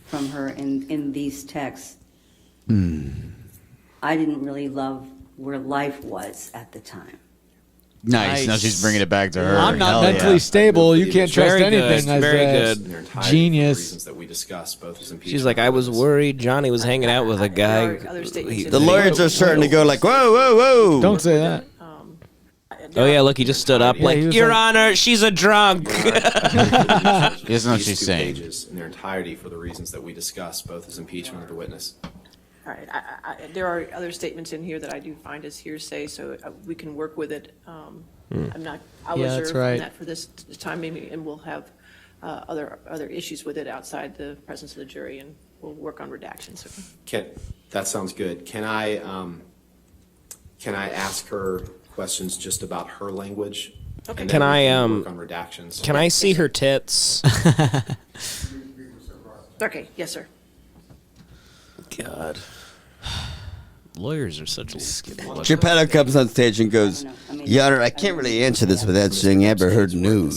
from her in these texts, I didn't really love where life was at the time. Nice. Now she's bringing it back to her. I'm not Hell mentally yeah. stable. You can't trust Very good. anything. Very said. good. Genius. Reasons that we discussed, both as impeachment. She's like, I was worried Johnny was hanging out with a guy. The lawyers are starting to go like, whoa, whoa, whoa. Don't say that. Oh yeah, look, he just stood up like, Your Honor, she's a drunk. He doesn't know what she's saying. Pages in their entirety for the reasons that we discussed, both as impeachment of the witness. All right, there are other statements in here that I do find as hearsay, so we can work with it. I'll Yeah, that's reserve right. that for this time, maybe, and we'll have other issues with it outside the presence of the jury, and we'll work on redactions. That sounds good. Can I ask her questions just about her language? Okay. And Can then we I work on redactions? Can I see her tits? Okay, yes, sir. God. Lawyers are such a Geppetto comes on stage and goes, Your Honor, I can't really answer this without saying ever heard nude.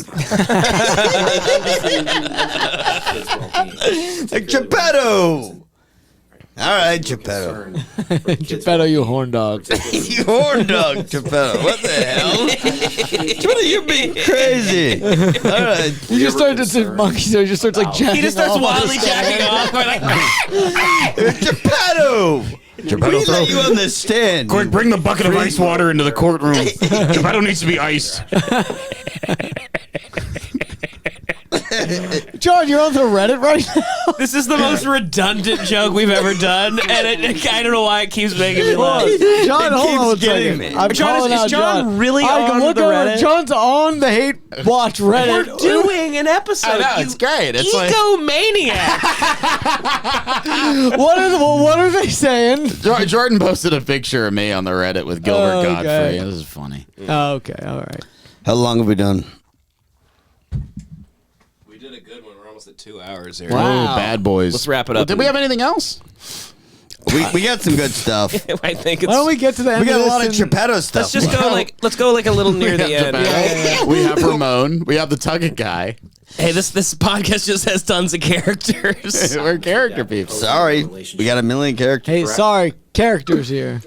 Like, Geppetto! All right, Geppetto. Geppetto, you horn dog. You horn dog, Geppetto. What the hell? Geppetto, you're being crazy. All right. You just started to see monkey, so he just starts like jacking He just starts off. wildly jacking off. We're like, Geppetto! We let you on the stand. Quick, bring the bucket of ice water into the courtroom. Geppetto needs to be iced. John, you're on the Reddit right now? This is the most redundant joke we've ever done, and I don't know why it keeps making me laugh. John, hold on a second. I'm calling out is John really I can on look the over. Reddit? John's on the Hate Watch Reddit. We're doing an episode. I know, it's great. It's like egomaniac. What are they saying? Jordan posted a picture of me on the Reddit with Gilbert Okay. Godfrey. This is funny. Oh, okay, all right. How long have we done? We did a good one. We're almost at 2 hours here. Wow. Oh, bad boys. Let's wrap it up. Did we have anything else? We got some good stuff. I think it's. Why don't we get to the end We got of a lot of this and- Geppetto stuff. Let's just go like a little near the end. We have Ramon. We have the Tugget guy. Hey, this podcast just has tons of characters. We're character people. Sorry, we got a million characters. Hey, sorry, characters here.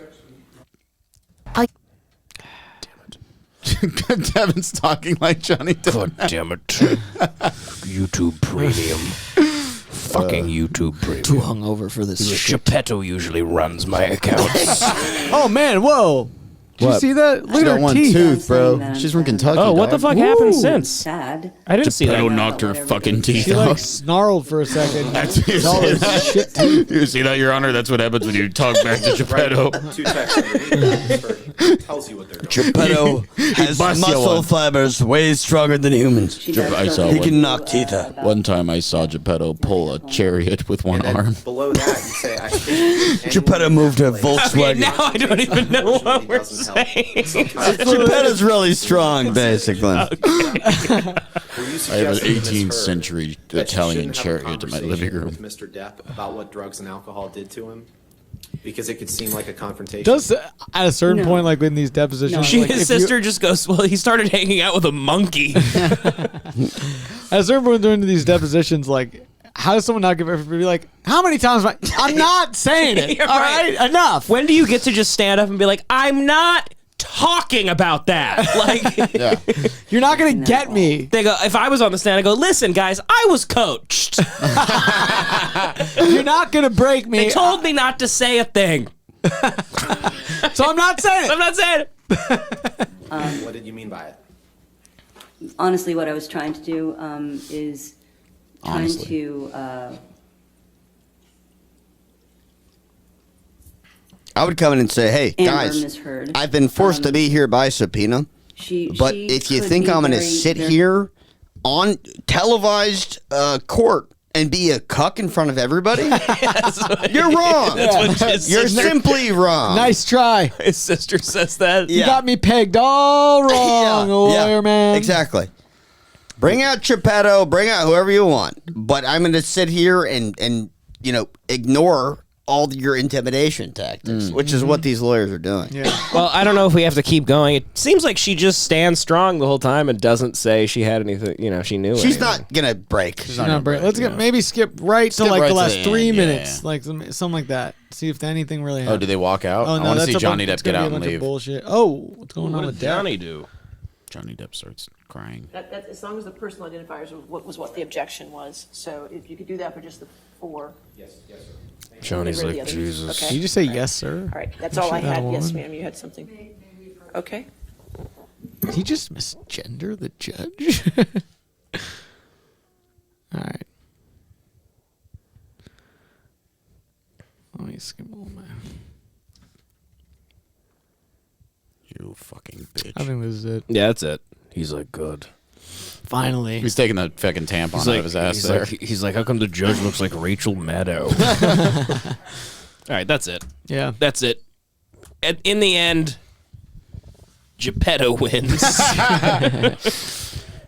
Devin's talking like Johnny Depp. God damn it. YouTube Premium. Fucking YouTube Premium. Too hungover for this shit. Geppetto usually runs my accounts. Oh man, whoa! Did you What? see that? Look She's at got her one teeth. tooth, bro. She's from Kentucky. Oh, what the dog. fuck happened Woo. since? Sad. I didn't see Geppetto that. knocked her fucking teeth She like out. snarled for a second. That's With all those shit teeth. You see that, Your Honor? That's what happens when you talk back to Geppetto. Two texts underneath tells you what they're doing. Geppetto has busts you muscle one. fibers way stronger than humans. She does I still saw think He can you, knock teeth out. One time I saw Geppetto pull a chariot with one And then arm. below that, you say, I think Geppetto moved a Okay, Volkswagen. now I don't even know what we're doesn't help. saying. Sometimes Geppetto's really strong, basically. were you I have an suggesting to Ms. 18th Heard century that she Italian shouldn't have a chariot in my conversation living room. with Mr. Depp about what drugs and alcohol did to him? Because it could seem like a confrontation. Does at a certain point, like in these depositions, like, His if you- sister just goes, well, he started hanging out with a monkey. at a certain point during these depositions, like, how does someone not give everybody like, how many times am I'm not saying it? You're All right, enough. When do you get to just stand up and be like, I'm not talking about that? Like, Yeah. You're not gonna get me. they go, if I was on the stand, I go, listen, guys, I was coached. You're not gonna break me. They told me not to say a thing. So I'm not saying it. I'm not saying it. What did you mean by it? honestly, what I was trying to do is trying Honestly. to. I would come in and say, hey, Amber guys, misheard. I've been forced to be here by subpoena. But if you could think be I'm going to very- sit very- here on televised court and be a cuck in front of everybody, you're wrong. That's what his You're sister- simply wrong. Nice try. His sister says that. You got me pegged all wrong, lawyer man. Exactly. Bring out Geppetto, bring out whoever you want. But I'm going to sit here and ignore all your intimidation tactics, which is what these lawyers are doing. Well, I don't know if we have to keep going. It seems like she just stands strong the whole time and doesn't say she had anything. She knew. She's anything. not going to break. She's not break. Let's get maybe skip right Skip to like right the to last the 3 end, minutes, yeah. like something like that. See if anything really Oh, happened. did they walk out? Oh, no, I want to that's see a Johnny bunch- Depp it's get gonna be out a and bunch of leave. bullshit. Oh, what's going on What with did Depp? Johnny do? Johnny Depp starts crying. That, as long as the personal identifiers was what the objection was. So if you could do that for just the 4. Yes, sir. Johnny's like, Jesus. Okay. Did you just say yes, sir? All right, that's all I had. That Yes, one? ma'am, you had something. Okay. Did he just misgender the judge? All right. Let me skip all my. You fucking bitch. I think this is it. Yeah, that's it. He's like, good. Finally. He's taking the fucking tampon out of his ass there. He's like, how come the judge looks like Rachel Maddow? All right, that's it. Yeah. That's it. In the end, Geppetto wins.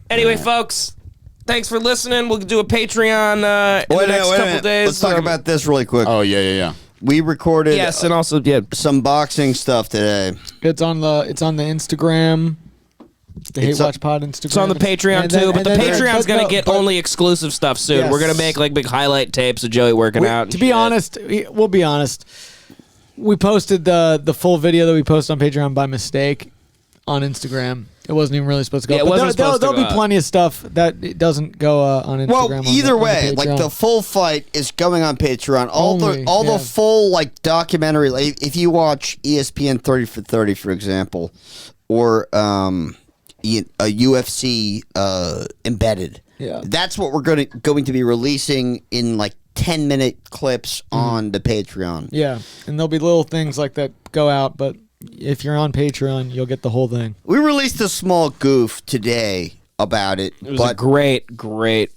Anyway, folks, thanks for listening. We'll do a Patreon in the next couple days. Let's talk about this really quick. Oh, yeah. We recorded and also some boxing stuff today. It's on the Instagram. The Hate Watch Pod Instagram. It's on the Patreon too, but the Patreon's gonna get only exclusive stuff soon. Yes. We're gonna make like big highlight tapes of Joey working out. To be honest, we'll be honest. We posted the full video that we posted on Patreon by mistake on Instagram. It wasn't even really supposed to go. Yeah, it but wasn't supposed to there'll go be out. plenty of stuff that it doesn't go on Instagram. Well, either way, like the full fight is going on Patreon. All the full like documentary. Like, if you watch ESPN 30 for 30, for example, or a UFC embedded. Yeah. That's what we're going to be releasing in like 10-minute clips on the Patreon. Yeah, and there'll be little things like that go out, but if you're on Patreon, you'll get the whole thing. We released a small goof today about it. It was a great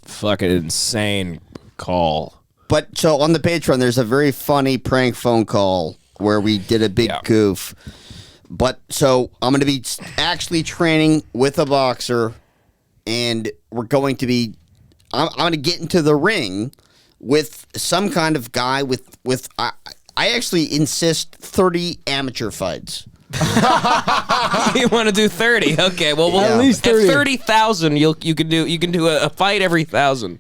fucking insane call. But so on the Patreon, there's a very funny prank phone call where we did a big goof. But so I'm going to be actually training with a boxer, and we're going to be. I'm going to get into the ring with some kind of guy with. I actually insist 30 amateur fights. You want to do 30? Okay, well, we'll at least 30. At 30,000, you can do a fight every 1,000.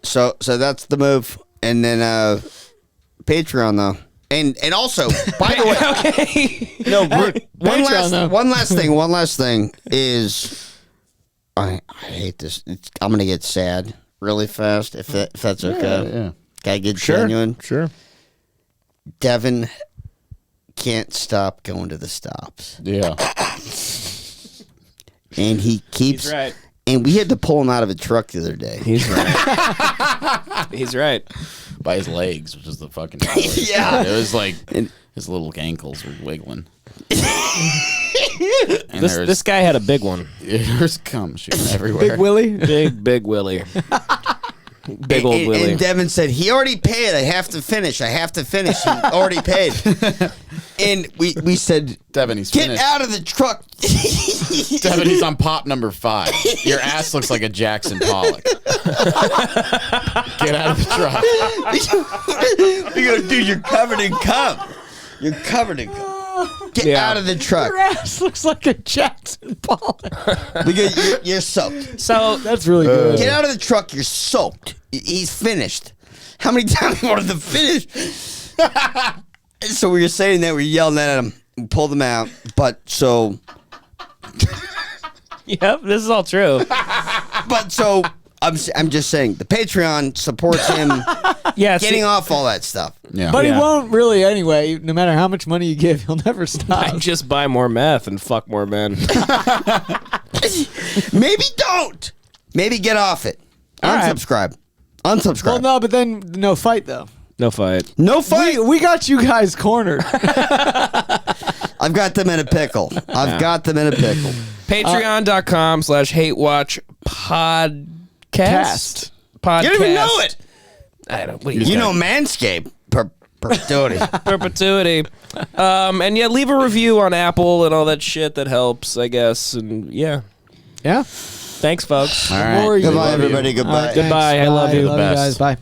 So that's the move, and then Patreon though. And also, by the way, okay. No, Patreon, one last thing is, I hate this. I'm gonna get sad really fast if that's okay. Yeah. Can I get genuine? Sure. Devin can't stop going to the stops. Yeah. And he keeps. He's right. And we had to pull him out of a truck the other day. He's right. He's right. By his legs, which is the fucking Yeah. It was like his little ankles were wiggling. This guy had a big one. There's cum shooting everywhere. Big Willie? Big Willie. Big old Willie. And Devin said, he already paid. I have to finish. He already paid. And we said, Devin, he's get finished. out of the truck. Devin, he's on pop number 5. Your ass looks like a Jackson Pollock. Get out of the truck. We go, dude, you're covered in cum. You're covered in cum. Get out of the truck. Your ass looks like a Jackson Pollock. Because you're soaked. So that's really good. Get out of the truck. You're soaked. He's finished. How many times do you want to finish? So we were saying that. We were yelling at him. We pulled him out. But so. Yep, this is all true. But so. I'm just saying, the Patreon supports him getting off all that stuff. Yeah. But he won't really anyway. No matter how much money you give, he'll never stop. Just buy more meth and fuck more men. Maybe don't. Maybe get off it. Unsubscribe. Unsubscribe. Well, no, but then no fight though. No fight. No fight. We got you guys cornered. I've got them in a pickle. Patreon.com/hatewatchpodcast. Podcast. You don't even know it. I don't. You know Manscaped. Perpetuity. Perpetuity. And yeah, leave a review on Apple and all that shit. That helps, I guess. And yeah. Yeah. Thanks, folks. All right. Goodbye, everybody. Goodbye. Goodbye. I love you. Love you guys. Bye.